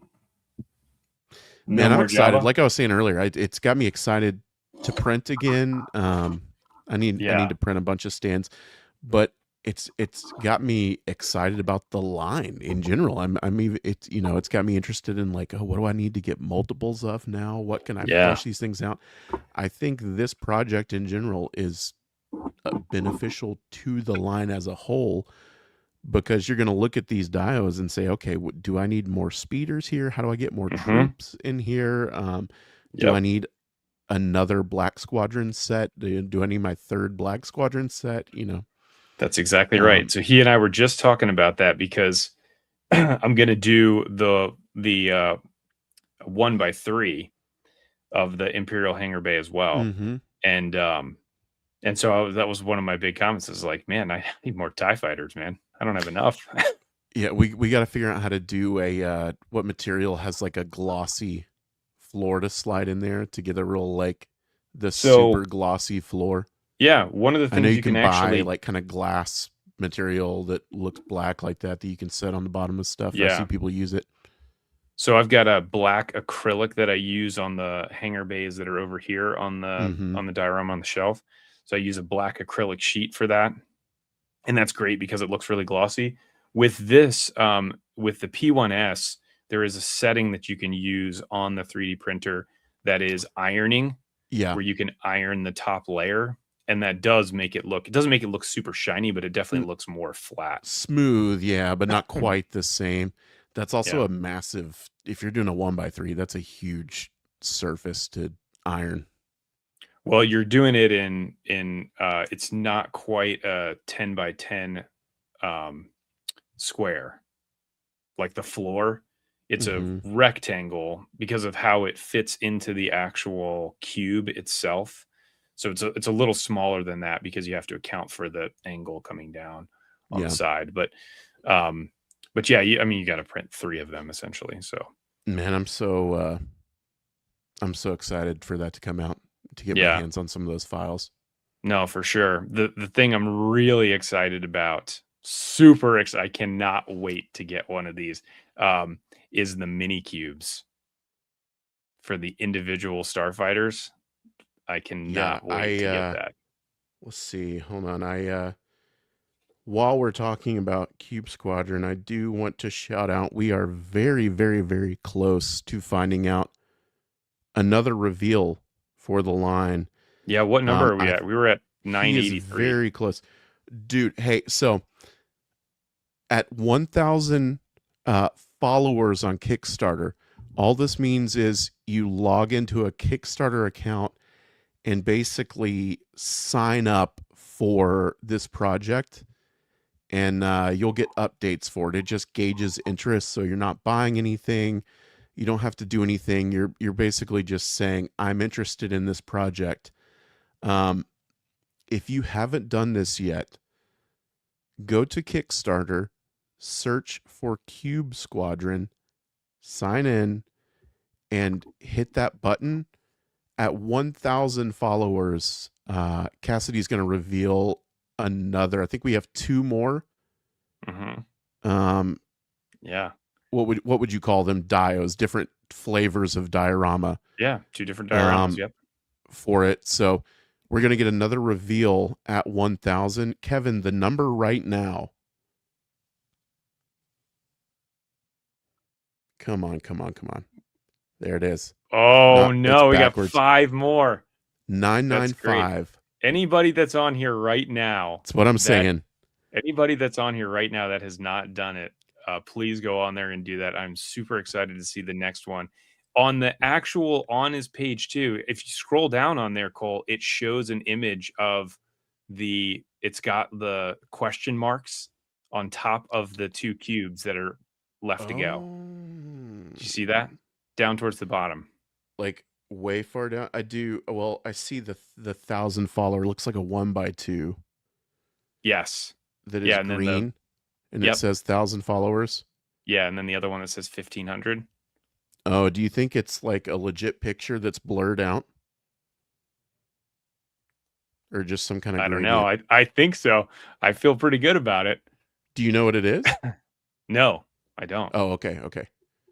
Man, I'm excited. Java. Like I was saying earlier, it's got me excited to print again. I need to print a bunch of stands, but it's got me excited about the line in general. I'm even it's got me interested in, like, oh, what do I need to get multiples of now? What can I flesh these things out? I think this project in general is beneficial to the line as a whole, because you're going to look at these dios and say, okay, do I need more speeders here? How do I get more troops in here? Do I need another Black Squadron set? Do I need my third Black Squadron set? That's exactly right. So he and I were just talking about that, because I'm going to do the 1x3 of the Imperial Hangar Bay as well. And so that was one of my big comments, is like, man, I need more TIE fighters, man. I don't have enough. Yeah, we got to figure out how to do a what material has like a glossy floor to slide in there to get a real, like, the super glossy floor. Yeah, one of the things I know you can buy actually, like kind of glass material that looks black like that you can set on the bottom of stuff. Yeah. I see people use it. So I've got a black acrylic that I use on the hangar bays that are over here on the diorama on the shelf. So I use a black acrylic sheet for that. And that's great because it looks really glossy. With this, with the P1S, there is a setting that you can use on the 3D printer that is ironing, where you can iron the top layer. And that does make it look, it doesn't make it look super shiny, but it definitely looks more flat. Smooth, yeah, but not quite the same. That's also a massive, if you're doing a 1x3, that's a huge surface to iron. Well, you're doing it in it's not quite a 10x10 square, like the floor. It's a rectangle because of how it fits into the actual cube itself. So it's a little smaller than that, because you have to account for the angle coming down on the side. But yeah, you got to print 3 of them essentially. So, man, I'm so excited for that to come out, to get my hands on some of those files. No, for sure. The thing I'm really excited about, super excited, I cannot wait to get one of these, is the mini cubes for the individual starfighters. I cannot wait to get that. Let's see. Hold on. While we're talking about Cube Squadron, I do want to shout out, we are very, very, very close to finding out another reveal for the line. Yeah, what number are we at? We were at 983. Very close. Dude, hey, so at 1,000 followers on Kickstarter, all this means is you log into a Kickstarter account and basically sign up for this project, and you'll get updates for it. It just gauges interest, so you're not buying anything. You don't have to do anything. You're basically just saying, I'm interested in this project. If you haven't done this yet, go to Kickstarter, search for Cube Squadron, sign in, and hit that button. At 1,000 followers, Cassidy's going to reveal another. I think we have 2 more. Yeah. What would you call them? Dios, different flavors of diorama. Yeah, 2 different dioramas. Yep. For it. So we're going to get another reveal at 1,000. Kevin, the number right now. Come on. There it is. Oh, no, we got 5 more. 995. Anybody that's on here right now. That's what I'm saying. Anybody that's on here right now that has not done it, please go on there and do that. I'm super excited to see the next one. on the actual on his page too, if you scroll down on there, Cole, it shows an image of it's got the question marks on top of the 2 cubes that are left to go. Do you see that? Down towards the bottom. Like way far down. I do. Well, I see the 1,000 follower. Looks like a 1x2. Yes. That is and green, and Yep. it says 1,000 followers. Yeah, and then the other one that says 1,500. Oh, do you think it's like a legit picture that's blurred out? Or just some kind of I don't gradient? know. I think so. I feel pretty good about it. Do you know what it is? No, I don't. Oh, okay.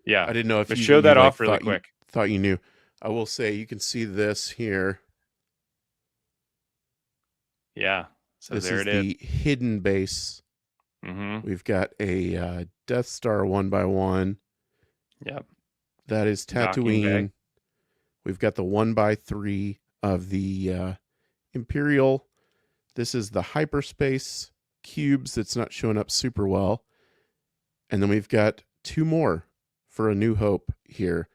Yeah. I didn't know if But you show that like, off really quick. Thought you knew. I will say you can see this here. Yeah. So This there is it is. the hidden base. Mm-hmm. We've got a Death Star 1x1. Yep. That is Tatooine. We've got the 1x3 of the Imperial. This is the hyperspace cubes that's not showing up super well. And then we've got 2 more for A New Hope here.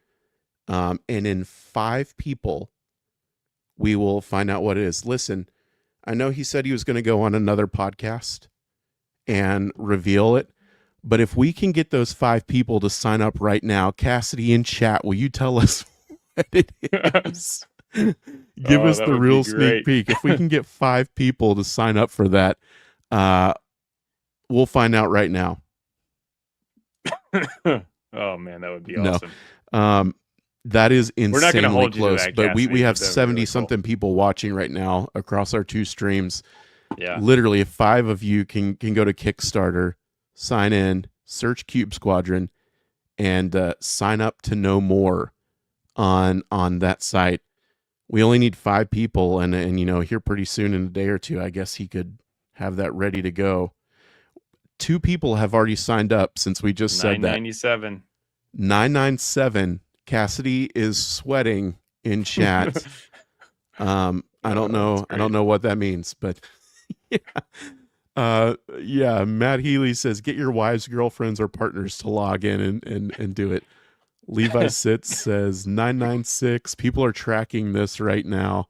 And in 5 people, we will find out what it is. Listen, I know he said he was going to go on another podcast and reveal it. But if we can get those 5 people to sign up right now, Cassidy in chat, will you tell us what it is? Give us the real sneak peek. If we can get 5 people to sign up for that, we'll find out right now. Oh man, that would be awesome. That is insanely We're not going to hold close. You to that, but we have 70 really something people watching right now across our 2 streams. Yeah. Literally, if 5 of you can go to Kickstarter, sign in, search Cube Squadron, and sign up to know more on that site. We only need 5 people, and here pretty soon in a day or 2, I guess he could have that ready to go. 2 people have already signed up since we just said that. 997. 997. Cassidy is sweating in chat. I don't know. I don't know what that means, but yeah. Matt Healy says, get your wives, girlfriends, or partners to log in and do it. Levi Sitz says 996. People are tracking this right now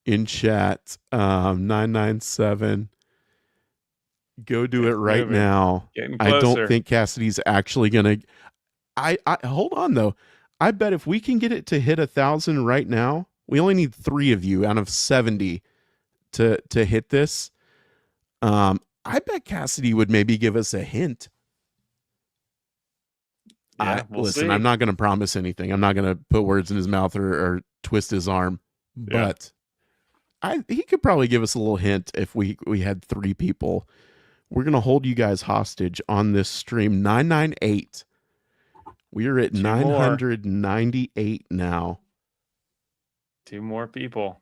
in chat. 997. Go do it right now. I don't think Cassidy's actually gonna. I hold on though. I bet if we can get it to hit 1,000 right now, we only need 3 of you out of 70 to hit this. I bet Cassidy would maybe give us a hint. Yeah, listen, see. I'm not going to promise anything. I'm not going to put words in his mouth or twist his arm, but he could probably give us a little hint if we had 3 people. We're going to hold you guys hostage on this stream. 998. We are at 998 now. 2 more people.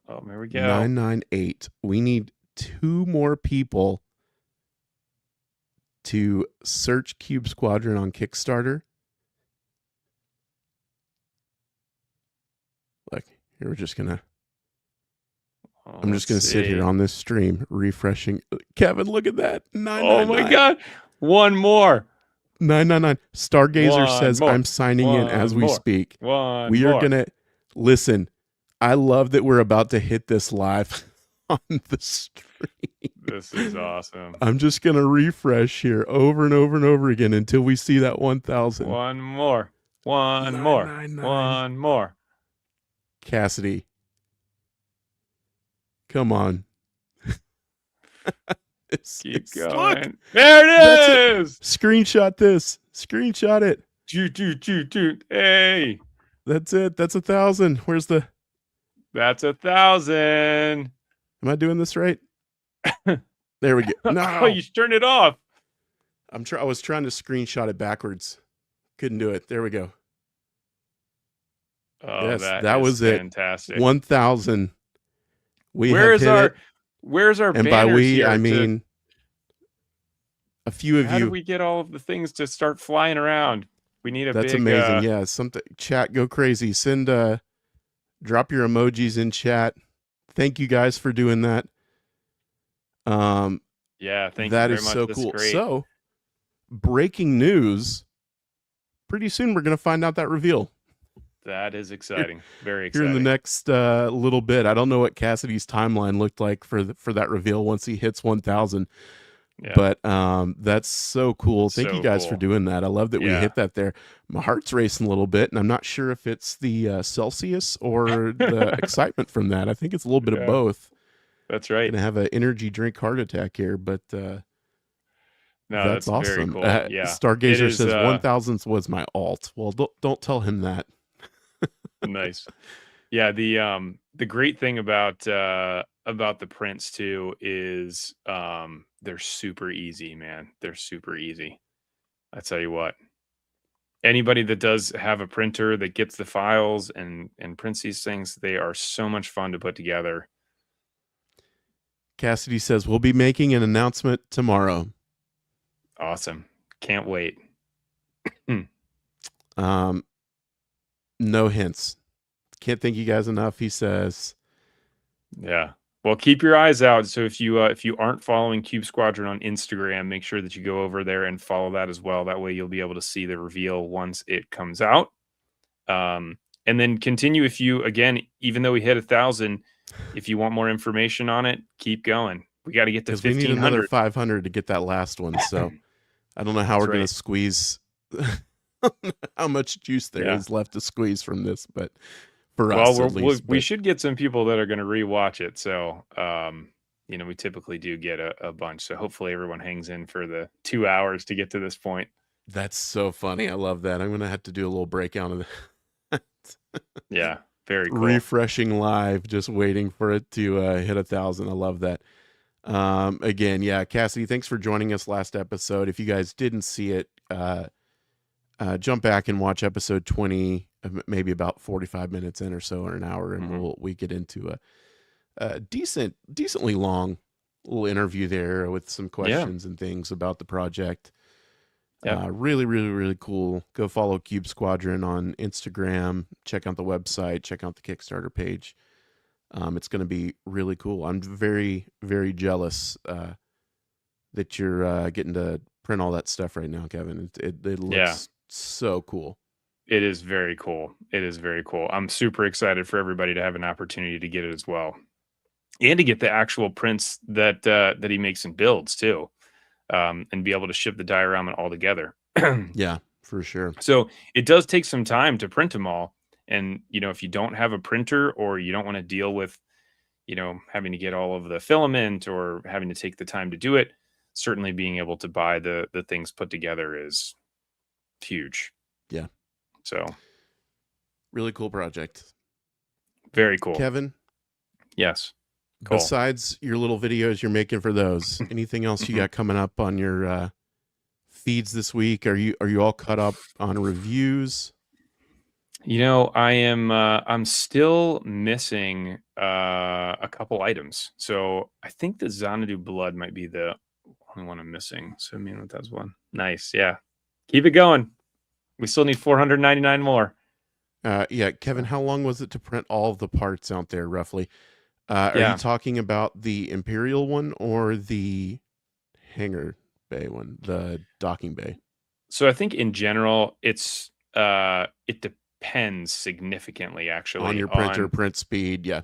Oh, here we go. 998. We need 2 more people to search Cube Squadron on Kickstarter. Look, here we're just gonna. I'm just gonna sit here on this stream, refreshing. Kevin, look at that! 999. Oh my God! 1 more. 999. Stargazer says I'm signing in as we speak. We are gonna listen. I love that we're about to hit this live on the stream. This is awesome. I'm just going to refresh here over and over and over again until we see that 1,000. 1 more. 1 more. 1 more. Cassidy. Come on. Keep going. Look, there it is. Screenshot this. Screenshot it. Hey. That's it. That's 1,000. Where's the... That's 1,000. Am I doing this right? There we go. No, oh, you turned it off. I was trying to screenshot it backwards. Couldn't do it. There we go. Oh, yes, that was fantastic. It. 1,000. Where's our and by we I mean a few of you. How do we get all of the things to start flying around? We need a That's big, amazing. Yeah, something. Chat, go crazy. Send drop your emojis in chat. Thank you guys for doing that. Yeah, thank you very much. That is so That's cool. great. So, breaking news. pretty soon we're going to find out that reveal That is here, exciting. Very here in the exciting. next little bit. I don't know what Cassidy's timeline looked like for that reveal once he hits 1,000. Yeah. But that's so cool. Thank you So guys for cool. doing that. I love that we Yeah. hit that there. My heart's racing a little bit, and I'm not sure if it's the Celsius or the excitement from that. I think it's a little bit of Yeah. both. That's right. Gonna have an energy drink heart attack here, but No, that's that's very awesome. cool. Yeah. It Stargazer is says 1,000th was my alt. Well, don't tell him that. nice. Yeah, the great thing about the prints too is they're super easy, man. They're super easy. I tell you what. Anybody that does have a printer that gets the files and prints these things, they are so much fun to put together. Cassidy says we'll be making an announcement tomorrow. Awesome. Can't wait. Um, no hints. Can't thank you guys enough. He says. Yeah. Well, keep your eyes out. So if you aren't following Cube Squadron on Instagram, make sure that you go over there and follow that as well. That way you'll be able to see the reveal once it comes out. And then continue if you again, even though we hit 1,000, if you want more information on it, keep going. We got to get to Because we need another 1,500. 500 to get that last one. So I don't know how we're going to squeeze how much juice there is left to squeeze from this, but for us at least. We should get some people that are going to rewatch it. So, we typically do get a bunch. So hopefully everyone hangs in for the 2 hours to get to this point. That's so funny. I love that. I'm going to have to do a little breakdown of that. Yeah. Very cool. Refreshing live, just waiting for it to hit 1,000. I love that. Again, yeah, Cassidy, thanks for joining us last episode. If you guys didn't see it, jump back and watch episode 20, maybe about 45 minutes in or so, or an hour, and we get into a decently long little interview there with some questions and things about the project. Really, really, really cool. Go follow Cube Squadron on Instagram. Check out the website. Check out the Kickstarter page. It's going to be really cool. I'm very, very jealous that you're getting to print all that stuff right now, Kevin. It looks so cool. It is very cool. It is very cool. I'm super excited for everybody to have an opportunity to get it as well, and to get the actual prints that he makes and builds too. And be able to ship the diorama all together. Yeah, for sure. So it does take some time to print them all. And, if you don't have a printer or you don't want to deal with, having to get all of the filament or having to take the time to do it, certainly being able to buy the things put together is huge. Yeah. So really cool project. Very cool. Kevin? Yes. Cool. Besides your little videos you're making for those, anything else you got coming up on your feeds this week? Are you all caught up on reviews? I'm still missing a couple items. So I think the Xanadu blood might be the only one I'm missing. So that's one. Nice. Yeah. Keep it going. We still need 499 more. Yeah, Kevin, how long was it to print all of the parts out there roughly? Are you talking about the Imperial one or the hangar bay one, the docking bay? So I think in general, it depends significantly actually on your printer print speed. Yeah.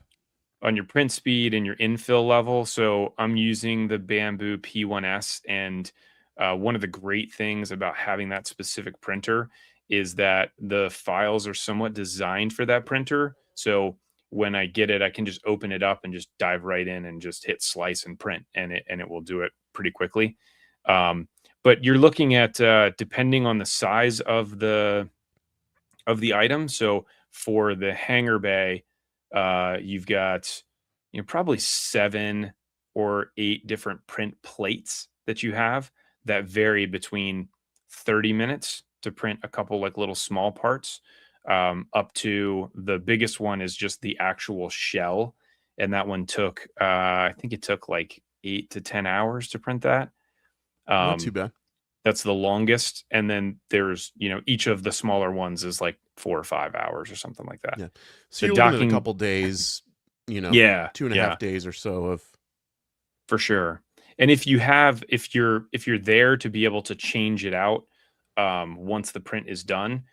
On your print speed and your infill level. So I'm using the Bamboo P1S, and one of the great things about having that specific printer is that the files are somewhat designed for that printer. So when I get it, I can just open it up and just dive right in and just hit slice and print, and it will do it pretty quickly. But you're looking at depending on the size of the item. So for the hangar bay, you've got probably 7 or 8 different print plates that you have that vary between 30 minutes to print a couple like little small parts, up to the biggest one is just the actual shell. And that one took, I think it took like 8 to 10 hours to print that. Not too bad. That's the longest. And then there's, each of the smaller ones is like 4 or 5 hours or something like that. Yeah. So you're looking at a couple days, 2.5 days or so of. For sure. And if you're there to be able to change it out, once the print is done,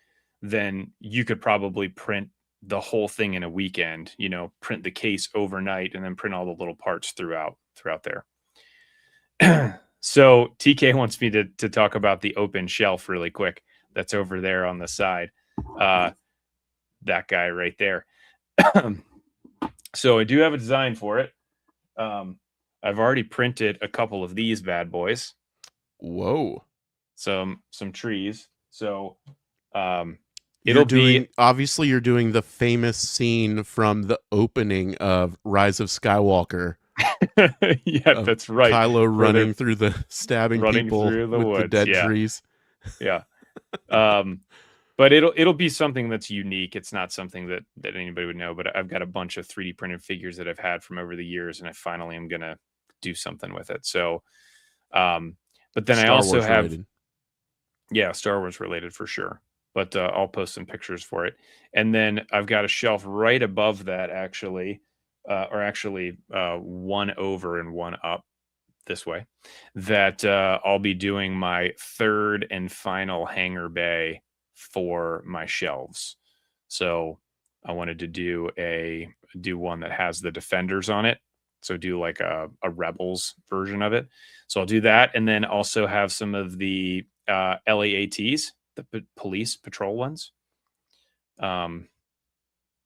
then you could probably print the whole thing in a weekend, print the case overnight and then print all the little parts throughout there. So TK wants me to talk about the open shelf really quick. That's over there on the side. That guy right there. So I do have a design for it. I've already printed a couple of these bad boys. Whoa. Some trees. So you're doing the famous scene from the opening of Rise of Skywalker. Yeah, that's right. Kylo running through the stabbing people with woods. The dead trees. Yeah. But it'll be something that's unique. It's not something that anybody would know, but I've got a bunch of 3D printed figures that I've had from over the years, and I finally am going to do something with it. So, but then I also have, related. Yeah, Star Wars related for sure, but I'll post some pictures for it. And then I've got a shelf right above that actually, one over and one up this way, that I'll be doing my third and final hanger bay for my shelves. So I wanted to do one that has the Defenders on it. So do like a Rebels version of it. So I'll do that. And then also have some of the LAATs, the police patrol ones. Yeah,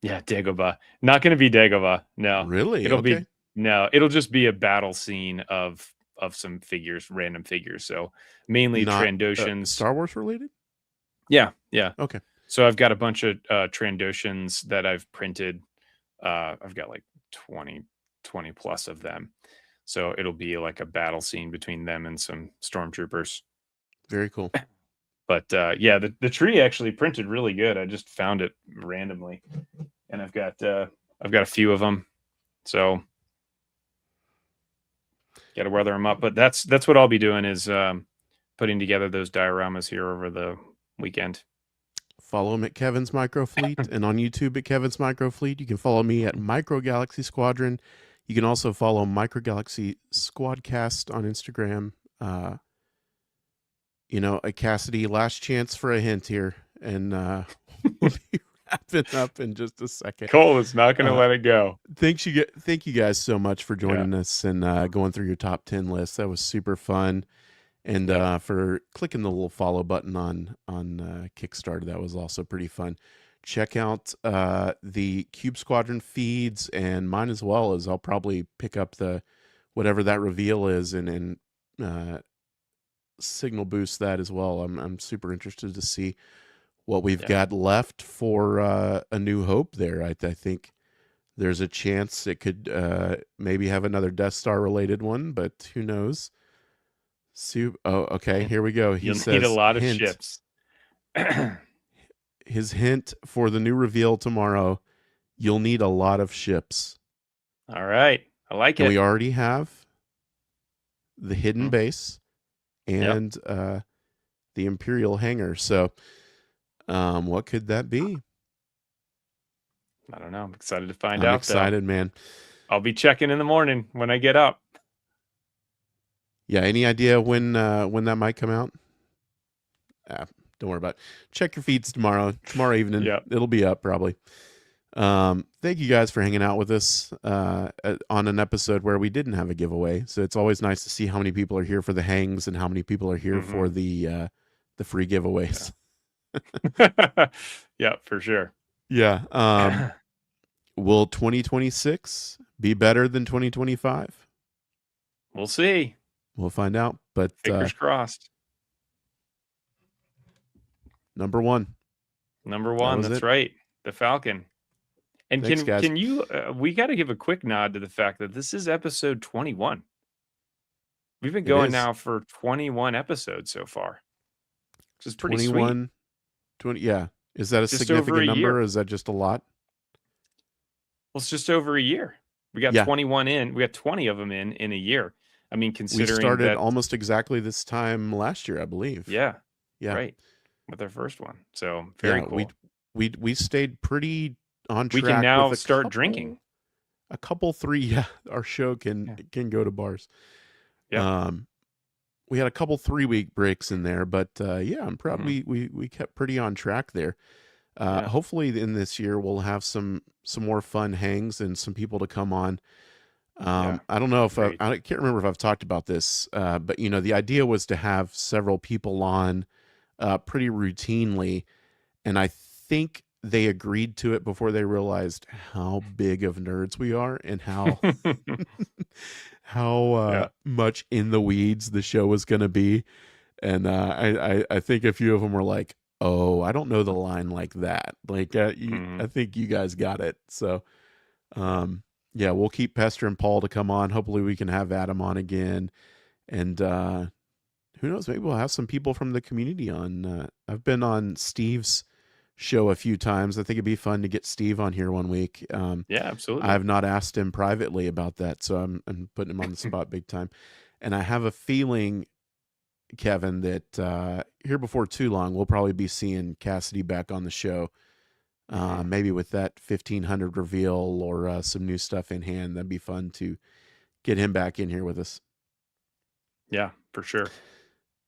Dagobah. Not going to be Dagobah. No. Really? It'll just be a battle scene of some figures, random figures. So mainly Trandoshans. Star Wars related? Yeah. Okay. So I've got a bunch of Trandoshans that I've printed. I've got like 20 plus of them. So it'll be like a battle scene between them and some stormtroopers. Very cool. But the tree actually printed really good. I just found it randomly, and I've got a few of them. So got to weather them up. But that's what I'll be doing is putting together those dioramas here over the weekend. Follow him at Kevin's Micro Fleet and on YouTube at Kevin's Micro Fleet. You can follow me at Micro Galaxy Squadron. You can also follow Micro Galaxy Squadcast on Instagram. Cassidy, last chance for a hint here, and we'll be wrapping up in just a second. Cole is not going to let it go. Thank you guys so much for joining us and going through your top 10 list. That was super fun. And for clicking the little follow button on Kickstarter, that was also pretty fun. Check out the Cube Squadron feeds and mine as well, as I'll probably pick up whatever that reveal is and signal boost that as well. I'm super interested to see what we've got left for A New Hope there. I think there's a chance it could maybe have another Death Star related one, but who knows? Okay, here we go. You'll need a lot of ships. His hint for the new reveal tomorrow: you'll need a lot of ships. All right, I like it. We already have the hidden base and the Imperial hangar. So, what could that be? I don't know. I'm excited to find out. I'm excited, man. I'll be checking in the morning when I get up. Yeah, any idea when that might come out? Don't worry about it. Check your feeds tomorrow evening. Yep. It'll be up probably. Thank you guys for hanging out with us on an episode where we didn't have a giveaway. So it's always nice to see how many people are here for the hangs and how many people are here for the free giveaways. Yeah, for sure. Yeah. Will 2026 be better than 2025? We'll see. We'll find out, but fingers crossed. Number one. That's right. The Falcon. And thanks, can you? We got to give a quick nod to the fact that this is episode 21. We've been going now for 21 episodes so far, which is pretty 21, sweet. 20, yeah. Is that a significant number? Or is that just a lot? Well, it's just over a year. We got 21 in. We got 20 of them in a year. I mean, considering we started almost exactly this time last year, I believe. Yeah. Right. With our first one. So very cool. We stayed pretty on track. We can now start drinking. A couple, 3. Yeah. Our show can go to bars. Yeah. we had a couple 3-week breaks in there, but yeah, I'm proud Mhm. we kept pretty on track there. Yeah. Hopefully in this year we'll have some more fun hangs and some people to come on. Yeah. I don't know if Great. I can't remember if I've talked about this, but the idea was to have several people on pretty routinely, and I think they agreed to it before they realized how big of nerds we are and how Yeah. much in the weeds the show was going to be. And I think a few of them were like, "Oh, I don't know the line like that." Like, I Mhm. think you guys got it. So, Yeah. um, yeah, we'll keep pestering Paul to come on. Hopefully, we can have Adam on again. And who knows? Maybe we'll have some people from the community on. I've been on Steve's show a few times. I think it'd be fun to get Steve on here one week. Yeah, I absolutely. have not asked him privately about that, so I'm putting him on the spot big time. And I have a feeling, Kevin, that here before too long we'll probably be seeing Cassidy back on the show. Mhm. Maybe with that 1500 reveal or some new stuff in hand. That'd be fun to get him back in here with us. Yeah, for sure.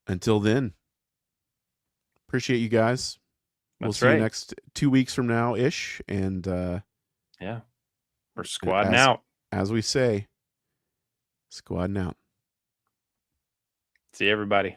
Until then, appreciate you guys. We'll That's see you right. next 2 weeks from now ish. And Yeah. We're squadding as out. as we say, squadding out. See everybody.